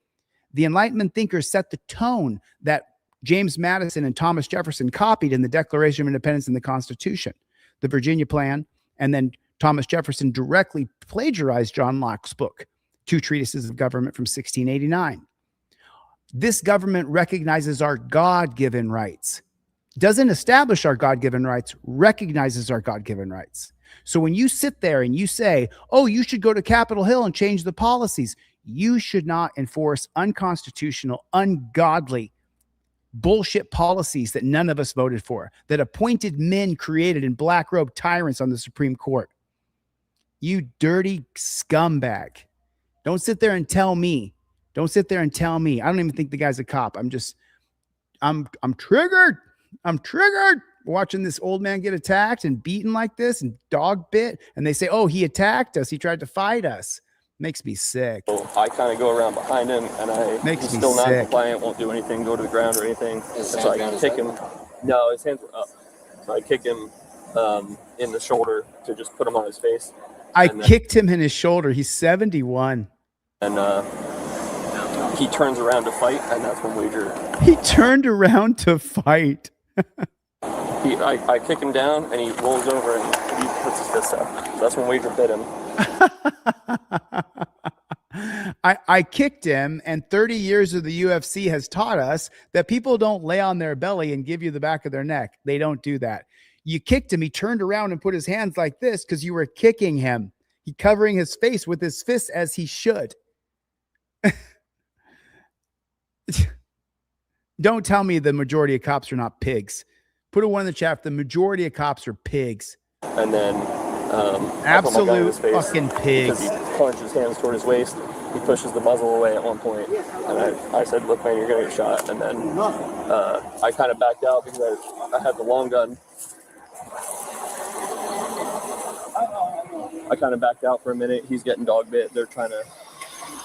The Enlightenment thinkers set the tone that James Madison and Thomas Jefferson copied in the Declaration of Independence and the Constitution, the Virginia Plan, and then Thomas Jefferson directly plagiarized John Locke's book, Two Treatises of Government from 1689. This government recognizes our God-given rights. Doesn't establish our God-given rights, recognizes our God-given rights. So when you sit there and you say, oh, you should go to Capitol Hill and change the policies, you should not enforce unconstitutional, ungodly, bullshit policies that none of us voted for, that appointed men created in black robe tyrants on the Supreme Court. You dirty scumbag. Don't sit there and tell me. Don't sit there and tell me. I don't even think the guy's a cop. I'm triggered. I'm triggered watching this old man get attacked and beaten like this and dog bit. And they say, oh, he attacked us. He tried to fight us. Makes me sick. So I kind of go around behind him and he's still non-compliant, won't do anything, go to the ground or anything. So I kick him. No, his hands were up. So I kick him in the shoulder to just put him on his face. I kicked him in his shoulder. He's 71. And he turns around to fight, and that's when Wager. He turned around to fight. I kick him down, and he rolls over and he puts his fist up. So that's when Wager bit him. I kicked him, and 30 years of the UFC has taught us that people don't lay on their belly and give you the back of their neck. They don't do that. You kicked him. He turned around and put his hands like this because you were kicking him. He covering his face with his fists as he should. Don't tell me the majority of cops are not pigs. Put a one in the chat. The majority of cops are pigs. And then absolute fucking pigs. Because he plunged his hands toward his waist, he pushes the muzzle away at one point, and I said, look, man, you're going to get shot. And then I kind of backed out because I had the long gun. I kind of backed out for a minute. He's getting dog bit. They're trying to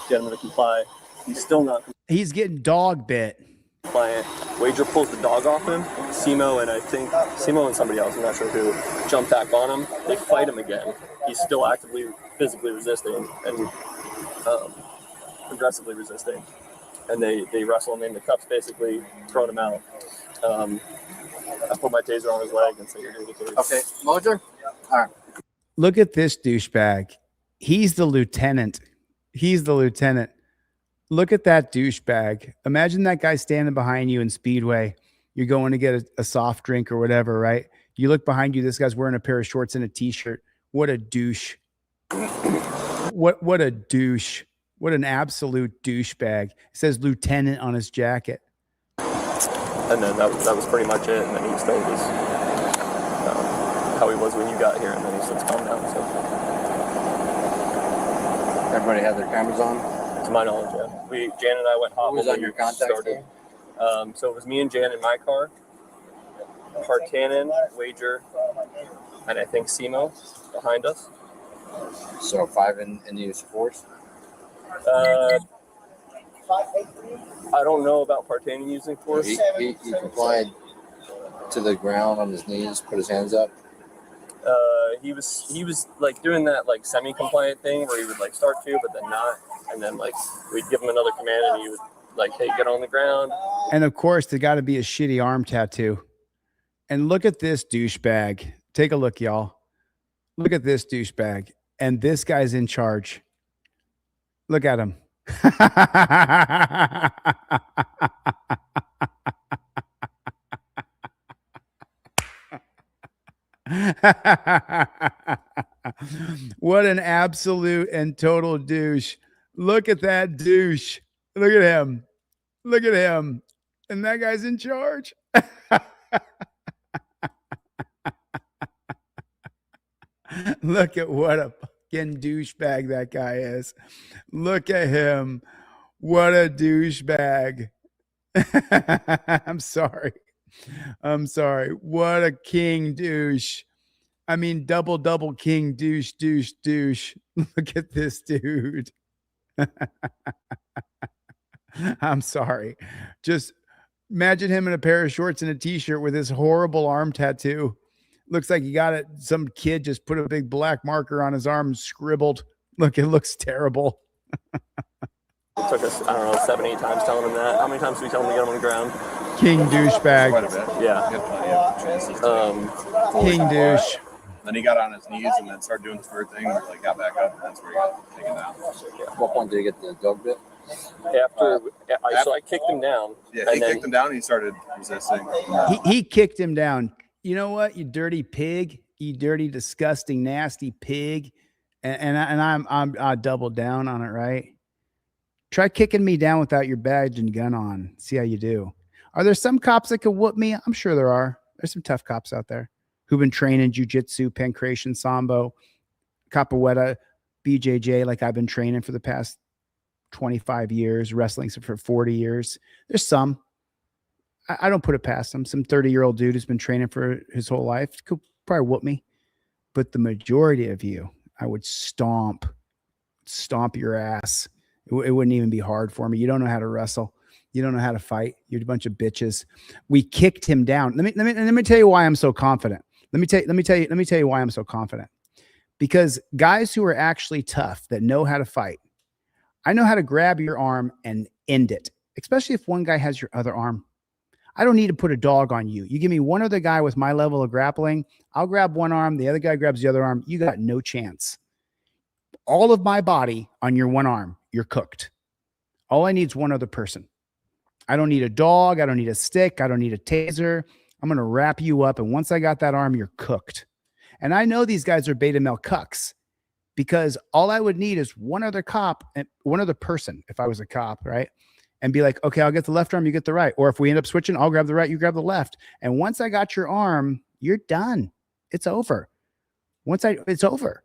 get him to comply. He's still not. He's getting dog bit. Compliant. Wager pulls the dog off him. Simo and I think Simo and somebody else, I'm not sure who, jump back on him. They fight him again. He's still actively physically resisting and aggressively resisting. And they wrestle him in the cuffs, basically throwing him out. I put my taser on his leg and say, you're going to get tased. Okay, Moser? All right. Look at this douchebag. He's the lieutenant. He's the lieutenant. Look at that douchebag. Imagine that guy standing behind you in Speedway. You're going to get a soft drink or whatever, right? You look behind you. This guy's wearing a pair of shorts and a T-shirt. What a douche. What a douche. What an absolute douchebag. It says lieutenant on his jacket. And then that was pretty much it. And then he stayed his, how he was when you got here. And then he said, calm down. So everybody had their cameras on? To my knowledge, yeah. Jan and I went hot. Who was on your contact? So it was me and Jan in my car, Hartanen, Wager, and I think Simo behind us. So 5 in the use of force? I don't know about Hartanen using force. He complied to the ground on his knees, put his hands up. He was like doing that like semi-compliant thing where he would like start to, but then not, and then like we'd give him another command and he would like, hey, get on the ground. And of course, there got to be a shitty arm tattoo. And look at this douchebag. Take a look, y'all. Look at this douchebag. And this guy's in charge. Look at him. What an absolute and total douche. Look at that douche. Look at him. Look at him. And that guy's in charge. Look at what a fucking douchebag that guy is. Look at him. What a douchebag. I'm sorry. I'm sorry. What a king douche. I mean, double king douche. Look at this dude. I'm sorry. Just imagine him in a pair of shorts and a T-shirt with this horrible arm tattoo. Looks like he got it. Some kid just put a big black marker on his arm and scribbled. Look, it looks terrible. It took us, I don't know, 7-8 times telling him that. How many times did we tell him to get him on the ground? King douchebag. Quite a bit. Yeah. King douche. Then he got on his knees and then started doing his weird thing. And like got back up, and that's where he got taken down. At what point did he get the dog bit? So I kicked him down. Yeah, he kicked him down and he started resisting. He kicked him down. You know what, you dirty pig, you dirty, disgusting, nasty pig. And I doubled down on it, right? Try kicking me down without your badge and gun on. See how you do. Are there some cops that could whoop me? I'm sure there are. There's some tough cops out there who've been training jiu-jitsu, pancration, sambo, capoeira, BJJ, like I've been training for the past 25 years, wrestling for 40 years. There's some. I don't put it past him. Some 30-year-old dude who's been training for his whole life could probably whoop me. But the majority of you, I would stomp your ass. It wouldn't even be hard for me. You don't know how to wrestle. You don't know how to fight. You're a bunch of bitches. We kicked him down. Let me tell you why I'm so confident. Let me tell you why I'm so confident. Because guys who are actually tough, that know how to fight, I know how to grab your arm and end it, especially if one guy has your other arm. I don't need to put a dog on you. You give me one other guy with my level of grappling, I'll grab one arm, the other guy grabs the other arm. You got no chance. All of my body on your one arm, you're cooked. All I need is one other person. I don't need a dog. I don't need a stick. I don't need a taser. I'm going to wrap you up. And once I got that arm, you're cooked. And I know these guys are beta male cucks because all I would need is one other cop and one other person if I was a cop, right? And be like, okay, I'll get the left arm, you get the right. Or if we end up switching, I'll grab the right, you grab the left. And once I got your arm, you're done. It's over. It's over.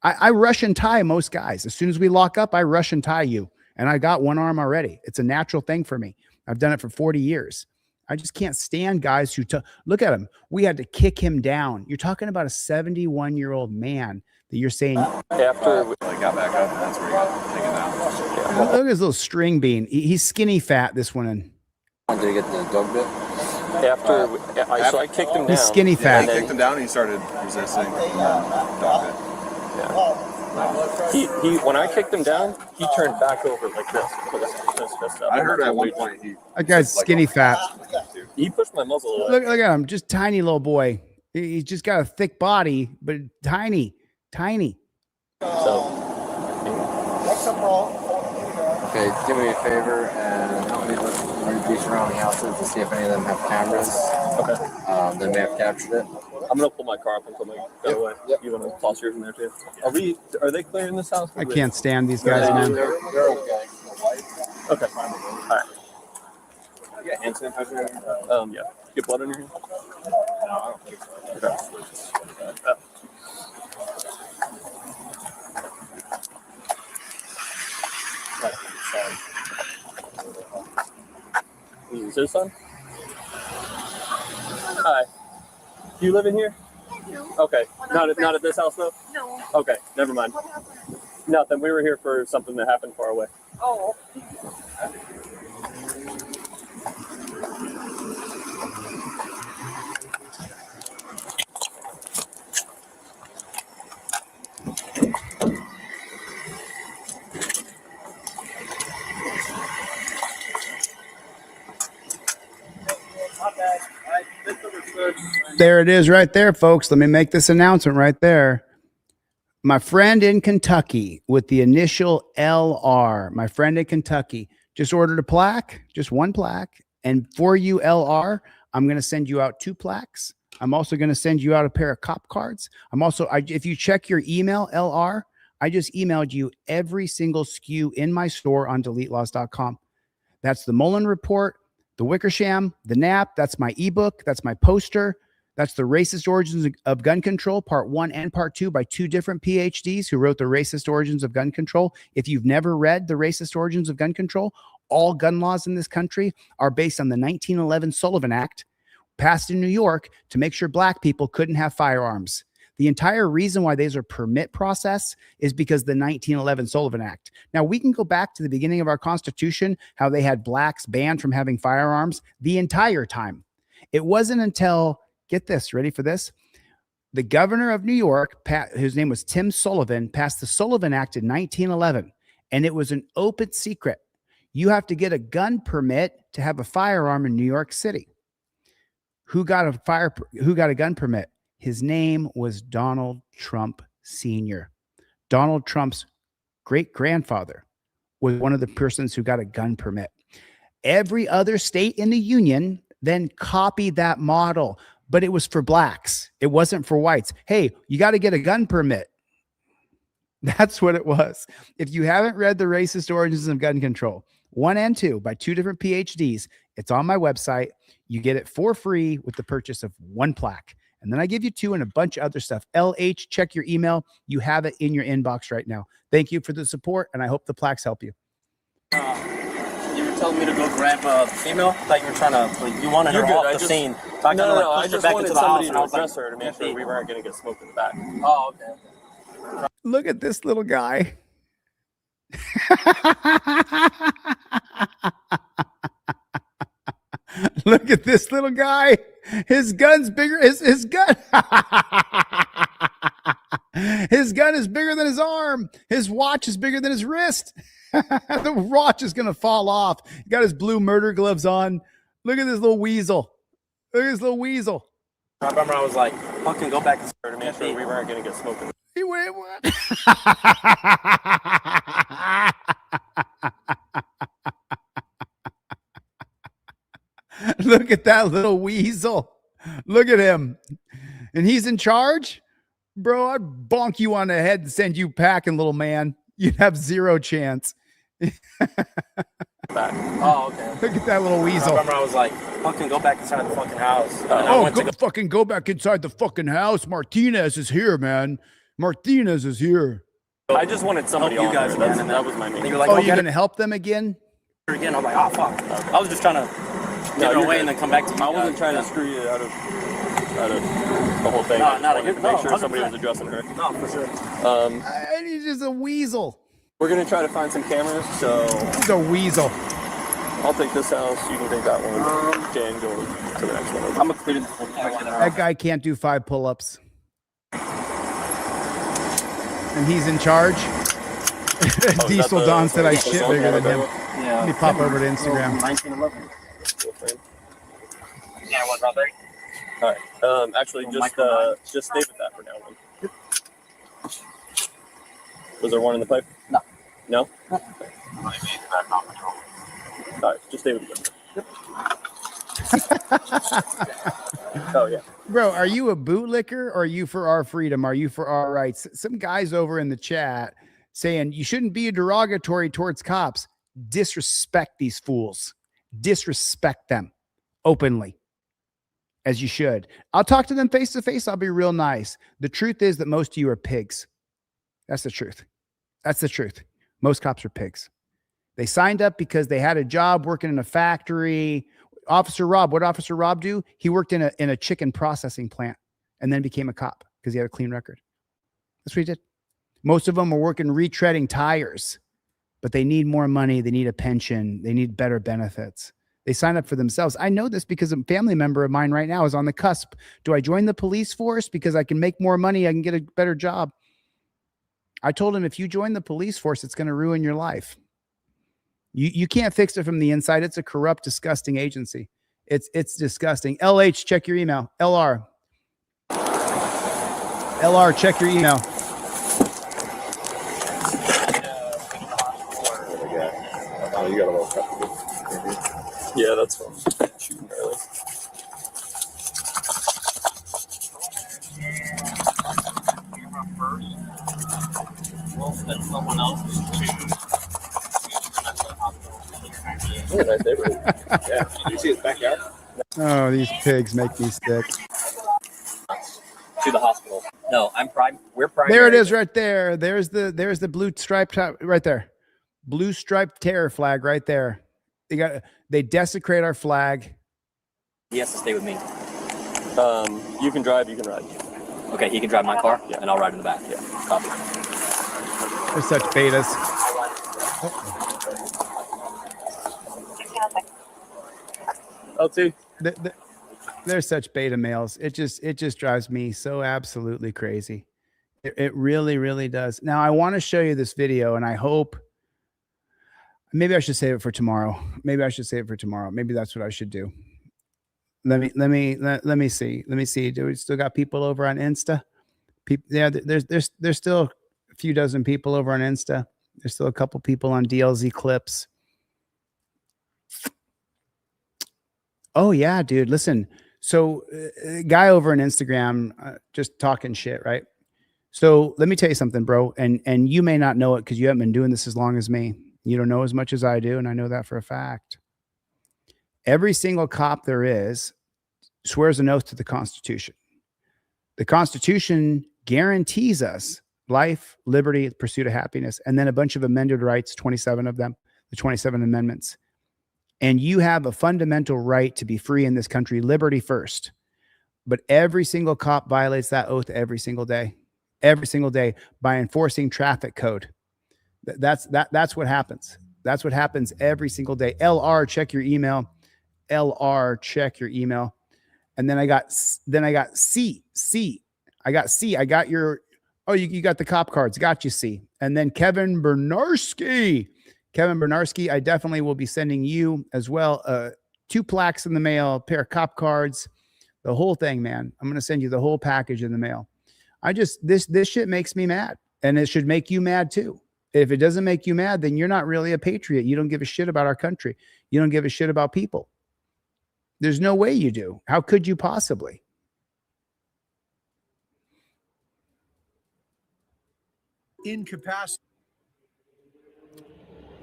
I rush and tie most guys. As soon as we lock up, I rush and tie you. And I got one arm already. It's a natural thing for me. I've done it for 40 years. I just can't stand guys who look at him. We had to kick him down. You're talking about a 71-year-old man that you're saying After we got back up, that's where he got taken down. look at his little string bean. He's skinny fat, this one. Did he get the dog bit? So I kicked him down. He's skinny fat. Yeah, I kicked him down and he started resisting. Dog bit. He when I kicked him down, he turned back over like this. I heard at one point That guy's skinny fat. he pushed my muzzle away. Look at him. Just tiny little boy. He's just got a thick body, but tiny. So Okay, do me a favor and help me look through the surrounding houses to see if any of them have cameras. Okay. That may have captured it. I'm gonna pull my car up and put my gun away. You want to toss yours in there too? Are they clearing this house? I can't stand these guys, man. They're okay. Okay. All right. You got hand sanitizer? Yeah. Get blood on your hand? No, I don't think so. Okay. Is this son? Hi. Do you live in here? No. Okay. Not at this house though? No. Okay. Never mind. Nothing. We were here for something that happened far away. Oh. There it is right there, folks. Let me make this announcement right there. My friend in Kentucky with the initial LR, my friend in Kentucky just ordered a plaque, just one plaque. And for you, LR, I'm going to send you out 2 plaques. I'm also going to send you out a pair of cop cards. If you check your email, LR, I just emailed you every single SKU in my store on DeleteLaws.com. That's the Mullen Report, the Wickersham, the NAP. That's my ebook. That's my poster. That's the Racist Origins of Gun Control, Part 1 and Part 2 by 2 different PhDs who wrote the Racist Origins of Gun Control. If you've never read the Racist Origins of Gun Control, all gun laws in this country are based on the 1911 Sullivan Act, passed in New York to make sure black people couldn't have firearms. The entire reason why there's a permit process is because the 1911 Sullivan Act. Now, we can go back to the beginning of our Constitution, how they had blacks banned from having firearms the entire time. It wasn't until, get this, ready for this? The governor of New York, whose name was Tim Sullivan, passed the Sullivan Act in 1911, and it was an open secret. You have to get a gun permit to have a firearm in New York City. Who got a gun permit? His name was Donald Trump Sr. Donald Trump's great-grandfather was one of the persons who got a gun permit. Every other state in the union then copied that model, but it was for blacks. It wasn't for whites. Hey, you got to get a gun permit. That's what it was. If you haven't read The Racist Origins of Gun Control, 1 and 2 by 2 different PhDs, it's on my website. You get it for free with the purchase of 1 plaque. And then I give you 2 and a bunch of other stuff. LH, check your email. You have it in your inbox right now. Thank you for the support, and I hope the plaques help you. You were telling me to go grab a female? Thought you were trying to, you wanted her off the scene. No, I just wanted somebody to address her to make sure we weren't going to get smoked in the back. Oh, okay. Look at this little guy. Look at this little guy. His gun's bigger. His gun. His gun is bigger than his arm. His watch is bigger than his wrist. The watch is going to fall off. He got his blue murder gloves on. Look at this little weasel. Look at this little weasel. I remember I was like, fucking go back to make sure we weren't going to get smoked in the back. He went, what? Look at that little weasel. Look at him. And he's in charge? Bro, I'd bonk you on the head and send you packing, little man. You'd have 0 chance. Oh, okay. Look at that little weasel. I remember I was like, fucking go back inside the fucking house. Fucking go back inside the fucking house. Martinez is here, man. Martinez is here. I just wanted somebody Help you on guys there. again, and That was my main. you're like, Oh, oh, you're going to help them again? again. I'm like, oh fuck. I was just trying to No, get you're away good. and then come back to you. I wasn't guys. trying to screw you out of the whole thing. No, I just not wanted again. to make No, sure somebody 100%. was addressing her. No, for sure. And he's just a weasel. We're gonna try to find some cameras. So He's a weasel. I'll take this house. You can take that one. Jan, go to the next one. I'm gonna clear this one. That guy can't do 5 pull-ups. And he's in charge. Diesel Don said I shit bigger than him. Yeah. Let me pop over to Instagram. 1911. Yeah, what's up, there? All right. Actually, just stay with that for now. Then. Was there one in the pipe? No. No. All right, just stay with it. Oh yeah. Bro, are you a bootlicker or are you for our freedom? Are you for our rights? Some guys over in the chat saying you shouldn't be derogatory towards cops. Disrespect these fools. Disrespect them openly, as you should. I'll talk to them face to face. I'll be real nice. The truth is that most of you are pigs. That's the truth. That's the truth. Most cops are pigs. They signed up because they had a job working in a factory. Officer Rob, what Officer Rob do? He worked in a chicken processing plant and then became a cop because he had a clean record. That's what he did. Most of them are working retreading tires, but they need more money. They need a pension. They need better benefits. They sign up for themselves. I know this because a family member of mine right now is on the cusp. Do I join the police force because I can make more money? I can get a better job. I told him, if you join the police force, it's going to ruin your life. You can't fix it from the inside. It's a corrupt, disgusting agency. It's disgusting. LH, check your email. LR, check your email. Oh, you got a little cut. Yeah, that's fine. Shooting early. We'll send someone else to. Oh, nice neighborhood. Yeah. Did you see his backyard? Oh, these pigs make me sick. To the hospital. No, we're primary. There it is right there. There's the blue striped top right there. Blue striped terror flag right there. They desecrate our flag. He has to stay with me. You can drive, you can ride. Okay, he can drive my car, and I'll ride in the back. Yeah, copy. They're such betas. LT. They're such beta males. It just drives me so absolutely crazy. It really, really does. Now I want to show you this video, and I hope maybe I should save it for tomorrow. Maybe that's what I should do. Let me see. Do we still got people over on Insta? Yeah, there's still a few dozen people over on Insta. There's still a couple people on DLZ clips. Oh yeah, dude. Listen. So guy over on Instagram, just talking shit, right? So let me tell you something, bro. And you may not know it because you haven't been doing this as long as me. You don't know as much as I do. And I know that for a fact. Every single cop there is swears an oath to the Constitution. The Constitution guarantees us life, liberty, pursuit of happiness, and then a bunch of amended rights, 27 of them, the 27 amendments. And you have a fundamental right to be free in this country, liberty first. But every single cop violates that oath every single day by enforcing traffic code. That's what happens. That's what happens every single day. LR, check your email. LR, check your email. And then I got C. I got C. I got your, oh, you got the cop cards. Got you, C. And then Kevin Bernarski, I definitely will be sending you as well 2 plaques in the mail, a pair of cop cards, the whole thing, man. I'm going to send you the whole package in the mail. This shit makes me mad, and it should make you mad too. If it doesn't make you mad, then you're not really a patriot. You don't give a shit about our country. You don't give a shit about people. There's no way you do. How could you possibly? Incapacity.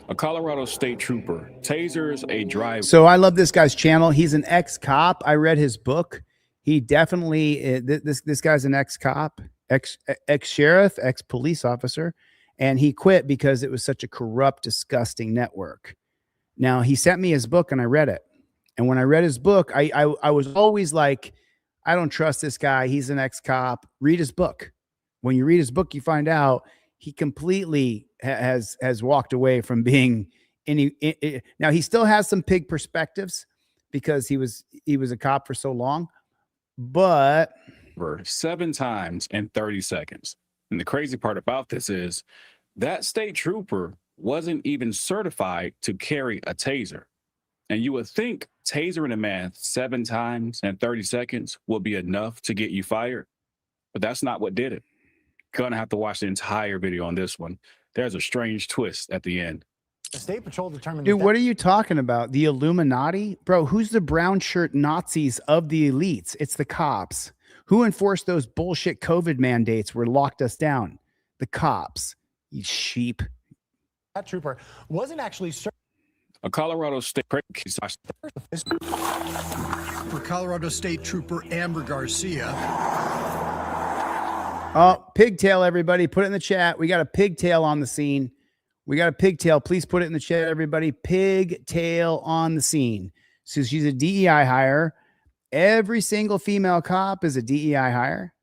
A Colorado state trooper tasers a driver. So I love this guy's channel. He's an ex-cop. I read his book. He definitely, this guy's an ex-cop. ex-sheriff, ex-police officer, and he quit because it was such a corrupt, disgusting network. Now, he sent me his book and I read it. And when I read his book, I was always like, I don't trust this guy. He's an ex-cop. Read his book. When you read his book, you find out he completely has walked away from being now he still has some pig perspectives because he was a cop for so long, but 7 times in 30 seconds. And the crazy part about this is that state trooper wasn't even certified to carry a taser. And you would think tasering a man 7 times in 30 seconds will be enough to get you fired, but that's not what did it. Gonna have to watch the entire video on this one. There's a strange twist at the end. The State Patrol determined. Dude, what are you talking about? The Illuminati? Bro, who's the brown shirt Nazis of the elites? It's the cops. Who enforced those bullshit COVID mandates where locked us down? The cops. You sheep. That trooper wasn't actually A Colorado State for Colorado State Trooper Amber Garcia. Oh, pigtail, everybody. Put it in the chat. We got a pigtail on the scene. We got a pigtail. Please put it in the chat, everybody. Pigtail on the scene. So she's a DEI hire. Every single female cop is a DEI hire.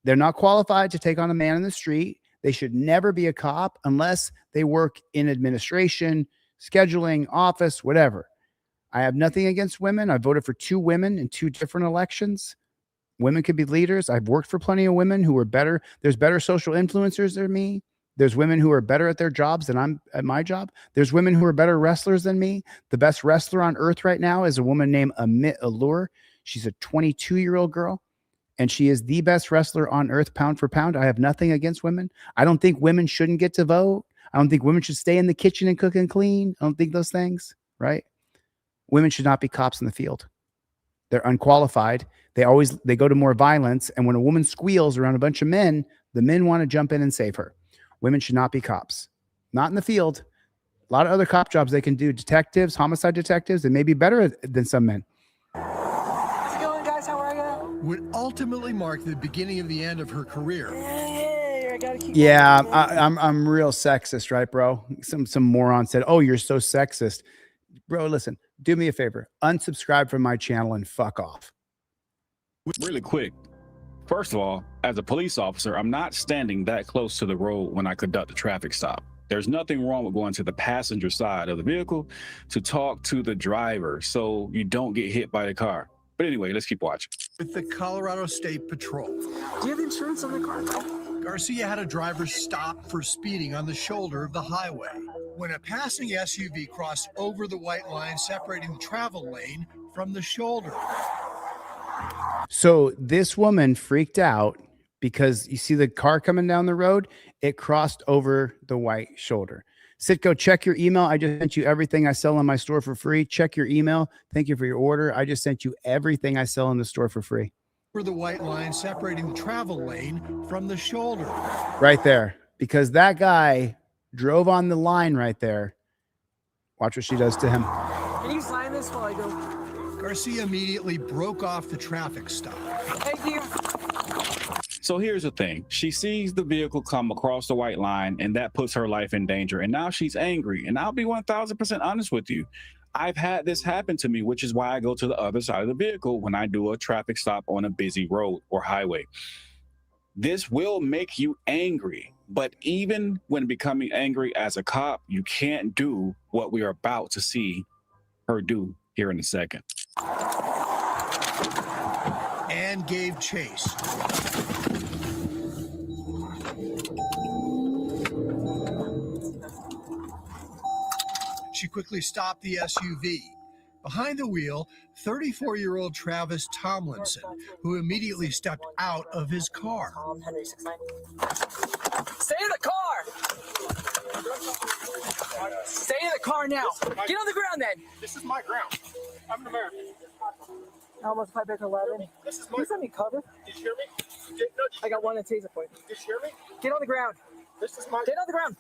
They're not qualified to take on a man in the street. They should never be a cop unless they work in administration, scheduling, office, whatever. I have nothing against women. I voted for 2 women in 2 different elections. Women could be leaders. I've worked for plenty of women who are better. There's better social influencers than me. There's women who are better at their jobs than I'm at my job. There's women who are better wrestlers than me. The best wrestler on earth right now is a woman named Amit Allure. She's a 22-year-old girl, and she is the best wrestler on earth, pound for pound. I have nothing against women. I don't think women shouldn't get to vote. I don't think women should stay in the kitchen and cook and clean. I don't think those things, right? Women should not be cops in the field. They're unqualified. They go to more violence. And when a woman squeals around a bunch of men, the men want to jump in and save her. Women should not be cops, not in the field. A lot of other cop jobs they can do. Detectives, homicide detectives, they may be better than some men. How's it going, guys? How are you? Would ultimately mark the beginning of the end of her career. I gotta keep Yeah, I'm real sexist, right, bro? Some moron said, "Oh, you're so sexist." Bro, listen, do me a favor. Unsubscribe from my channel and fuck off. Really quick. First of all, as a police officer, I'm not standing that close to the road when I conduct a traffic stop. There's nothing wrong with going to the passenger side of the vehicle to talk to the driver so you don't get hit by the car. But anyway, let's keep watching. With the Colorado State Patrol. Do you have insurance on the car? Garcia had a driver stop for speeding on the shoulder of the highway when a passing SUV crossed over the white line separating the travel lane from the shoulder. So this woman freaked out because you see the car coming down the road. It crossed over the white shoulder. Sitco, check your email. I just sent you everything I sell in my store for free. Check your email. Thank you for your order. I just sent you everything I sell in the store for free. For the white line separating the travel lane from the shoulder. Right there. Because that guy drove on the line right there. Watch what she does to him. Can you sign this while I go? Garcia immediately broke off the traffic stop. Thank you. So here's the thing. She sees the vehicle come across the white line and that puts her life in danger. And now she's angry. And I'll be 1000% honest with you. I've had this happen to me, which is why I go to the other side of the vehicle when I do a traffic stop on a busy road or highway. This will make you angry. But even when becoming angry as a cop, you can't do what we are about to see her do here in a second. And gave chase. She quickly stopped the SUV. Behind the wheel, 34-year-old Travis Tomlinson, who immediately stepped out of his car. Stay in the car! Stay in the car now! Get on the ground then! This is my ground. I'm an American. How much if I pick 11? This is Can you send me cover? Did you hear me? I got one at taser point. Did you hear me? Get on the ground. This is my... Get on the ground.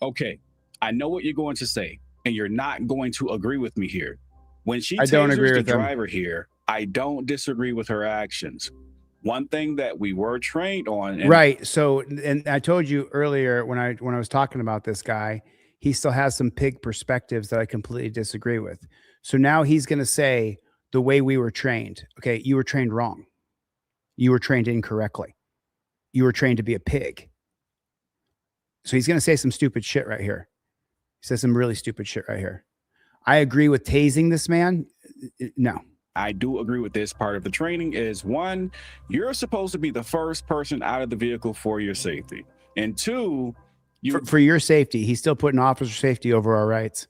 Okay, I know what you're going to say, and you're not going to agree with me here. When she I don't agree tasers the with them. driver here, I don't disagree with her actions. one thing that we were trained on. And Right. So, and I told you earlier when I was talking about this guy, he still has some pig perspectives that I completely disagree with. So now he's going to say the way we were trained. Okay, you were trained wrong. You were trained incorrectly. You were trained to be a pig. So he's going to say some stupid shit right here. He says some really stupid shit right here. I agree with tasing this man. No. I do agree with this part of the training is one, you're supposed to be the first person out of the vehicle for your safety. And two, for your safety. He's still putting officer safety over our rights.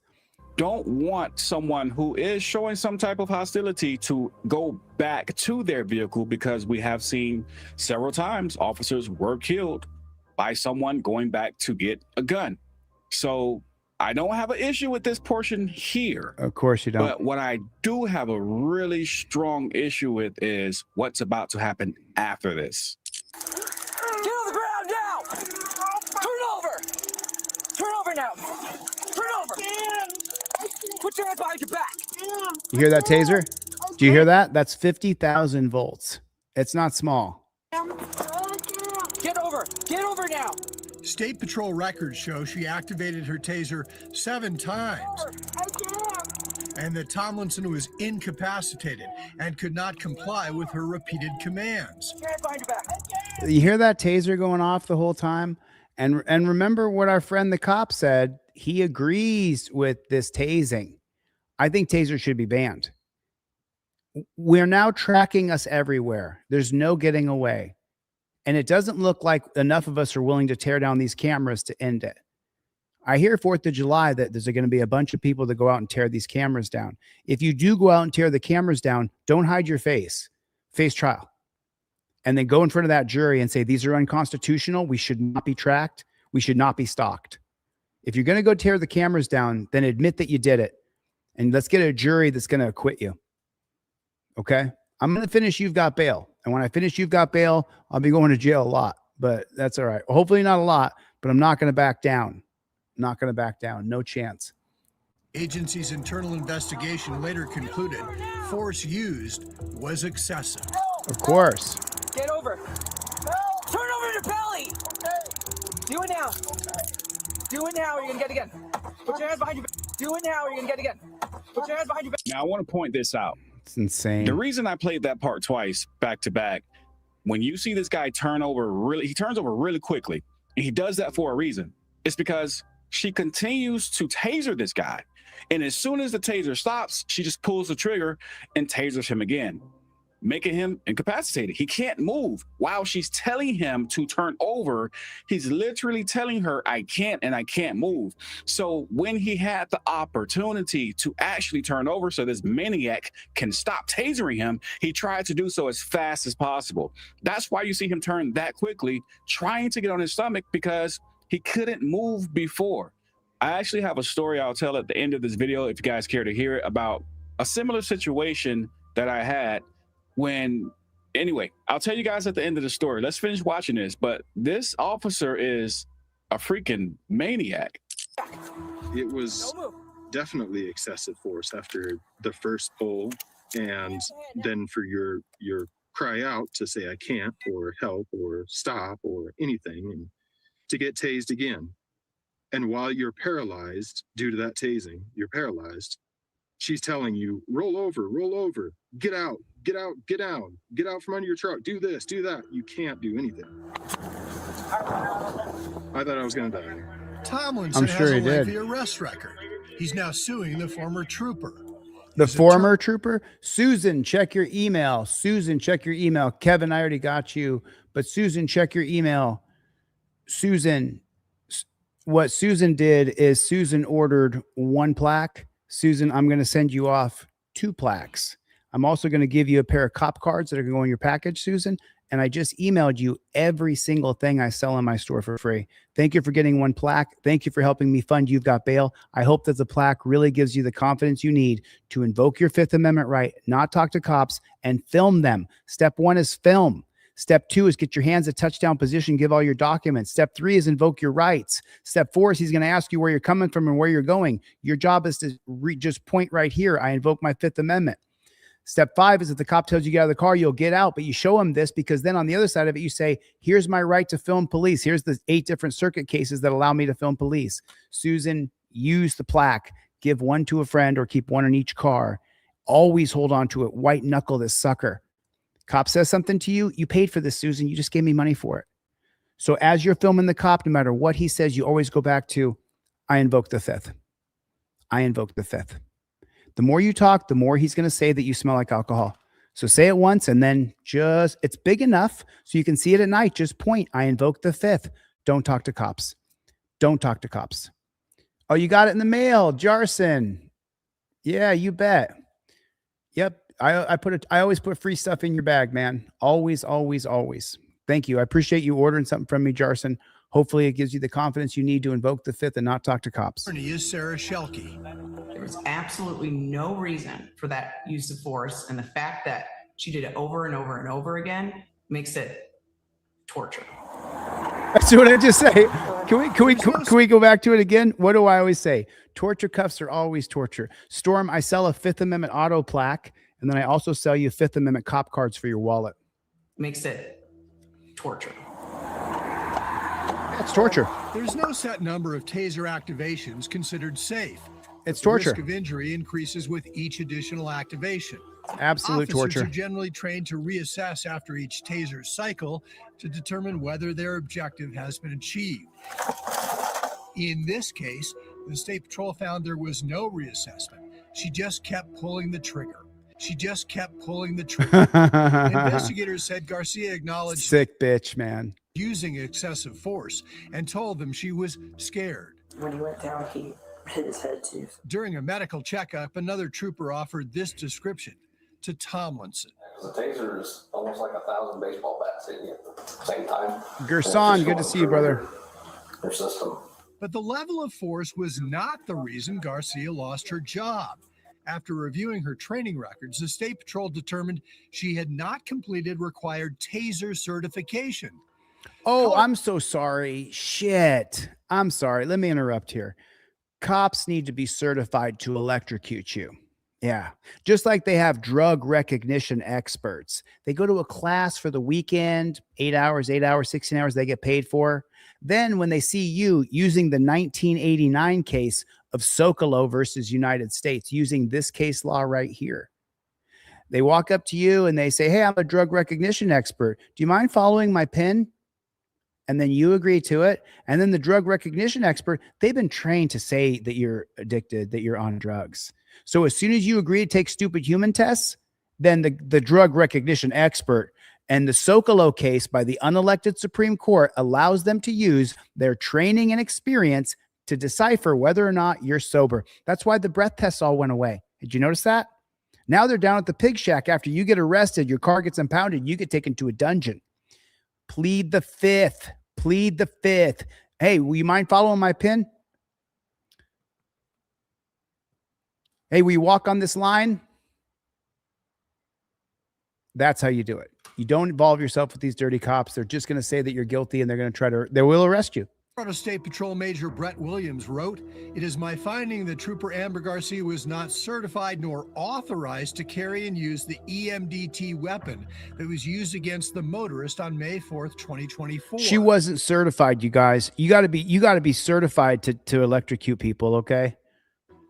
Don't want someone who is showing some type of hostility to go back to their vehicle, because we have seen several times officers were killed by someone going back to get a gun. So I don't have an issue with this portion here. Of course you don't. But what I do have a really strong issue with is what's about to happen after this. Get on the ground now! Turn over! Turn over now! Turn over! Put your hands behind your back! You hear that taser? Do you hear that? That's 50,000 volts. It's not small. Get over! Get over now! State Patrol records show she activated her taser 7 times, and that Tomlinson was incapacitated and could not comply with her repeated commands. Put your hands behind your back! You hear that taser going off the whole time? And remember what our friend the cop said. He agrees with this tasing. I think tasers should be banned. We're now tracking us everywhere. There's no getting away. And it doesn't look like enough of us are willing to tear down these cameras to end it. I hear 4th of July that there's going to be a bunch of people that go out and tear these cameras down. If you do go out and tear the cameras down, don't hide your face. Face trial. And then go in front of that jury and say, these are unconstitutional. We should not be tracked. We should not be stalked. If you're going to go tear the cameras down, then admit that you did it. And let's get a jury that's going to acquit you. Okay? I'm going to finish You've Got Bail. And when I finish You've Got Bail, I'll be going to jail a lot. But that's all right. Hopefully not a lot, but I'm not going to back down. Not going to back down. No chance. Agency's internal investigation later concluded force used was excessive. Of course. Get over! Turn over your belly! Do it now! Do it now or you're going to get it again. Put your hands behind your back. Do it now or you're going to get it again. Put your hands behind your back. Now I want to point this out. It's insane. The reason I played that part twice back to back, when you see this guy turn over he turns over really quickly, and he does that for a reason. It's because she continues to taser this guy. And as soon as the taser stops, she just pulls the trigger and tasers him again, making him incapacitated. He can't move. While she's telling him to turn over, he's literally telling her, I can't and I can't move. So when he had the opportunity to actually turn over so this maniac can stop tasering him, he tried to do so as fast as possible. That's why you see him turn that quickly, trying to get on his stomach, because he couldn't move before. I actually have a story I'll tell at the end of this video, if you guys care to hear it, about a similar situation that I had anyway, I'll tell you guys at the end of the story. Let's finish watching this. But this officer is a freaking maniac. It was definitely excessive force after the first pull, and then for your cry out to say I can't or help or stop or anything, and to get tased again. And while you're paralyzed due to that tasing, you're paralyzed. She's telling you, roll over, get out, get out, get down, get out from under your truck, do this, do that. You can't do anything. I thought I was going to die. Tomlinson has a lengthy arrest record. He's now suing the former trooper. The former trooper? Susan, check your email. Susan, check your email. Kevin, I already got you. But Susan, check your email. Susan, what Susan did is Susan ordered 1 plaque. Susan, I'm going to send you off 2 plaques. I'm also going to give you a pair of cop cards that are going to go in your package, Susan. And I just emailed you every single thing I sell in my store for free. Thank you for getting 1 plaque. Thank you for helping me fund You've Got Bail. I hope that the plaque really gives you the confidence you need to invoke your 5th Amendment right, not talk to cops, and film them. Step 1 is film. Step 2 is get your hands at touchdown position, give all your documents. Step 3 is invoke your rights. Step 4 is he's going to ask you where you're coming from and where you're going. Your job is to just point right here. I invoke my 5th Amendment. Step 5 is if the cop tells you to get out of the car, you'll get out, but you show him this because then on the other side of it, you say, here's my right to film police. Here's the 8 different circuit cases that allow me to film police. Susan, use the plaque, give one to a friend or keep one in each car. Always hold on to it. White knuckle this sucker. Cop says something to you. You paid for this, Susan. You just gave me money for it. So as you're filming the cop, no matter what he says, you always go back to, I invoke the 5th. I invoke the 5th. The more you talk, the more he's going to say that you smell like alcohol. So say it once and then just, it's big enough so you can see it at night. Just point, I invoke the 5th. Don't talk to cops. Don't talk to cops. Oh, you got it in the mail, Jarson. Yeah, you bet. Yep. I always put free stuff in your bag, man. Always, always, always. Thank you. I appreciate you ordering something from me, Jarson. Hopefully it gives you the confidence you need to invoke the 5th and not talk to cops. Is Sarah Shelke. There was absolutely no reason for that use of force, and the fact that she did it over and over and over again makes it torture. That's what I just say. Can we go back to it again? What do I always say? Torture cuffs are always torture. Storm, I sell a 5th Amendment auto plaque, and then I also sell you 5th Amendment cop cards for your wallet. Makes it torture. It's torture. There's no set number of taser activations considered safe. It's The torture. risk of injury increases with each additional activation. Absolute Officers torture. are generally trained to reassess after each taser cycle to determine whether their objective has been achieved. In this case, the State Patrol found there was no reassessment. She just kept pulling the trigger. She just kept pulling the trigger. Investigators said Garcia acknowledged Sick bitch, man. using excessive force and told them she was scared. When he went down, he hit his head too. During a medical checkup, another trooper offered this description to Tomlinson. The taser is almost like 1,000 baseball bats hitting you at the same time. Gerson, good to see you, brother. Their system. But the level of force was not the reason Garcia lost her job. After reviewing her training records, the State Patrol determined she had not completed required taser certification. Oh, I'm so sorry. Shit. I'm sorry. Let me interrupt here. Cops need to be certified to electrocute you. Yeah. Just like they have drug recognition experts. They go to a class for the weekend, 8 hours, 16 hours they get paid for. Then when they see you using the 1989 case of Sokolow versus United States, using this case law right here, they walk up to you and they say, hey, I'm a drug recognition expert. Do you mind following my PIN? And then you agree to it. And then the drug recognition expert, they've been trained to say that you're addicted, that you're on drugs. So as soon as you agree to take stupid human tests, then the drug recognition expert and the Sokolow case by the unelected Supreme Court allows them to use their training and experience to decipher whether or not you're sober. That's why the breath tests all went away. Did you notice that? Now they're down at the pig shack. After you get arrested, your car gets impounded, you get taken to a dungeon. Plead the 5th. Plead the 5th. Hey, will you mind following my PIN? Hey, will you walk on this line? That's how you do it. You don't involve yourself with these dirty cops. They're just going to say that you're guilty and they're going to they will arrest you. Colorado State Patrol Major Brett Williams wrote, "It is my finding that Trooper Amber Garcia was not certified nor authorized to carry and use the EMDT weapon that was used against the motorist on May 4th, 2024. She wasn't certified, you guys. You got to be certified to electrocute people, okay?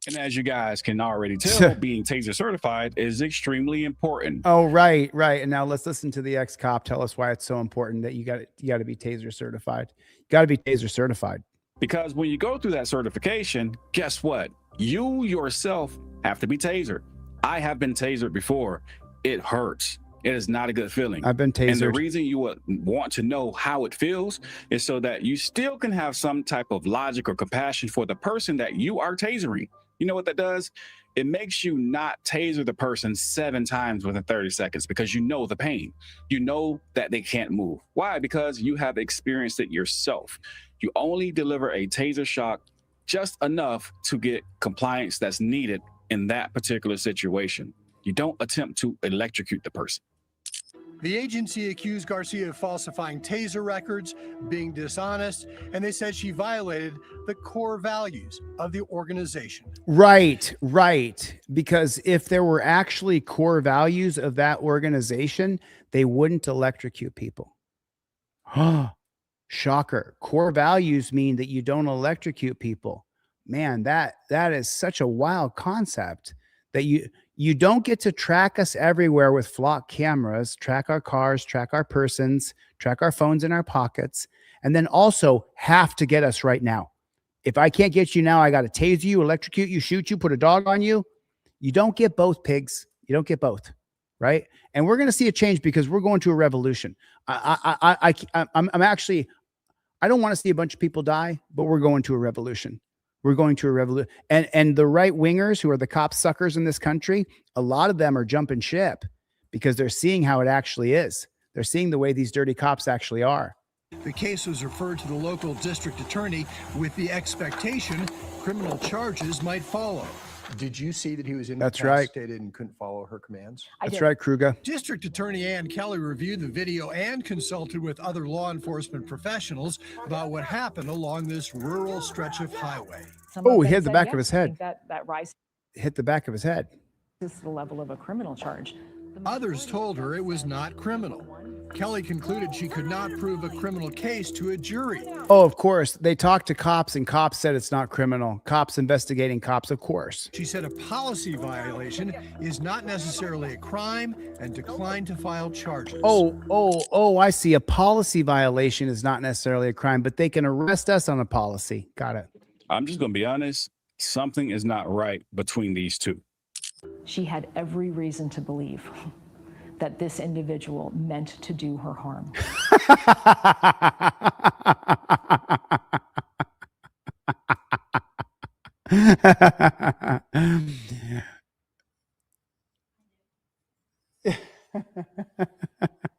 And as you guys can already tell, being taser certified is extremely important. Oh, right. And now let's listen to the ex-cop tell us why it's so important that you got to be taser certified. You got to be taser certified. Because when you go through that certification, guess what? You yourself have to be tasered. I have been tasered before. It hurts. It is not a good feeling. I've been tasered. And the reason you would want to know how it feels is so that you still can have some type of logic or compassion for the person that you are tasering. You know what that does? It makes you not taser the person 7 times within 30 seconds because you know the pain. You know that they can't move. Why? Because you have experienced it yourself. You only deliver a taser shock just enough to get compliance that's needed in that particular situation. You don't attempt to electrocute the person. The agency accused Garcia of falsifying taser records, being dishonest, and they said she violated the core values of the organization. Right. Because if there were actually core values of that organization, they wouldn't electrocute people. Shocker. Core values mean that you don't electrocute people. Man, that is such a wild concept that you don't get to track us everywhere with flock cameras, track our cars, track our persons, track our phones in our pockets, and then also have to get us right now. If I can't get you now, I got to tase you, electrocute you, shoot you, put a dog on you. You don't get both, pigs. You don't get both, right? And we're going to see a change because we're going to a revolution. I'm actually, I don't want to see a bunch of people die, but we're going to a revolution. We're going to a revolution. And the right wingers who are the cop suckers in this country, a lot of them are jumping ship because they're seeing how it actually is. They're seeing the way these dirty cops actually are. The case was referred to the local district attorney with the expectation criminal charges might follow. Did you see that he was That's right. incapacitated and couldn't follow her commands? That's right, Kruger. District Attorney Ann Kelly reviewed the video and consulted with other law enforcement professionals about what happened along this rural stretch of highway. Oh, he hit the back of his head. That rises Hit the back of his head. to the level of a criminal charge. Others told her it was not criminal. Kelly concluded she could not prove a criminal case to a jury. Oh, of course. They talked to cops and cops said it's not criminal. Cops investigating cops, of course. She said a policy violation is not necessarily a crime and declined to file charges. Oh, I see. A policy violation is not necessarily a crime, but they can arrest us on a policy. Got it. I'm just going to be honest. Something is not right between these two. She had every reason to believe that this individual meant to do her harm.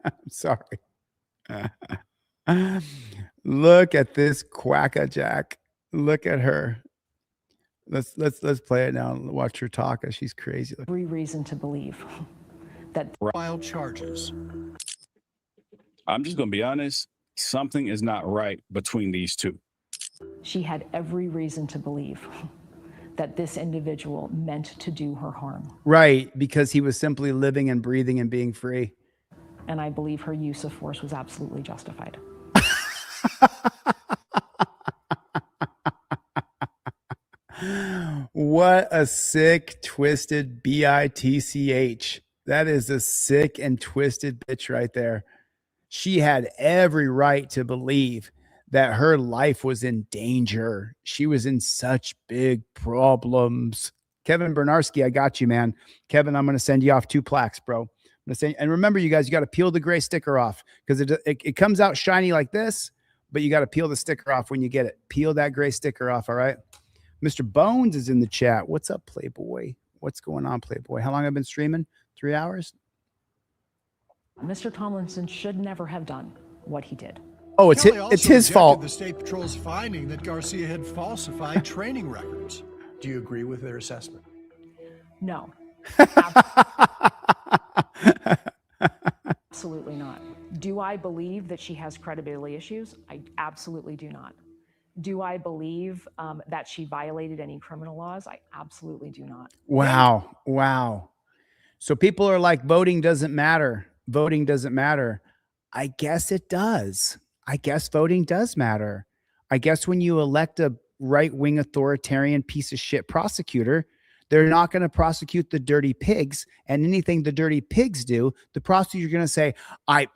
I'm sorry. Look at this quackajack. Look at her. Let's play it now and watch her talk. She's crazy. Every reason to believe that file charges. I'm just going to be honest. Something is not right between these two. she had every reason to believe that this individual meant to do her harm. Right, because he was simply living and breathing and being free. And I believe her use of force was absolutely justified. What a sick, twisted bitch. That is a sick and twisted bitch right there. She had every right to believe that her life was in danger. She was in such big problems. Kevin Bernarski, I got you, man. Kevin, I'm going to send you off 2 plaques, bro. I'm going to send, and remember, you guys, you got to peel the gray sticker off because it comes out shiny like this, but you got to peel the sticker off when you get it. Peel that gray sticker off, all right? Mr. Bones is in the chat. What's up, Playboy? What's going on, Playboy? How long have I been streaming? 3 hours? Mr. Tomlinson should never have done what he did. Oh, it's his fault. The State Patrol's finding that Garcia had falsified training records. Do you agree with their assessment? No. Absolutely not. Do I believe that she has credibility issues? I absolutely do not. Do I believe that she violated any criminal laws? I absolutely do not. Wow. Wow. So people are like, voting doesn't matter. Voting doesn't matter. I guess it does. I guess voting does matter. I guess when you elect a right-wing authoritarian piece of shit prosecutor, they're not going to prosecute the dirty pigs, and anything the dirty pigs do, the prosecutor's going to say, I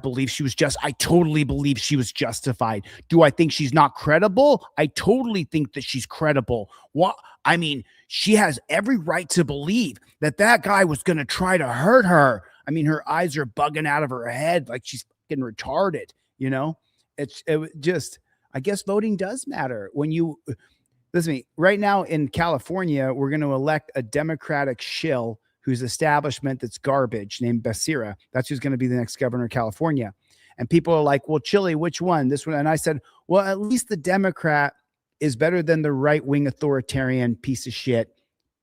believe she was I totally believe she was justified. Do I think she's not credible? I totally think that she's credible. What? I mean, she has every right to believe that guy was going to try to hurt her. I mean, her eyes are bugging out of her head like she's fucking retarded, you know? I guess voting does matter. When you listen to me, right now in California, we're going to elect a Democratic shill whose establishment that's garbage named Becerra. That's who's going to be the next governor of California. And people are like, well, Chili, which one? This one. And I said, well, at least the Democrat is better than the right-wing authoritarian piece of shit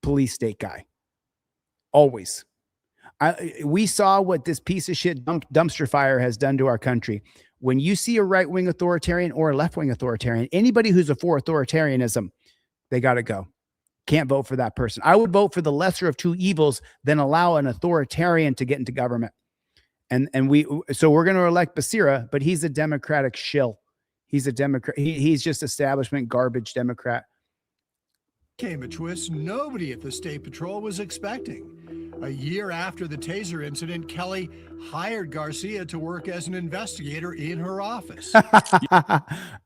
police state guy. Always. We saw what this piece of shit dumpster fire has done to our country. When you see a right-wing authoritarian or a left-wing authoritarian, anybody who's for authoritarianism, they got to go. Can't vote for that person. I would vote for the lesser of two evils than allow an authoritarian to get into government. So we're going to elect Becerra, but he's a Democratic shill. He's a Democrat. He's just establishment garbage Democrat. Came a twist nobody at the State Patrol was expecting. A year after the taser incident, Kelly hired Garcia to work as an investigator in her office.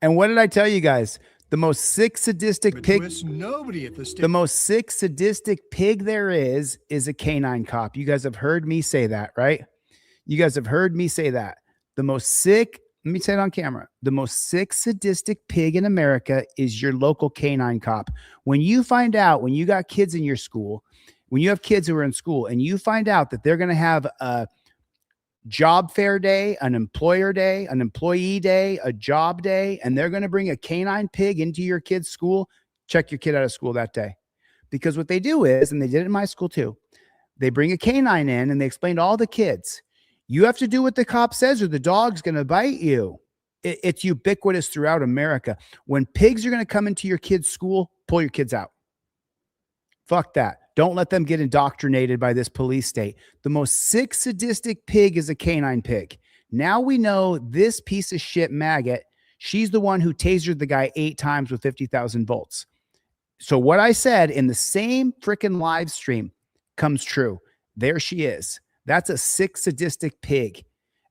And what did I tell you guys? The most sick, sadistic pig. Nobody at the State. The most sick, sadistic pig there is a canine cop. You guys have heard me say that, right? You guys have heard me say that. The most sick. Let me say it on camera. The most sick, sadistic pig in America is your local canine cop. When you find out, when you got kids in your school, when you have kids who are in school and you find out that they're going to have a job fair day, an employer day, an employee day, a job day, and they're going to bring a canine pig into your kid's school, check your kid out of school that day. Because what they do is, and they did it in my school too, they bring a canine in and they explain to all the kids, you have to do what the cop says or the dog's going to bite you. It's ubiquitous throughout America. When pigs are going to come into your kid's school, pull your kids out. Fuck that. Don't let them get indoctrinated by this police state. The most sick, sadistic pig is a canine pig. Now we know this piece of shit maggot, she's the one who tasered the guy 8 times with 50,000 volts. So what I said in the same freaking live stream comes true. There she is. That's a sick, sadistic pig.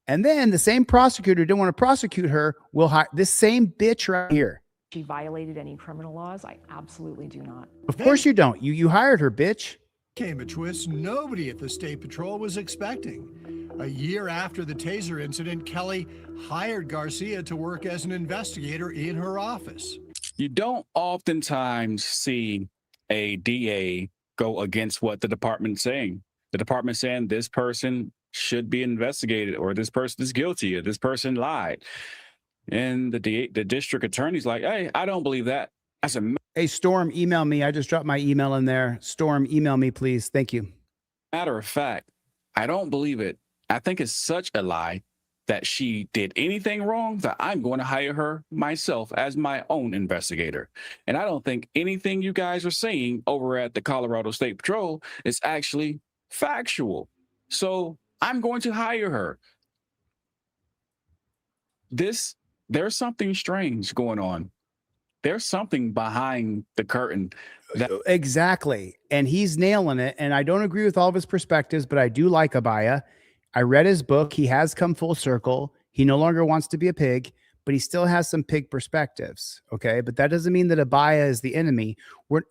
And then the same prosecutor didn't want to prosecute her will hire this same bitch right here. She violated any criminal laws? I absolutely do not. Of course you don't. You hired her, bitch. Came a twist nobody at the State Patrol was expecting. A year after the taser incident, Kelly hired Garcia to work as an investigator in her office. You don't oftentimes see a DA go against what the department's saying. The department's saying this person should be investigated, or this person is guilty, or this person lied. And the district attorney's like, hey, I don't believe that. I said, hey, Storm, email me. I just dropped my email in there. Storm, email me, please. Thank you. Matter of fact, I don't believe it. I think it's such a lie that she did anything wrong that I'm going to hire her myself as my own investigator. And I don't think anything you guys are saying over at the Colorado State Patrol is actually factual. So I'm going to hire her. There's something strange going on. There's something behind the curtain. Exactly. And he's nailing it. And I don't agree with all of his perspectives, but I do like Abaya. I read his book. He has come full circle. He no longer wants to be a pig, but he still has some pig perspectives. Okay. But that doesn't mean that Abaya is the enemy.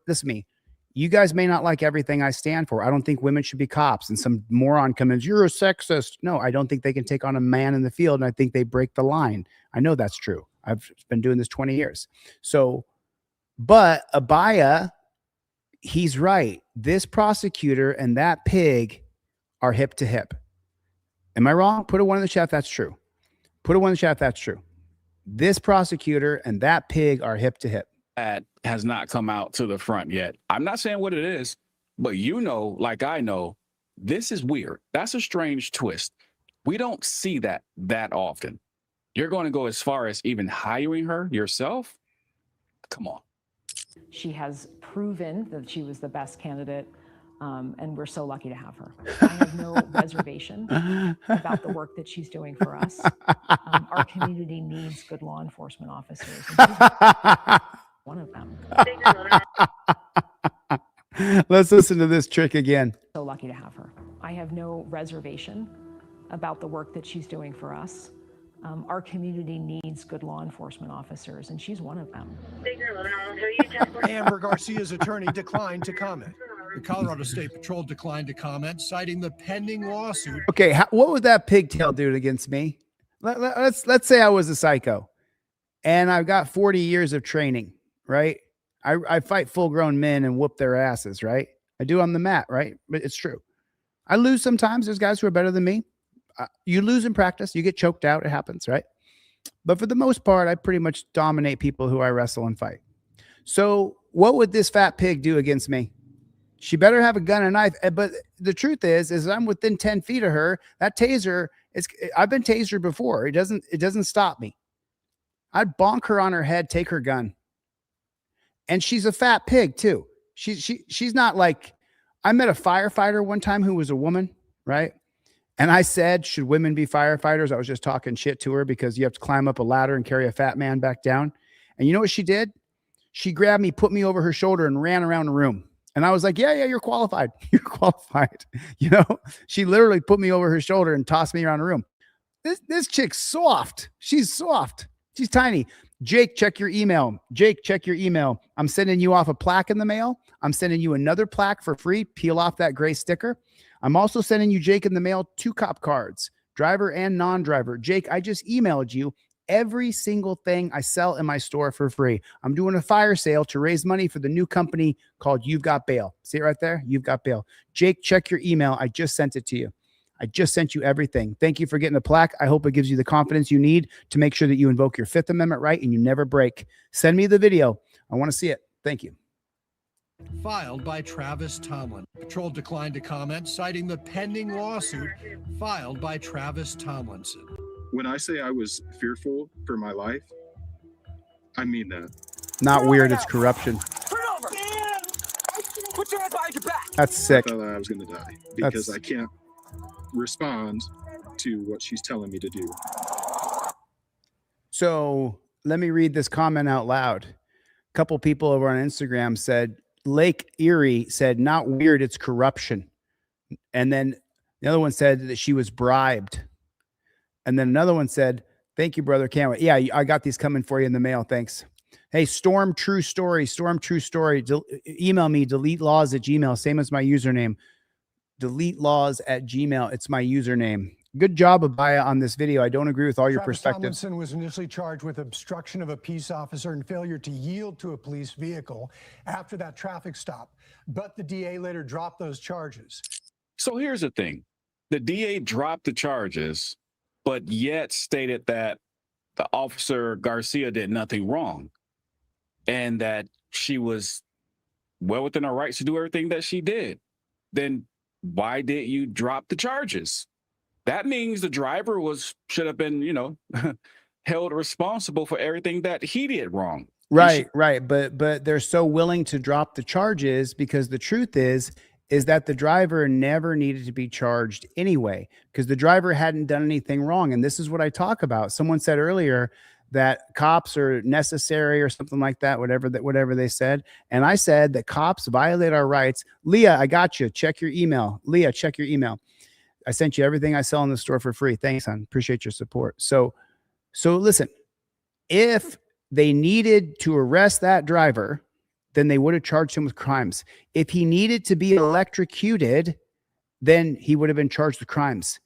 Listen to me. You guys may not like everything I stand for. I don't think women should be cops, and some moron comes in, you're a sexist. No, I don't think they can take on a man in the field. And I think they break the line. I know that's true. I've been doing this 20 years. So, but Abaya, he's right. This prosecutor and that pig are hip to hip. Am I wrong? Put a 1 in the chat if that's true. Put a 1 in the chat if that's true. This prosecutor and that pig are hip to hip. That has not come out to the front yet. I'm not saying what it is, but you know, like I know, this is weird. That's a strange twist. We don't see that often. You're going to go as far as even hiring her yourself? Come on. She has proven that she was the best candidate, and we're so lucky to have her. I have no reservation about the work that she's doing for us. Our community needs good law enforcement officers. One of them. Let's listen to this trick again. So lucky to have her. I have no reservation about the work that she's doing for us. Our community needs good law enforcement officers, and she's one of them. Amber Garcia's attorney declined to comment. The Colorado State Patrol declined to comment, citing the pending lawsuit. Okay, what would that pigtail do against me? Let's say I was a psycho, and I've got 40 years of training, right? I fight full-grown men and whoop their asses, right? I do on the mat, right? But it's true. I lose sometimes. There's guys who are better than me. You lose in practice. You get choked out. It happens, right? But for the most part, I pretty much dominate people who I wrestle and fight. So what would this fat pig do against me? She better have a gun and a knife. But the truth is I'm within 10 feet of her. That taser I've been tasered before. It doesn't stop me. I'd bonk her on her head, take her gun. And she's a fat pig too. She's not like, I met a firefighter one time who was a woman, right? And I said, should women be firefighters? I was just talking shit to her because you have to climb up a ladder and carry a fat man back down. And you know what she did? She grabbed me, put me over her shoulder and ran around the room. And I was like, yeah, you're qualified. You're qualified. You know, she literally put me over her shoulder and tossed me around the room. This chick's soft. She's soft. She's tiny. Jake, check your email. Jake, check your email. I'm sending you off a plaque in the mail. I'm sending you another plaque for free. Peel off that gray sticker. I'm also sending you, Jake, in the mail 2 cop cards, driver and non-driver. Jake, I just emailed you every single thing I sell in my store for free. I'm doing a fire sale to raise money for the new company called You've Got Bail. See it right there? You've Got Bail. Jake, check your email. I just sent it to you. I just sent you everything. Thank you for getting the plaque. I hope it gives you the confidence you need to make sure that you invoke your 5th Amendment right and you never break. Send me the video. I want to see it. Thank you. Filed by Travis Tomlin. Patrol declined to comment, citing the pending lawsuit filed by Travis Tomlinson. When I say I was fearful for my life, I mean that. Not weird. It's corruption. Turn over. Put your hands behind your back. That's sick. I thought I was going to die because I can't respond to what she's telling me to do. So let me read this comment out loud. A couple people over on Instagram said, Lake Erie said, not weird, it's corruption. And then the other one said that she was bribed. And then another one said, thank you, brother. Can't wait. Yeah, I got these coming for you in the mail. Thanks. Hey, Storm True Story. Email me, deletelaws@gmail. Same as my username. deletelaws@gmail. It's my username. Good job, Abaya, on this video. I don't agree with all your Travis perspectives. Tomlinson was initially charged with obstruction of a peace officer and failure to yield to a police vehicle after that traffic stop. But the DA later dropped those charges. So here's the thing. The DA dropped the charges, but yet stated that the officer Garcia did nothing wrong and that she was well within her rights to do everything that she did. Then why did you drop the charges? That means the driver should have been, held responsible for everything that he did wrong. Right. But they're so willing to drop the charges because the truth is that the driver never needed to be charged anyway, because the driver hadn't done anything wrong. And this is what I talk about. Someone said earlier that cops are necessary or something like that, whatever they said. And I said that cops violate our rights. Leah, I got you. Check your email. Leah, check your email. I sent you everything I sell in the store for free. Thanks, hon. Appreciate your support. So listen, if they needed to arrest that driver, then they would have charged him with crimes. If he needed to be electrocuted, then he would have been charged with crimes.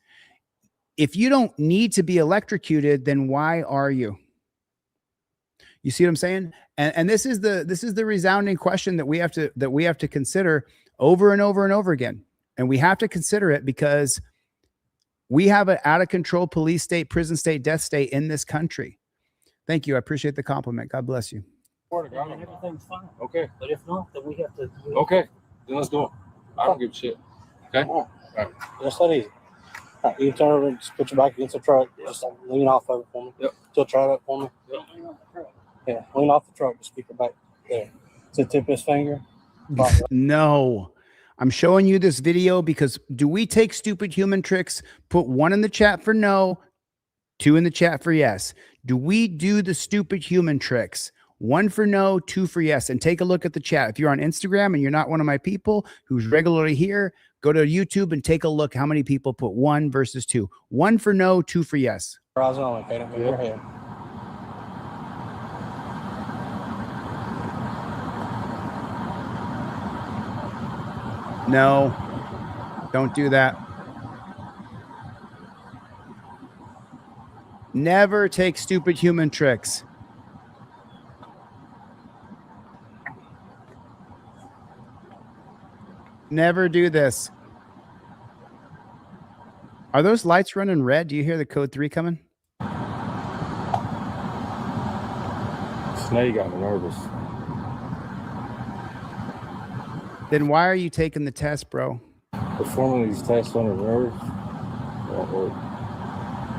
If you don't need to be electrocuted, then why are you? You see what I'm saying? And this is the resounding question that we have to consider over and over and over again. And we have to consider it because we have an out of control police state, prison state, death state in this country. Thank you. I appreciate the compliment. God bless you. Everything's fine. Okay. But if not, then we have to. Okay. Then let's do it. I don't give a shit. Okay? All right. Just that easy. All right, you turn over and just put your back against the truck. Just lean off of it for me. Yep. Tilt right up for me. Yep. Yeah. Lean off the truck. Just keep your back there. To tip his finger. No. I'm showing you this video because do we take stupid human tricks? Put 1 in the chat for no, 2 in the chat for yes. Do we do the stupid human tricks? 1 for no, 2 for yes. And take a look at the chat. If you're on Instagram and you're not one of my people who's regularly here, go to YouTube and take a look how many people put 1 versus 2. 1 for no, 2 for yes. Eyes on, okay? Don't move your head. No, don't do that. Never take stupid human tricks. Never do this. Are those lights running red? Do you hear the code 3 coming? So now you got me nervous. Then why are you taking the test, bro? Performing these tests on the nerve.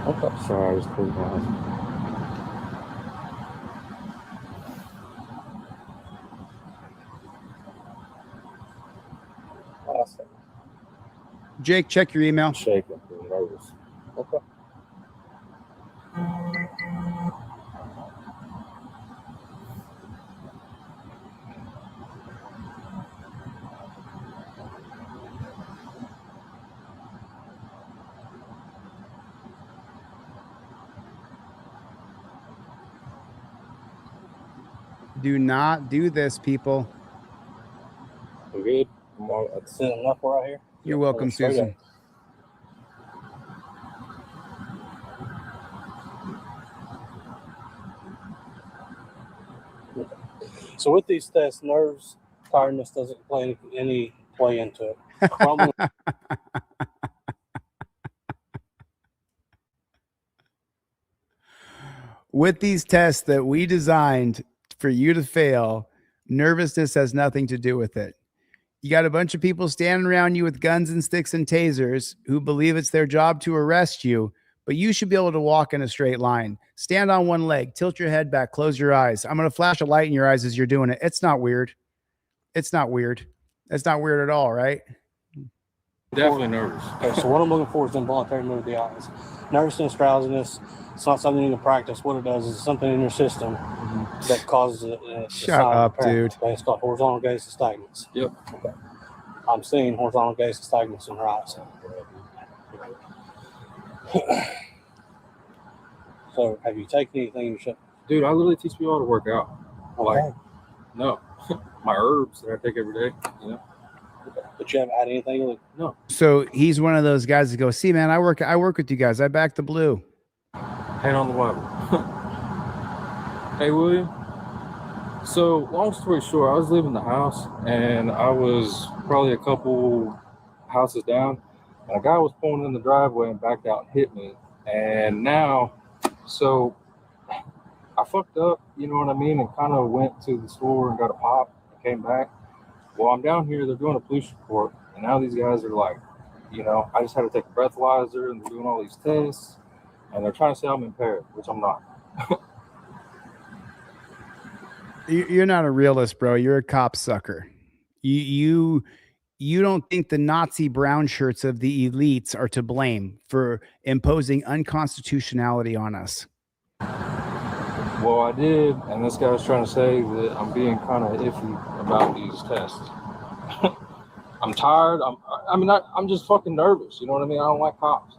Okay, sorry, I just closed my eyes. Awesome. Jake, check your email. Shaking, I'm nervous. Okay. Do not do this, people. We're good. I'm sitting enough right here. You're welcome, Susan. So with these tests, nerves, tiredness doesn't play any play into it. With these tests that we designed for you to fail, nervousness has nothing to do with it. You got a bunch of people standing around you with guns and sticks and tasers who believe it's their job to arrest you, but you should be able to walk in a straight line. Stand on one leg, tilt your head back, close your eyes. I'm going to flash a light in your eyes as you're doing it. It's not weird. It's not weird. It's not weird at all, right? Definitely nervous. Okay, so what I'm looking for is involuntary move of the eyes. Nervousness, drowsiness, it's not something you can practice. What it does is something in your system that causes it. Shut up, dude. Okay, it's called horizontal gaze nystagmus. Yep. Okay. I'm seeing horizontal gaze nystagmus in her eyes. So, have you taken anything you should? Dude, I literally teach people how to work out. Okay. Like, no, my herbs that I take every day, you know. But you haven't had anything? Like, no. So he's one of those guys that go, see, man, I work with you guys. I back the blue. Hand on the Bible. Hey, William. So, long story short, I was leaving the house, and I was probably a couple houses down, and a guy was pulling in the driveway and backed out and hit me. And now, so I fucked up, you know what I mean, and kind of went to the store and got a pop and came back. Well, I'm down here, they're doing a police report, and now these guys are like, you know, I just had to take a breathalyzer, and they're doing all these tests, and they're trying to say I'm impaired, which I'm not. You're not a realist, bro. You're a cop sucker. You don't think the Nazi brown shirts of the elites are to blame for imposing unconstitutionality on us. Well, I did, and this guy was trying to say that I'm being kind of iffy about these tests. I'm tired. I'm just fucking nervous. You know what I mean? I don't like cops.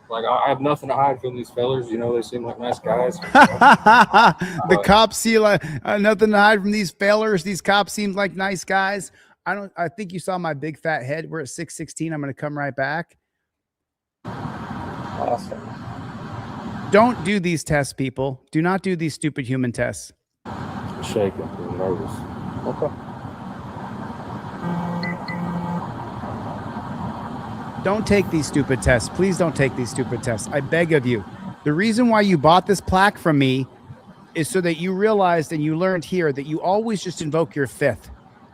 Like, I have nothing to hide from these fellers. You know, they seem like nice guys. The cops see like nothing to hide from these fellers. These cops seem like nice guys. I think you saw my big fat head. We're at 6:16. I'm going to come right back. awesome. Don't do these tests, people. Do not do these stupid human tests. I'm shaking. I'm nervous. Okay. Don't take these stupid tests. Please don't take these stupid tests. I beg of you. The reason why you bought this plaque from me is so that you realized and you learned here that you always just invoke your fifth.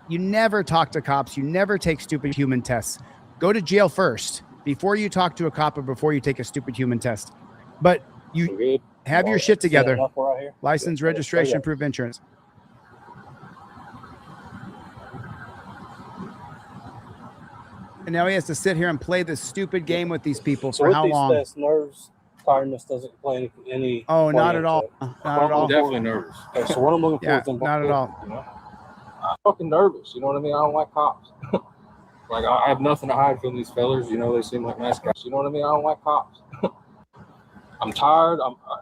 You never talk to cops. You never take stupid human tests. Go to jail first before you talk to a cop or before you take a stupid human test. But you have your shit together. License, registration, proof, insurance. And now he has to sit here and play this stupid game with these people for how long? Tests, nerves, tiredness doesn't play any. Oh, not at all. Not at all. Definitely nervous. Okay, so what I'm looking for is not at all. You know? I'm fucking nervous. You know what I mean? I don't like cops. Like, I have nothing to hide from these fellers. You know, they seem like nice guys. You know what I mean? I don't like cops. I'm tired.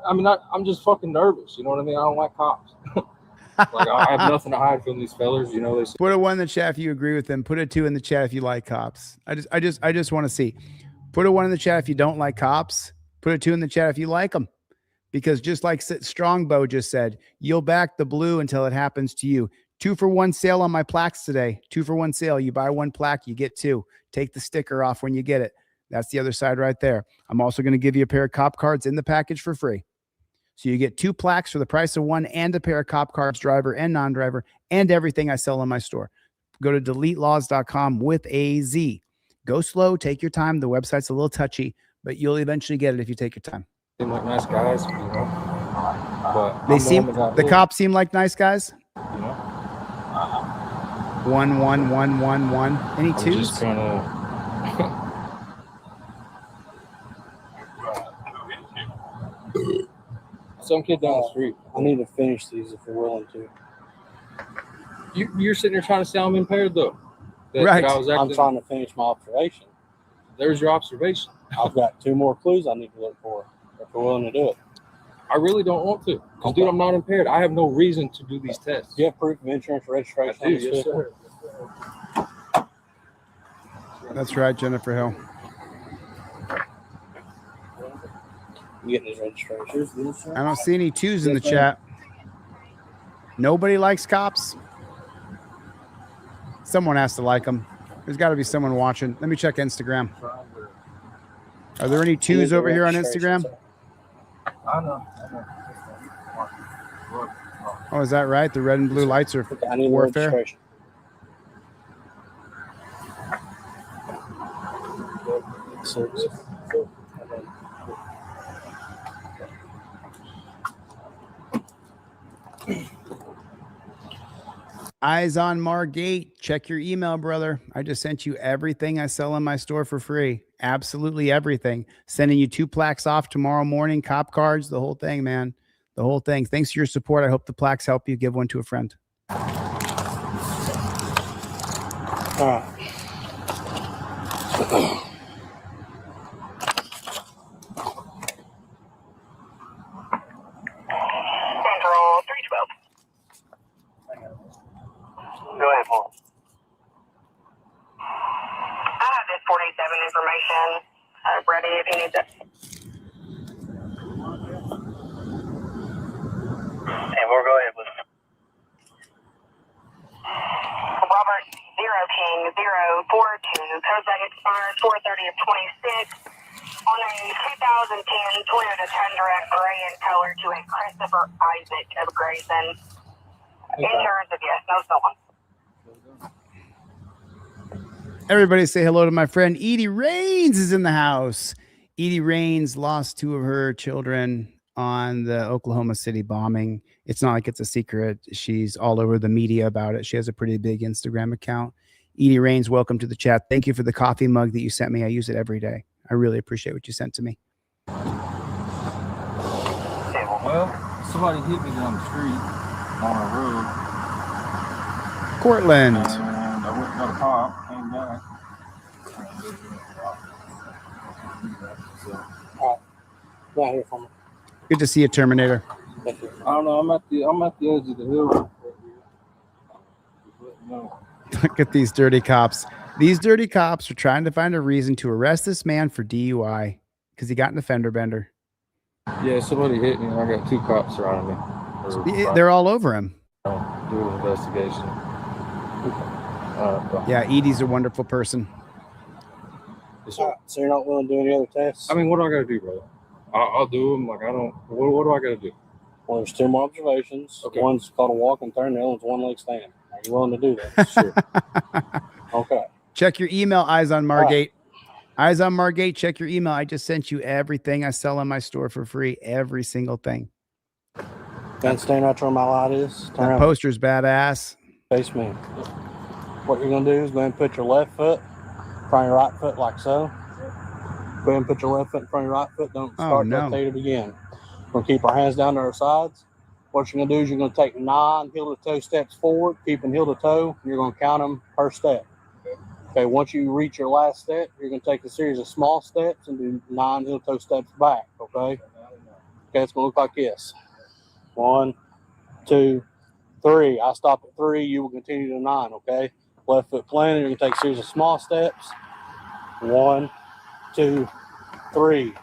I'm just fucking nervous. You know what I mean? I don't like cops. Like, I have nothing to hide from these fellers. You know, they put a 1 in the chat if you agree with them. Put a 2 in the chat if you like cops. I just want to see. Put a 1 in the chat if you don't like cops. Put a 2 in the chat if you like them. Because just like Strongbow just said, you'll back the blue until it happens to you. 2 for 1 sale on my plaques today. 2 for 1 sale. You buy 1 plaque, you get 2. Take the sticker off when you get it. That's the other side right there. I'm also going to give you a pair of cop cards in the package for free. So you get 2 plaques for the price of 1 and a pair of cop cards, driver and non-driver, and everything I sell in my store. Go to deletelaws.com with a Z. Go slow, take your time. The website's a little touchy, but you'll eventually get it if you take your time. Seem like nice guys, you know. But The cops seem like nice guys. You know. 11111. Any I'm twos? just kind of. Some kid down the street. I need to finish these if you're willing to. You're sitting there trying to sound impaired, though. Right. I was I'm acting, trying to finish my observation. There's your observation. I've got 2 more clues I need to look for if you're willing to do it. I really don't want to. Because, dude, I'm not impaired. I have no reason to do these tests. Do you have proof of insurance registration? I do, yes, sir. That's right, Jennifer Hill. You getting his registration? I don't see any twos in the chat. Nobody likes cops. Someone has to like them. There's got to be someone watching. Let me check Instagram. Are there any twos over here on Instagram? I know. Oh, is that right? The red and blue lights are warfare. Eyes on Margate. Check your email, brother. I just sent you everything I sell in my store for free. Absolutely everything. Sending you 2 plaques off tomorrow morning, cop cards, the whole thing, man. The whole thing. Thanks for your support. I hope the plaques help you. Give one to a friend. All right. Control 312. Go ahead, Paul. I have this 47 information ready if you need it. And we'll go ahead with Robert 0 King 042. Code that expires 4/30 of 26 on a 2010 Toyota Tundra gray in color to a Christopher Isaac of Grayson. Insurance of yes, no stolen. Everybody say hello to my friend Edie Rains is in the house. Edie Rains lost 2 of her children on the Oklahoma City bombing. It's not like it's a secret. She's all over the media about it. She has a pretty big Instagram account. Edie Rains, welcome to the chat. Thank you for the coffee mug that you sent me. I use it every day. I really appreciate what you sent to me. Well, somebody hit me down the street on a road. Cortland. And I went and got a cop, came back. Right here for me. Good to see you, Terminator. I don't know. I'm at the edge of the hill. No. Look at these dirty cops. These dirty cops are trying to find a reason to arrest this man for DUI because he got in a fender bender. Yeah, somebody hit me. I got 2 cops surrounding me. They're all over him. Do an investigation. Yeah, Edie's a wonderful person. So you're not willing to do any other tests? I mean, what do I got to do, brother? I'll do them. Like, I don't. What do I got to do? Well, there's 2 more observations. Okay. One's called a walk and turn. The other one's 1 leg stand. Are you willing to do that? Sure. Okay. Check your email, Eyes on Margate. Eyes on Margate, check your email. I just sent you everything I sell in my store for free. Every single thing. Then stand right where my light is. Turn That around. poster's badass. Face me. What you're going to do is go ahead and put your left foot in front of your right foot like so. Go ahead and put your left foot in front of your right foot. Don't start rotating again. We're going to keep our hands down to our sides. What you're going to do is you're going to take 9 heel-to-toe steps forward, keeping heel-to-toe, and you're going to count them per step. Okay, once you reach your last step, you're going to take a series of small steps and do 9 heel-toe steps back, okay? Okay, it's going to look like this. 1, 2, 3. I stop at 3. You will continue to 9, okay? Left foot planted. You're going to take a series of small steps. 1, 2, 3.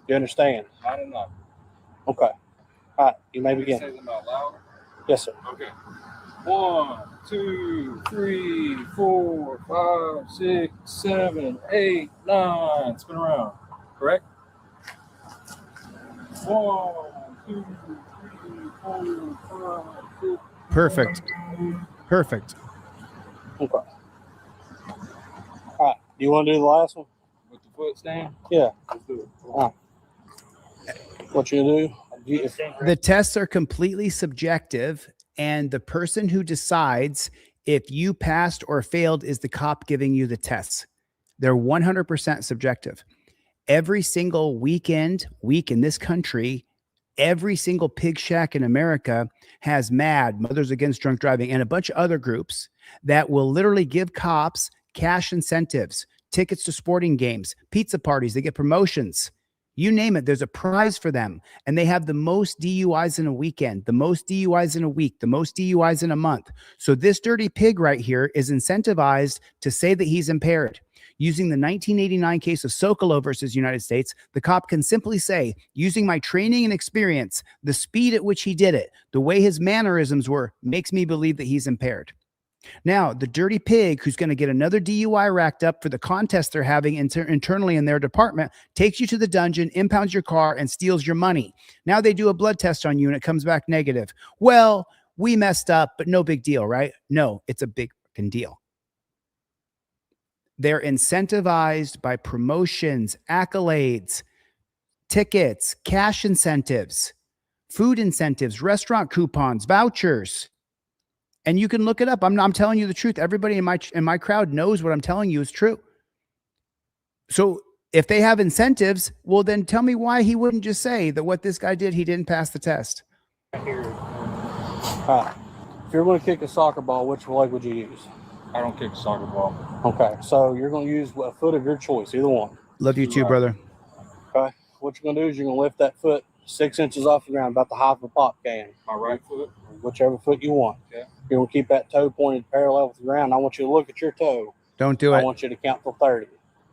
You understand? I don't know. Okay. All right, you may begin. Say them out loud? Yes, sir. Okay. 1, 2, 3, 4, 5, 6, 7, 8, 9. Spin around. Correct? 1, 2, 3, 4, 5, 6. Perfect. Perfect. Okay. All right. Do you want to do the last one? With the foot stand? Yeah. Let's do it. All right. What you gonna do? The tests are completely subjective, and the person who decides if you passed or failed is the cop giving you the tests. They're 100% subjective. Every single week in this country, every single pig shack in America has MAD, Mothers Against Drunk Driving, and a bunch of other groups that will literally give cops cash incentives, tickets to sporting games, pizza parties. They get promotions. You name it, there's a prize for them. And they have the most DUIs in a weekend, the most DUIs in a week, the most DUIs in a month. So this dirty pig right here is incentivized to say that he's impaired. Using the 1989 case of Sokolow versus United States, the cop can simply say, using my training and experience, the speed at which he did it, the way his mannerisms were, makes me believe that he's impaired. Now, the dirty pig who's going to get another DUI racked up for the contest they're having internally in their department takes you to the dungeon, impounds your car, and steals your money. Now they do a blood test on you and it comes back negative. Well, we messed up, but no big deal, right? No, it's a big fucking deal. They're incentivized by promotions, accolades, tickets, cash incentives, food incentives, restaurant coupons, vouchers. And you can look it up. I'm telling you the truth. Everybody in my crowd knows what I'm telling you is true. So if they have incentives, well, then tell me why he wouldn't just say that what this guy did, he didn't pass the test. All right. If you're going to kick a soccer ball, which leg would you use? I don't kick a soccer ball. Okay, so you're going to use a foot of your choice, either one. Love you too, brother. Okay. What you're going to do is you're going to lift that foot 6 inches off the ground, about the height of a pop can. My right foot? Whichever foot you want. Okay. You're going to keep that toe pointed parallel with the ground. I want you to look at your toe. Don't do it. I want you to count till 30.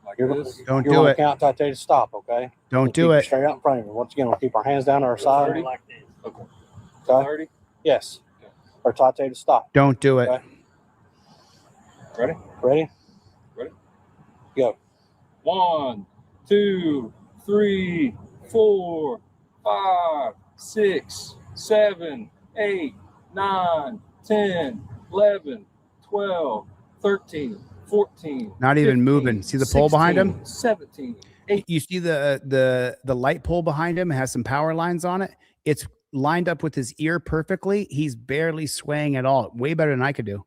Like you're this? Don't you're do gonna it. Count till I tell you to stop, okay? Don't do it. Straight out in front of you. Once again, we'll keep our hands down to our side. 30? Okay. Okay. 30? Yes. Okay. Or till I tell you to stop. Don't do it. Okay. Ready? Ready? Ready? Go. 1, 2, 3, 4, 5, 6, 7, 8, 9, 10, 11, 12, 13, 14. Not even 15, moving. See the pole behind him? 17. You see the light pole behind him has some power lines on it. It's lined up with his ear perfectly. He's barely swaying at all. Way better than I could do.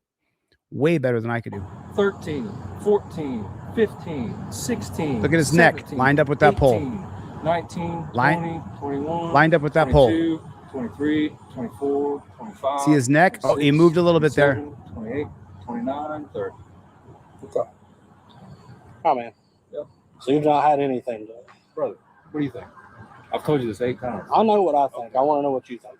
Way better than I could do. 13, 14, 15, 16. Look at his neck lined up with that 18, pole. 19, Line- 20, 21. lined up with that pole. 22, 23, 24, 25. See his neck? Oh, he moved a little bit there. 28, 29, 30. Okay. Oh, man. Yep. So you've not had anything done. Brother, what do you think? I've told you this 8 times. I know what I think. I want to know what you think.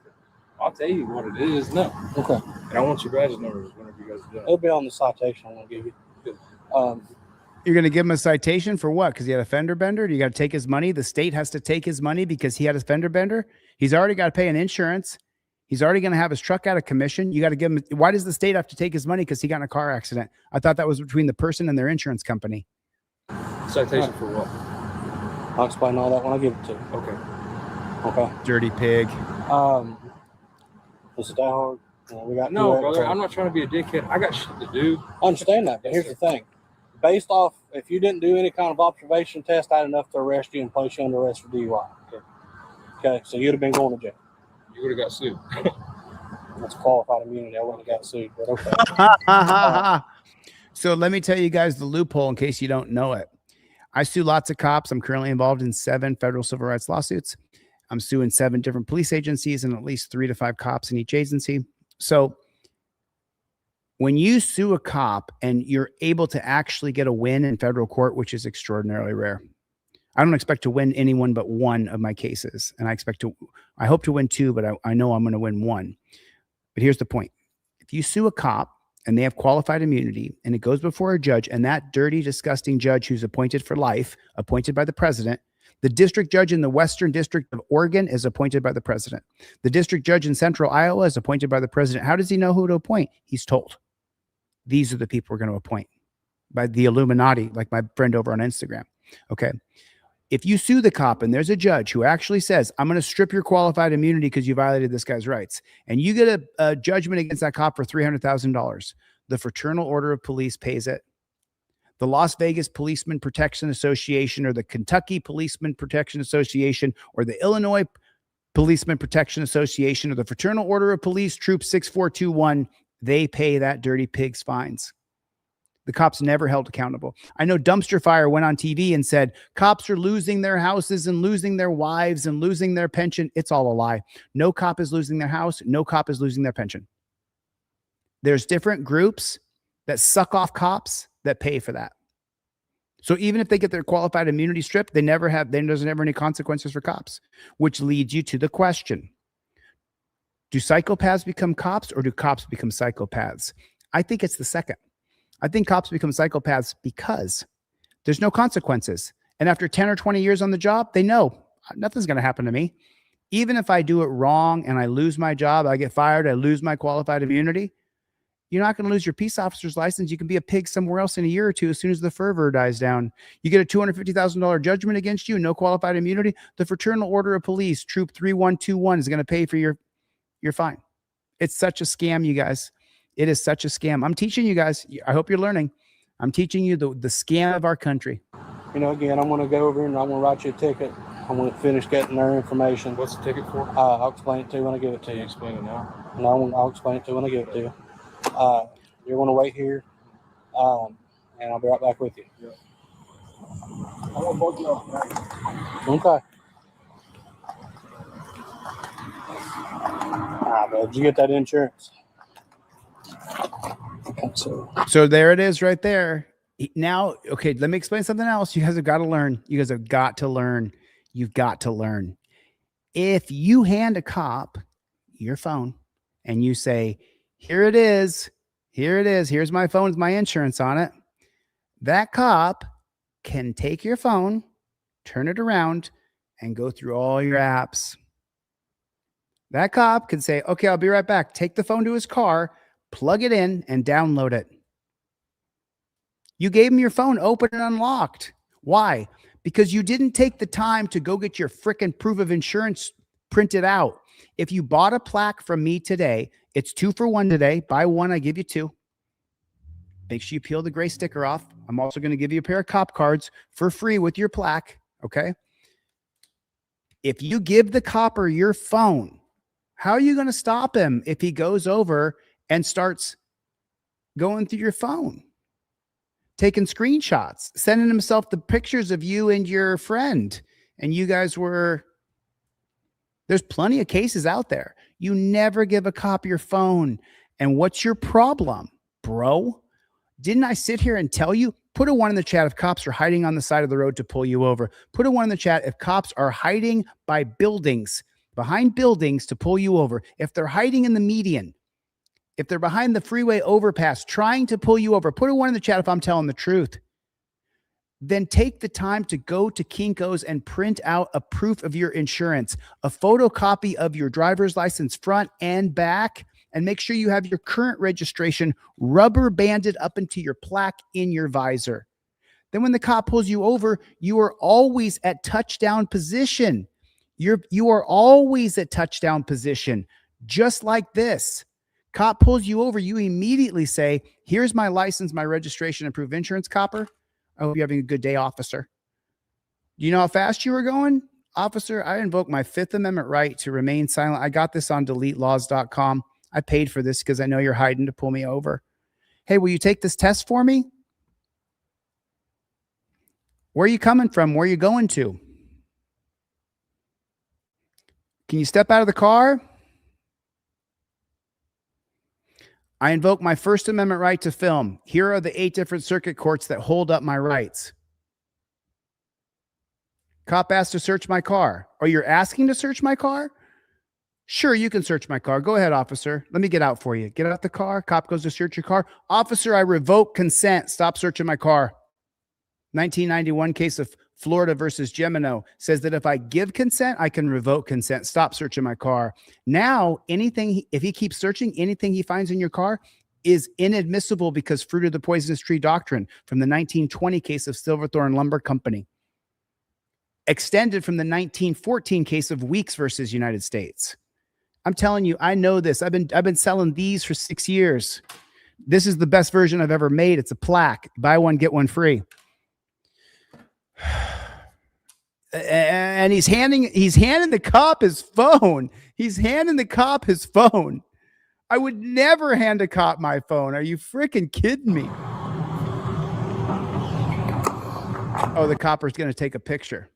I'll tell you what it is now. Okay. And I want your badge numbers whenever you guys are done. It'll be on the citation I'm going to give you. You're going to give him a citation for what? Because he had a fender bender? Do you got to take his money? The state has to take his money because he had a fender bender? He's already got to pay an insurance. He's already going to have his truck out of commission. You got to give him. Why does the state have to take his money? Because he got in a car accident. I thought that was between the person and their insurance company. Citation for what? I'll explain all that when I give it to you. Okay. Okay. Dirty pig. Is it that hard? We got No, brother, I'm not trying to be a dickhead. I got shit to do. I understand that, but here's the thing. Based off, if you didn't do any kind of observation test, I had enough to arrest you and place you under arrest for DUI. Okay, so you'd have been going to jail. You would have got sued. That's qualified immunity. I wouldn't have got sued, but okay. So let me tell you guys the loophole in case you don't know it. I sue lots of cops. I'm currently involved in 7 federal civil rights lawsuits. I'm suing 7 different police agencies and at least 3 to 5 cops in each agency. So when you sue a cop and you're able to actually get a win in federal court, which is extraordinarily rare, I don't expect to win any one but one of my cases. And I hope to win 2, but I know I'm going to win 1. But here's the point. If you sue a cop and they have qualified immunity and it goes before a judge, and that dirty, disgusting judge who's appointed for life, appointed by the president, the district judge in the Western District of Oregon is appointed by the president. The district judge in Central Iowa is appointed by the president. How does he know who to appoint? He's told. These are the people we're going to appoint by the Illuminati, like my friend over on Instagram. Okay. If you sue the cop and there's a judge who actually says, I'm going to strip your qualified immunity because you violated this guy's rights, and you get a judgment against that cop for $300,000, The Fraternal Order of Police pays it. The Las Vegas Policeman Protection Association, or the Kentucky Policeman Protection Association, or the Illinois Policeman Protection Association, or the Fraternal Order of Police Troop 6421, they pay that dirty pig's fines. The cops never held accountable. I know Dumpster Fire went on TV and said cops are losing their houses and losing their wives and losing their pension. It's all a lie. No cop is losing their house. No cop is losing their pension. There's different groups that suck off cops that pay for that. So even if they get their qualified immunity stripped, there's never any consequences for cops, which leads you to the question: do psychopaths become cops, or do cops become psychopaths? I think it's the second. I think cops become psychopaths because there's no consequences. And after 10 or 20 years on the job, they know nothing's going to happen to me. Even if I do it wrong and I lose my job, I get fired, I lose my qualified immunity, you're not going to lose your peace officer's license. You can be a pig somewhere else in a year or two as soon as the fervor dies down. You get a $250,000 judgment against you, no qualified immunity. The Fraternal Order of Police, Troop 3121, is going to pay for your fine. It's such a scam, you guys. It is such a scam. I'm teaching you guys. I hope you're learning. I'm teaching you the scam of our country. You know, again, I'm going to go over and I'm going to write you a ticket. I'm going to finish getting their information. What's the ticket for? I'll explain it to you when I give it to you. Explain it now. No, I'll explain it to you when I give it to you. You're going to wait here, and I'll be right back with you. Yeah. Okay. But did you get that insurance? So there it is right there. Now, okay, let me explain something else. You guys have got to learn. You guys have got to learn. You've got to learn. If you hand a cop your phone and you say, here it is. Here it is. Here's my phone with my insurance on it. That cop can take your phone, turn it around, and go through all your apps. That cop can say, okay, I'll be right back. Take the phone to his car, plug it in, and download it. You gave him your phone open and unlocked. Why? Because you didn't take the time to go get your frickin' proof of insurance printed out. If you bought a plaque from me today, it's 2 for 1 today. Buy one, I give you 2. Make sure you peel the gray sticker off. I'm also going to give you a pair of cop cards for free with your plaque. Okay. If you give the copper your phone, how are you going to stop him if he goes over and starts going through your phone, taking screenshots, sending himself the pictures of you and your friend? And you guys there's plenty of cases out there. You never give a cop your phone. And what's your problem, bro? Didn't I sit here and tell you? Put a 1 in the chat if cops are hiding on the side of the road to pull you over. Put a 1 in the chat if cops are hiding by buildings, behind buildings to pull you over. If they're hiding in the median, if they're behind the freeway overpass trying to pull you over, put a 1 in the chat if I'm telling the truth. Then take the time to go to Kinko's and print out a proof of your insurance, a photocopy of your driver's license front and back, and make sure you have your current registration rubber banded up into your plaque in your visor. Then when the cop pulls you over, you are always at touchdown position. You are always at touchdown position, just like this. Cop pulls you over, you immediately say, here's my license, my registration, and proof of insurance, copper. I hope you're having a good day, officer. Do you know how fast you were going? Officer, I invoke my 5th Amendment right to remain silent. I got this on deletelaws.com. I paid for this because I know you're hiding to pull me over. Hey, will you take this test for me? Where are you coming from? Where are you going to? Can you step out of the car? I invoke my First Amendment right to film. Here are the 8 different circuit courts that hold up my rights. Cop asked to search my car. Oh, you're asking to search my car? Sure, you can search my car. Go ahead, officer. Let me get out for you. Get out the car. Cop goes to search your car. Officer, I revoke consent. Stop searching my car. 1991 case of Florida versus Gemino says that if I give consent, I can revoke consent. Stop searching my car. Now, if he keeps searching, anything he finds in your car is inadmissible because fruit of the poisonous tree doctrine from the 1920 case of Silverthorne Lumber Company, extended from the 1914 case of Weeks versus United States. I'm telling you, I know this. I've been selling these for 6 years. This is the best version I've ever made. It's a plaque. Buy one, get one free. And he's handing the cop his phone. He's handing the cop his phone. I would never hand a cop my phone. Are you freaking kidding me? Oh, the copper's going to take a picture.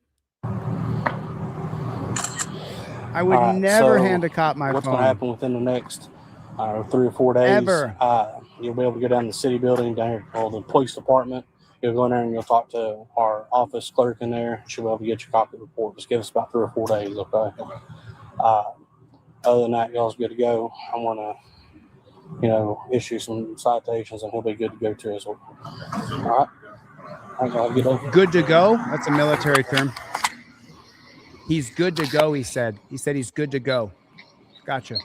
I would never hand a cop my what's phone. What's going to happen within the next 3 or 4 days? Ever. You'll be able to go down to the city building down here, or the police department. You'll go in there and you'll talk to our office clerk in there. She'll be able to get your copy report. Just give us about 3 or 4 days, okay? Other than that, y'all's good to go. I'm going to, issue some citations, and he'll be good to go too as well. All right? I'll get over. Good to go? That's a military term. He's good to go, he said. He said he's good to go. Gotcha.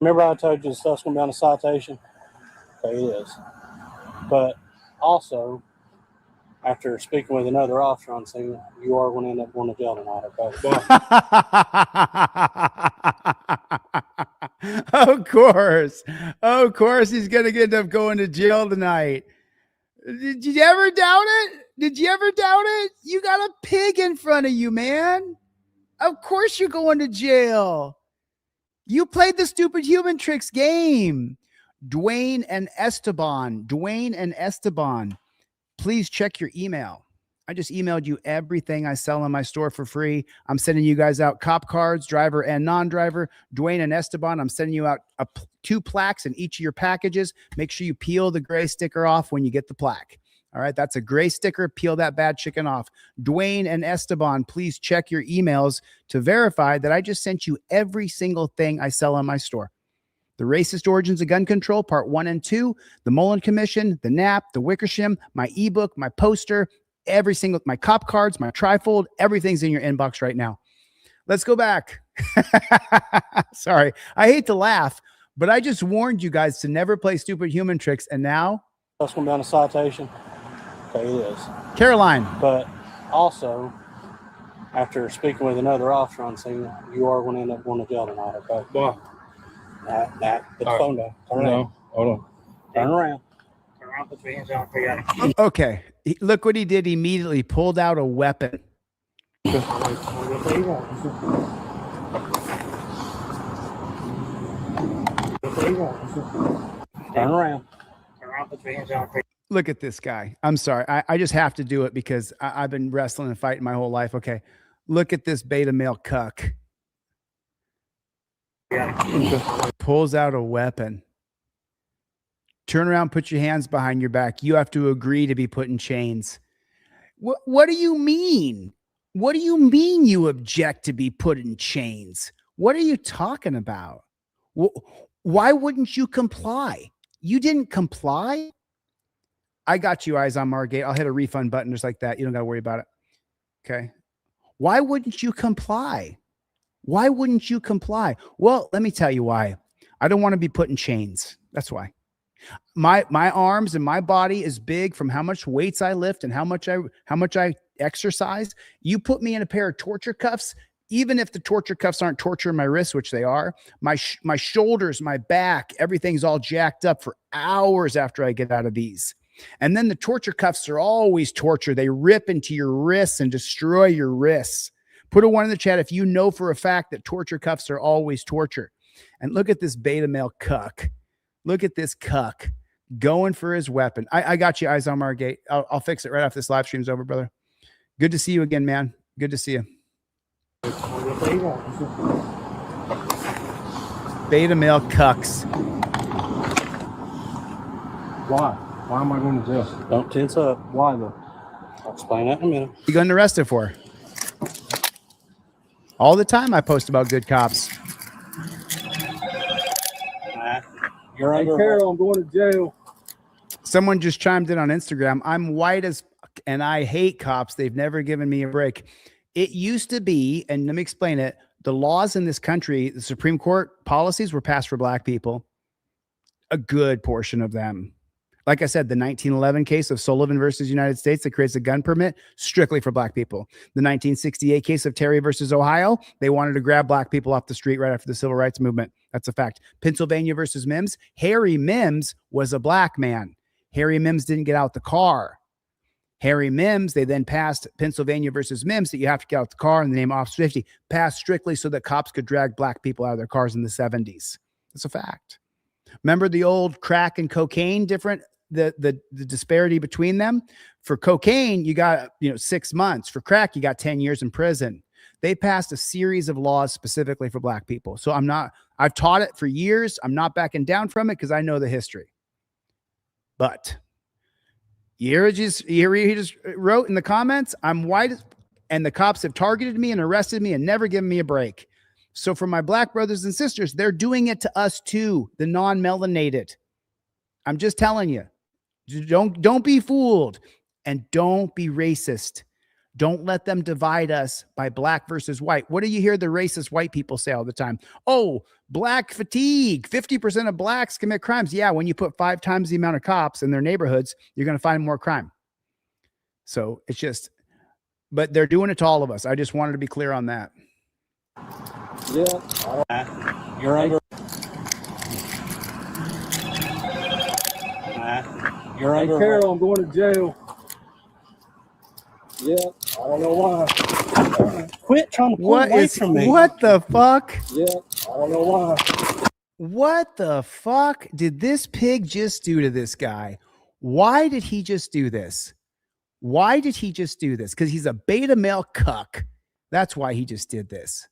Remember I told you the stuff's going to be on a citation? Okay, it is. But also, after speaking with another officer on scene, you are going to end up going to jail tonight, okay? Of course he's going to end up going to jail tonight. Did you ever doubt it? You got a pig in front of you, man. Of course you're going to jail. You played the stupid human tricks game. Dwayne and Esteban, please check your email. I just emailed you everything I sell in my store for free. I'm sending you guys out cop cards, driver and non-driver. Dwayne and Esteban, I'm sending you out 2 plaques in each of your packages. Make sure you peel the gray sticker off when you get the plaque. All right, that's a gray sticker. Peel that bad chicken off. Dwayne and Esteban, please check your emails to verify that I just sent you every single thing I sell in my store. The Racist Origins of Gun Control, Part 1 and 2, the Mullen Commission, the NAP, the Wickersham, my ebook, my poster, my cop cards, my trifold, everything's in your inbox right now. Let's go back. Sorry, I hate to laugh, but I just warned you guys to never play stupid human tricks, and now that's going to be on a citation. Okay, it is. Caroline. But also, after speaking with another officer on scene, you are going to end up going to jail tonight, okay? Why? Put the phone down. Turn around. Hold on. Turn around. Turn around, put your hands down. Okay, look what he did. He immediately pulled out a weapon. Turn around. Turn around, put your hands down. Look at this guy. I'm sorry. I just have to do it because I've been wrestling and fighting my whole life. Okay. Look at this beta male cuck. Pulls out a weapon. Turn around, put your hands behind your back. You have to agree to be put in chains. What do you mean? What do you mean you object to be put in chains? What are you talking about? Why wouldn't you comply? You didn't comply? I got you, Eyes on Margate. I'll hit a refund button just like that. You don't got to worry about it. Okay. Why wouldn't you comply? Why wouldn't you comply? Well, let me tell you why. I don't want to be put in chains. That's why. My arms and my body is big from how much weights I lift and how much I exercise. You put me in a pair of torture cuffs, even if the torture cuffs aren't torturing my wrists, which they are, my shoulders, my back, everything's all jacked up for hours after I get out of these. And then the torture cuffs are always torture. They rip into your wrists and destroy your wrists. Put a 1 in the chat if you know for a fact that torture cuffs are always torture. And look at this beta male cuck. Look at this cuck going for his weapon. I got you, Eyes on Margate. I'll fix it right after this live stream's over, brother. Good to see you again, man. Good to see you. Beta male cucks. Why? Why am I going to jail? Don't tense up. Why though? I'll explain that in a minute. You getting arrested for? All the time I post about good cops. You're Hey, under Carol, I'm going to jail. Someone just chimed in on Instagram. I'm white as fuck and I hate cops. They've never given me a break. It used to be, and let me explain it. The laws in this country, the Supreme Court policies were passed for black people. A good portion of them. Like I said, the 1911 case of Sullivan versus United States that creates a gun permit strictly for black people. The 1968 case of Terry versus Ohio, they wanted to grab black people off the street right after the civil rights movement. That's a fact. Pennsylvania versus Mims. Harry Mims was a black man. Harry Mims didn't get out the car. Harry Mims, they then passed Pennsylvania versus Mims that you have to get out the car in the name of Officer Safety, passed strictly so that cops could drag black people out of their cars in the 70s. That's a fact. Remember the old crack and cocaine different, the disparity between them? For cocaine, you got 6 months. For crack, you got 10 years in prison. They passed a series of laws specifically for black people. So I've taught it for years. I'm not backing down from it because I know the history. But he just wrote in the comments, I'm white and the cops have targeted me and arrested me and never given me a break. So for my black brothers and sisters, they're doing it to us too, the non-melanated. I'm just telling you, don't be fooled and don't be racist. Don't let them divide us by black versus white. What do you hear the racist white people say all the time? Oh, black fatigue. 50% of blacks commit crimes. Yeah, when you put 5 times the amount of cops in their neighborhoods, you're going to find more crime. So it's just, but they're doing it to all of us. I just wanted to be clear on that. Yeah. You're under. You're Hey, under. Carol, I'm going to jail. Yeah, I don't know why. Quit trying to pull away from me. What the fuck? Yeah, I don't know why. What the fuck did this pig just do to this guy? Why did he just do this? Why did he just do this? Because he's a beta male cuck. That's why he just did this.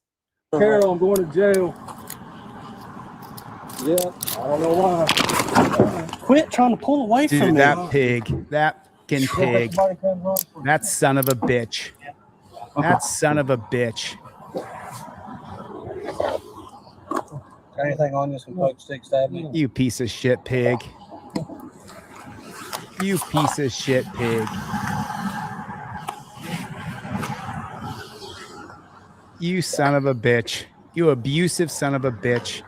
Carol, I'm going to jail. Yeah, I don't know why. Quit trying to pull away from me. Dude, that pig. That fucking pig. That son of a bitch. That son of a bitch. Got anything on you? Some poke stick stab me? You piece of shit pig. You piece of shit pig. You son of a bitch. You abusive son of a bitch.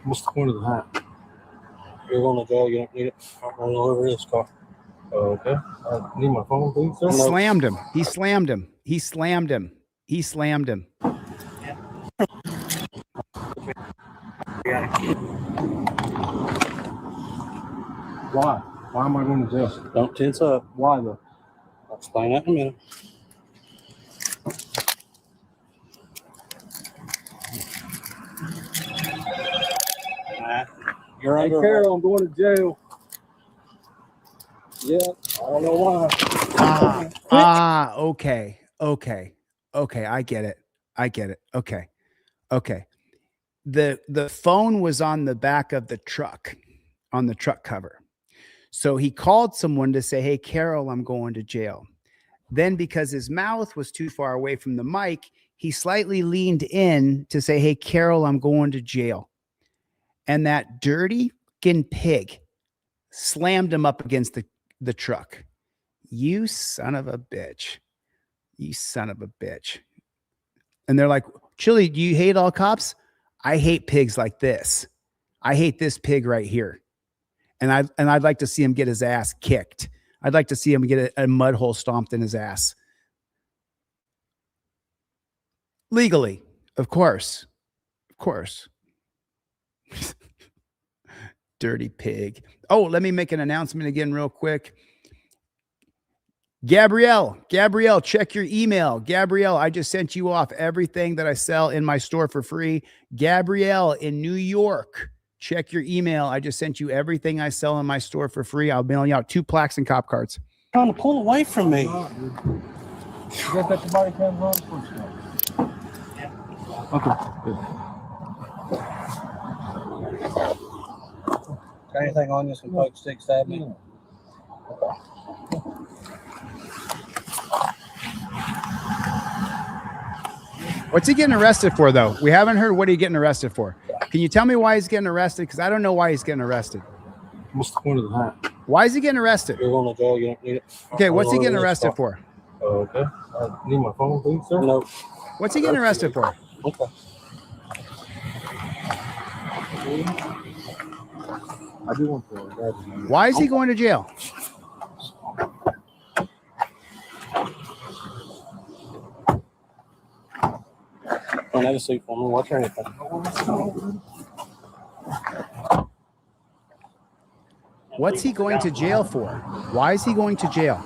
What's the point of the hat? You're going to jail. You don't need it. I'll run over this car. Okay. I need my phone, please, sir. He slammed him. He slammed him. He slammed him. He slammed him. Why? Why am I going to jail? Don't tense up. Why though? I'll explain that in a minute. You're Hey, under. Carol, I'm going to jail. Yeah, I don't know why. Okay. I get it. Okay. The phone was on the back of the truck, on the truck cover. So he called someone to say, hey, Carol, I'm going to jail. Then because his mouth was too far away from the mic, he slightly leaned in to say, hey, Carol, I'm going to jail. And that dirty fucking pig slammed him up against the truck. You son of a bitch. You son of a bitch. And they're like, Chili, do you hate all cops? I hate pigs like this. I hate this pig right here. And I'd like to see him get his ass kicked. I'd like to see him get a mud hole stomped in his ass. Legally, of course. Of course. Dirty pig. Oh, let me make an announcement again real quick. Gabrielle, check your email. Gabrielle, I just sent you off everything that I sell in my store for free. Gabrielle in New York, check your email. I just sent you everything I sell in my store for free. I'll mail you out 2 plaques and cop cards. Trying to pull away from me. You got that your body cam on? Okay, good. Got anything on you? Some poke stick stab me? What's he getting arrested for, though? We haven't heard what he's getting arrested for. Can you tell me why he's getting arrested? Because I don't know why he's getting arrested. What's the point of the hat? Why is he getting arrested? You're going to jail. You don't need it. Okay, what's he getting arrested for? Okay. Need my phone, please, sir? No. What's he getting arrested for? Okay. I do want to. Why is he going to jail? Don't have a seat for me. Watch anything. What's he going to jail for? Why is he going to jail?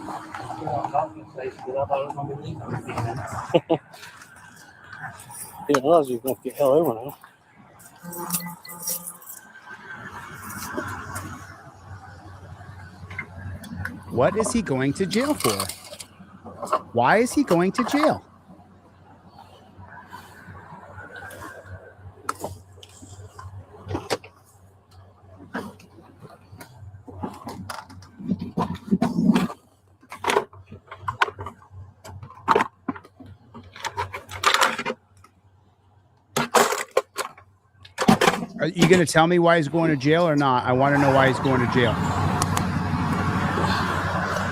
Didn't realize you were going to get hell over now. What is he going to jail for? Why is he going to jail? Are you going to tell me why he's going to jail or not? I want to know why he's going to jail.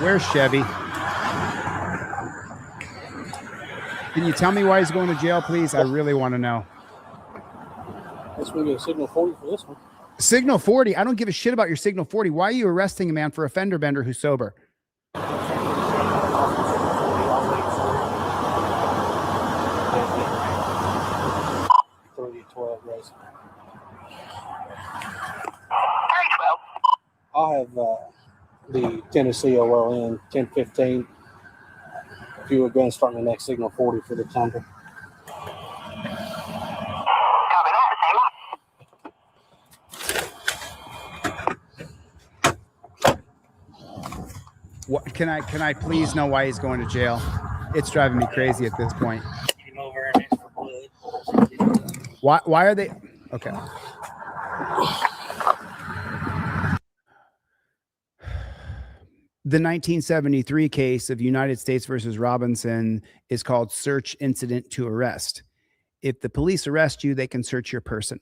Where's Chevy? Can you tell me why he's going to jail, please? I really want to know. Guess we get a signal 40 for this one. Signal 40? I don't give a shit about your signal 40. Why are you arresting a man for a fender bender who's sober? I'll have the Tennessee OLN 1015. If you would go and start the next signal 40 for the Thunder. What can I please know why he's going to jail? It's driving me crazy at this point. Why are they okay? The 1973 case of United States versus Robinson is called search incident to arrest. If the police arrest you, they can search your person.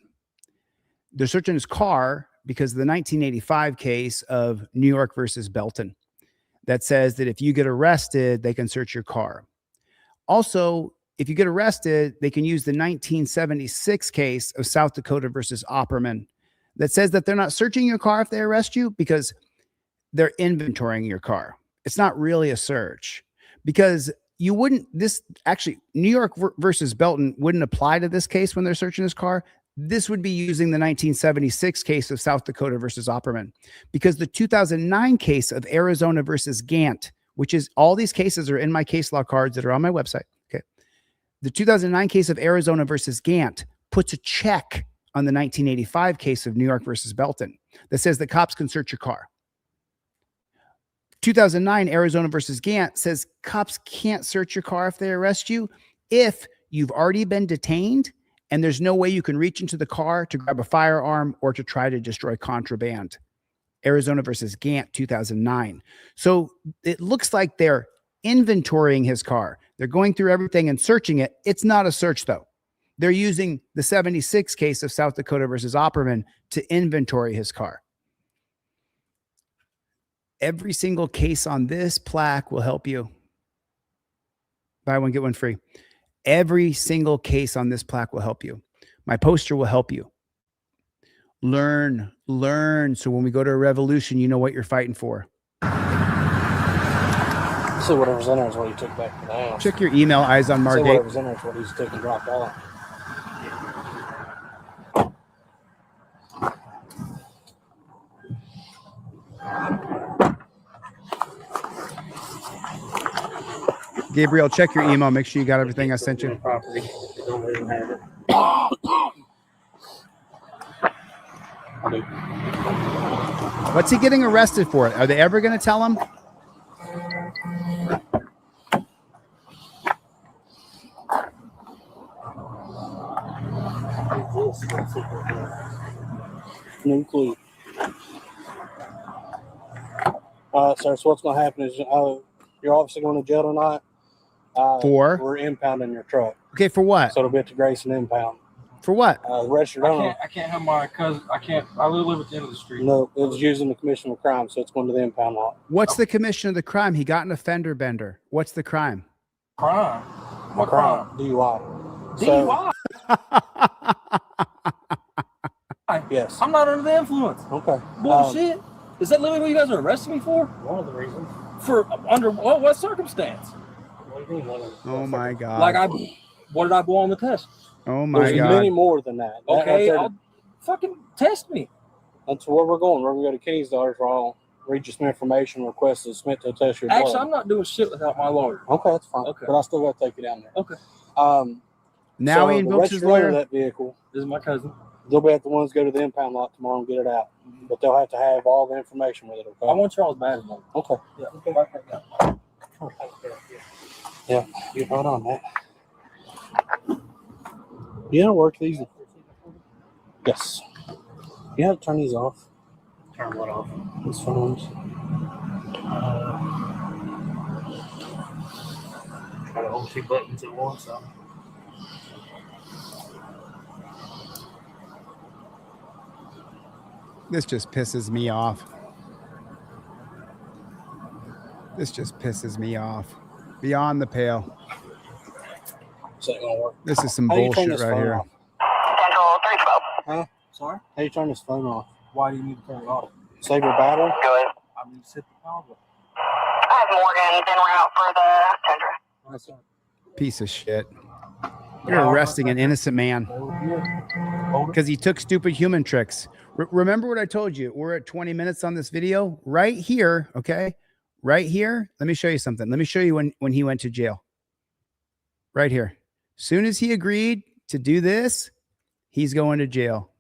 They're searching his car because of the 1985 case of New York versus Belton that says that if you get arrested, they can search your car. Also, if you get arrested, they can use the 1976 case of South Dakota versus Opperman that says that they're not searching your car if they arrest you because they're inventorying your car. It's not really a search because you wouldn't, this actually, New York versus Belton wouldn't apply to this case when they're searching his car. This would be using the 1976 case of South Dakota versus Opperman because the 2009 case of Arizona versus Gant, which is all these cases are in my case law cards that are on my website. Okay. The 2009 case of Arizona versus Gant puts a check on the 1985 case of New York versus Belton that says the cops can search your car. 2009 Arizona versus Gant says cops can't search your car if they arrest you if you've already been detained and there's no way you can reach into the car to grab a firearm or to try to destroy contraband. Arizona versus Gant, 2009. So it looks like they're inventorying his car. They're going through everything and searching it. It's not a search though. They're using the 76 case of South Dakota versus Opperman to inventory his car. Every single case on this plaque will help you. Buy one, get one free. Every single case on this plaque will help you. My poster will help you. Learn. So when we go to a revolution, you know what you're fighting for. See whatever's in there is what he took back to the house. Check your email, Eyes on See Margate. whatever's in there is what he's taking dropped off. Gabriel, check your email. Make sure you got everything I sent you. Property. They don't even have it. What's he getting arrested for? Are they ever going to tell him? No clue. Sir, so what's going to happen is you're obviously going to jail tonight. For? We're impounding your truck. Okay, for what? So it'll be at the Grayson impound. For what? Registered owner. I can't have my cousin. I live at the end of the street. No, it was using the commission of crime, so it's going to the impound lot. What's the commission of the crime? He got an offender bender. What's the crime? Crime. What crime? DUI. DUI. Yes. I'm not under the influence. Okay. Bullshit. Is that literally what you guys are arresting me for? One of the reasons. For under what circumstance? Oh my God. Like what did I blow on the test? Oh my There's God. many more than that. Okay, fucking test me. That's where we're going. We're going to go to Kenny's daughters. I'll read you some information, request to submit to a test your blood. Actually, I'm not doing shit without my lawyer. Okay, that's fine. Okay. But I still got to take you down there. Okay. Now he invokes his lawyer. Of that vehicle. This is my cousin. They'll be at the ones go to the impound lot tomorrow and get it out. But they'll have to have all the information with it. Okay. I want y'all's badge number. Okay. Yeah. Yeah. You right on that. You know, work these. Yes. You have to turn these off. Turn what off? These phones. Try to hold 2 buttons at once. So. This just pisses me off. This just pisses me off. Beyond the pale. This is some bullshit right here. Off? Huh? Sorry? How you turn this phone off? Why do you need to turn it off? Save your battery? Good. I need to set the power button. I have Morgan en route for the tender. Piece of shit. You're arresting an innocent man because he took stupid human tricks. Remember what I told you? We're at 20 minutes on this video right here. Okay. Right here. Let me show you something. Let me show you when he went to jail. Right here. Soon as he agreed to do this, he's going to jail.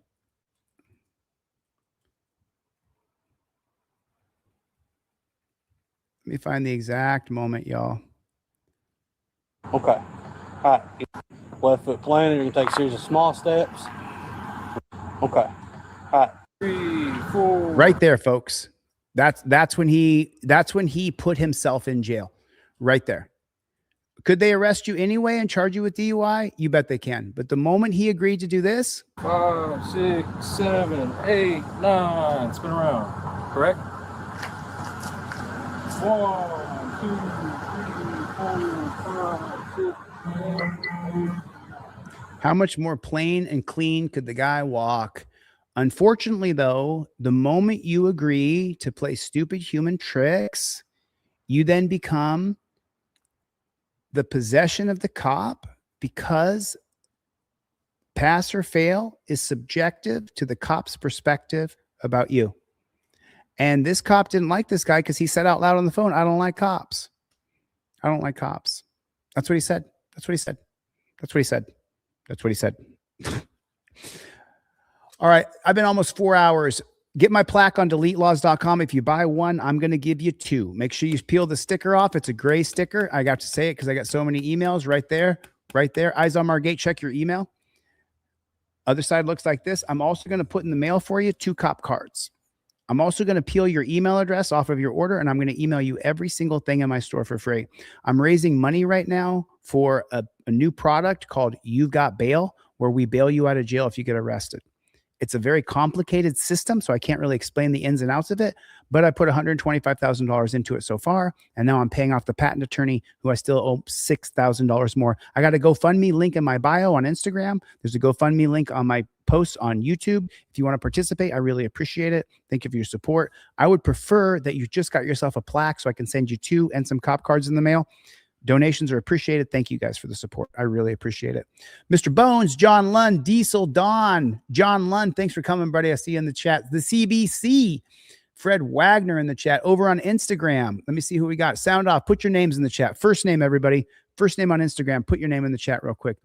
Let me find the exact moment, y'all. Okay. All right. Left foot planted. You're going to take a series of small steps. Okay. All right. 3, 4. Right there, folks. That's when he put himself in jail. Right there. Could they arrest you anyway and charge you with DUI? You bet they can. But the moment he agreed to do this, 5, 6, 7, 8, 9. Spin around. Correct? 1, 2, 3, 4, 5, 6. how much more plain and clean could the guy walk? Unfortunately, though, the moment you agree to play stupid human tricks, you then become the possession of the cop, because pass or fail is subjective to the cop's perspective about you. And this cop didn't like this guy because he said out loud on the phone, I don't like cops. I don't like cops. That's what he said. That's what he said. That's what he said. That's what he said. All right. I've been almost 4 hours. Get my plaque on deletelaws.com. If you buy one, I'm going to give you 2. Make sure you peel the sticker off. It's a gray sticker. I got to say it because I got so many emails right there. Right there. Eyes on Margate. Check your email. Other side looks like this. I'm also going to put in the mail for you 2 cop cards. I'm also going to peel your email address off of your order, and I'm going to email you every single thing in my store for free. I'm raising money right now for a new product called You've Got Bail, where we bail you out of jail if you get arrested. It's a very complicated system, so I can't really explain the ins and outs of it, but I put $125,000 into it so far, and now I'm paying off the patent attorney who I still owe $6,000 more. I got a GoFundMe link in my bio on Instagram. There's a GoFundMe link on my post on YouTube. If you want to participate, I really appreciate it. Thank you for your support. I would prefer that you just got yourself a plaque so I can send you 2 and some cop cards in the mail. Donations are appreciated. Thank you guys for the support. I really appreciate it. Mr. Bones, John Lund, Diesel, Don, John Lund. Thanks for coming, buddy. I see you in the chat. The CBC, Fred Wagner in the chat. Over on Instagram. Let me see who we got. Sound off. Put your names in the chat. First name, everybody. First name on Instagram. Put your name in the chat real quick.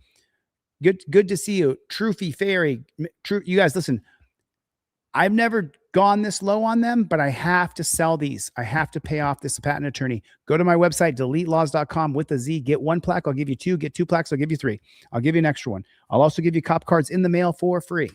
Good to see you. Truffy Fairy. You guys, listen. I've never gone this low on them, but I have to sell these. I have to pay off this patent attorney. Go to my website, deletelaws.com with a Z. Get 1 plaque. I'll give you 2. Get 2 plaques. I'll give you 3. I'll give you an extra one. I'll also give you cop cards in the mail for free.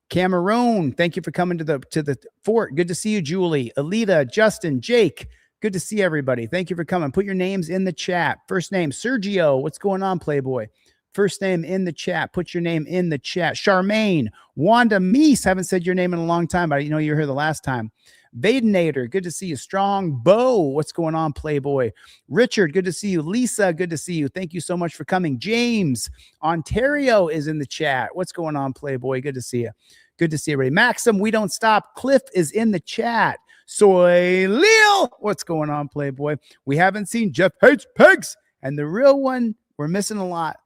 Cameroon, thank you for coming to the fort. Good to see you, Julie, Alita, Justin, Jake. Good to see everybody. Thank you for coming. Put your names in the chat. First name, Sergio. What's going on, Playboy? First name in the chat. Put your name in the chat. Charmaine, Wanda Meese. Haven't said your name in a long time, but I know you were here the last time. Vadenator, good to see you. Strong Bo, what's going on, Playboy? Richard, good to see you. Lisa, good to see you. Thank you so much for coming. James, Ontario is in the chat. What's going on, Playboy? Good to see you. Good to see everybody. Maxim, we don't stop. Cliff is in the chat. Soy Leo, what's going on, Playboy? We haven't seen Jeff Hates Pigs. And the real one we're missing a lot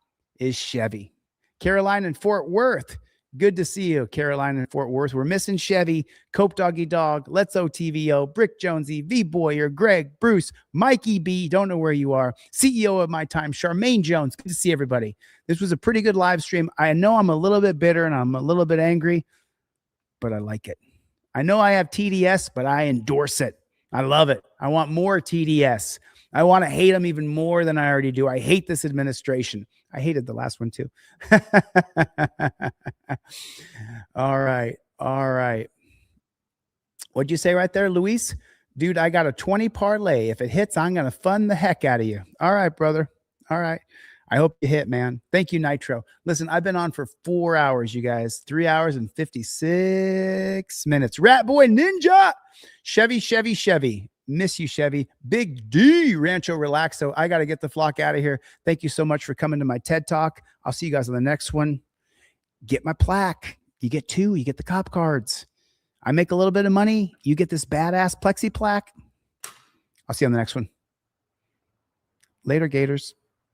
is Chevy. Caroline in Fort Worth. Good to see you, Caroline in Fort Worth. We're missing Chevy, Cope Doggy Dog, Let's OTVO, Brick Jonesy, V Boyer, Greg, Bruce, Mikey B. Don't know where you are. CEO of My Time, Charmaine Jones. Good to see everybody. This was a pretty good live stream. I know I'm a little bit bitter and I'm a little bit angry, but I like it. I know I have TDS, but I endorse it. I love it. I want more TDS. I want to hate them even more than I already do. I hate this administration. I hated the last one too. All right. All right. What'd you say right there, Luis? Dude, I got a 20 parlay. If it hits, I'm going to fund the heck out of you. All right, brother. All right. I hope you hit, man. Thank you, Nitro. Listen, I've been on for 4 hours, you guys. 3 hours and 56 minutes. Rat Boy Ninja. Chevy. Miss you, Chevy. Big D, Rancho Relaxo. I got to get the flock out of here. Thank you so much for coming to my TED Talk. I'll see you guys on the next one. Get my plaque. You get 2. You get the cop cards. I make a little bit of money. You get this badass plexi plaque. I'll see you on the next one. Later, Gators.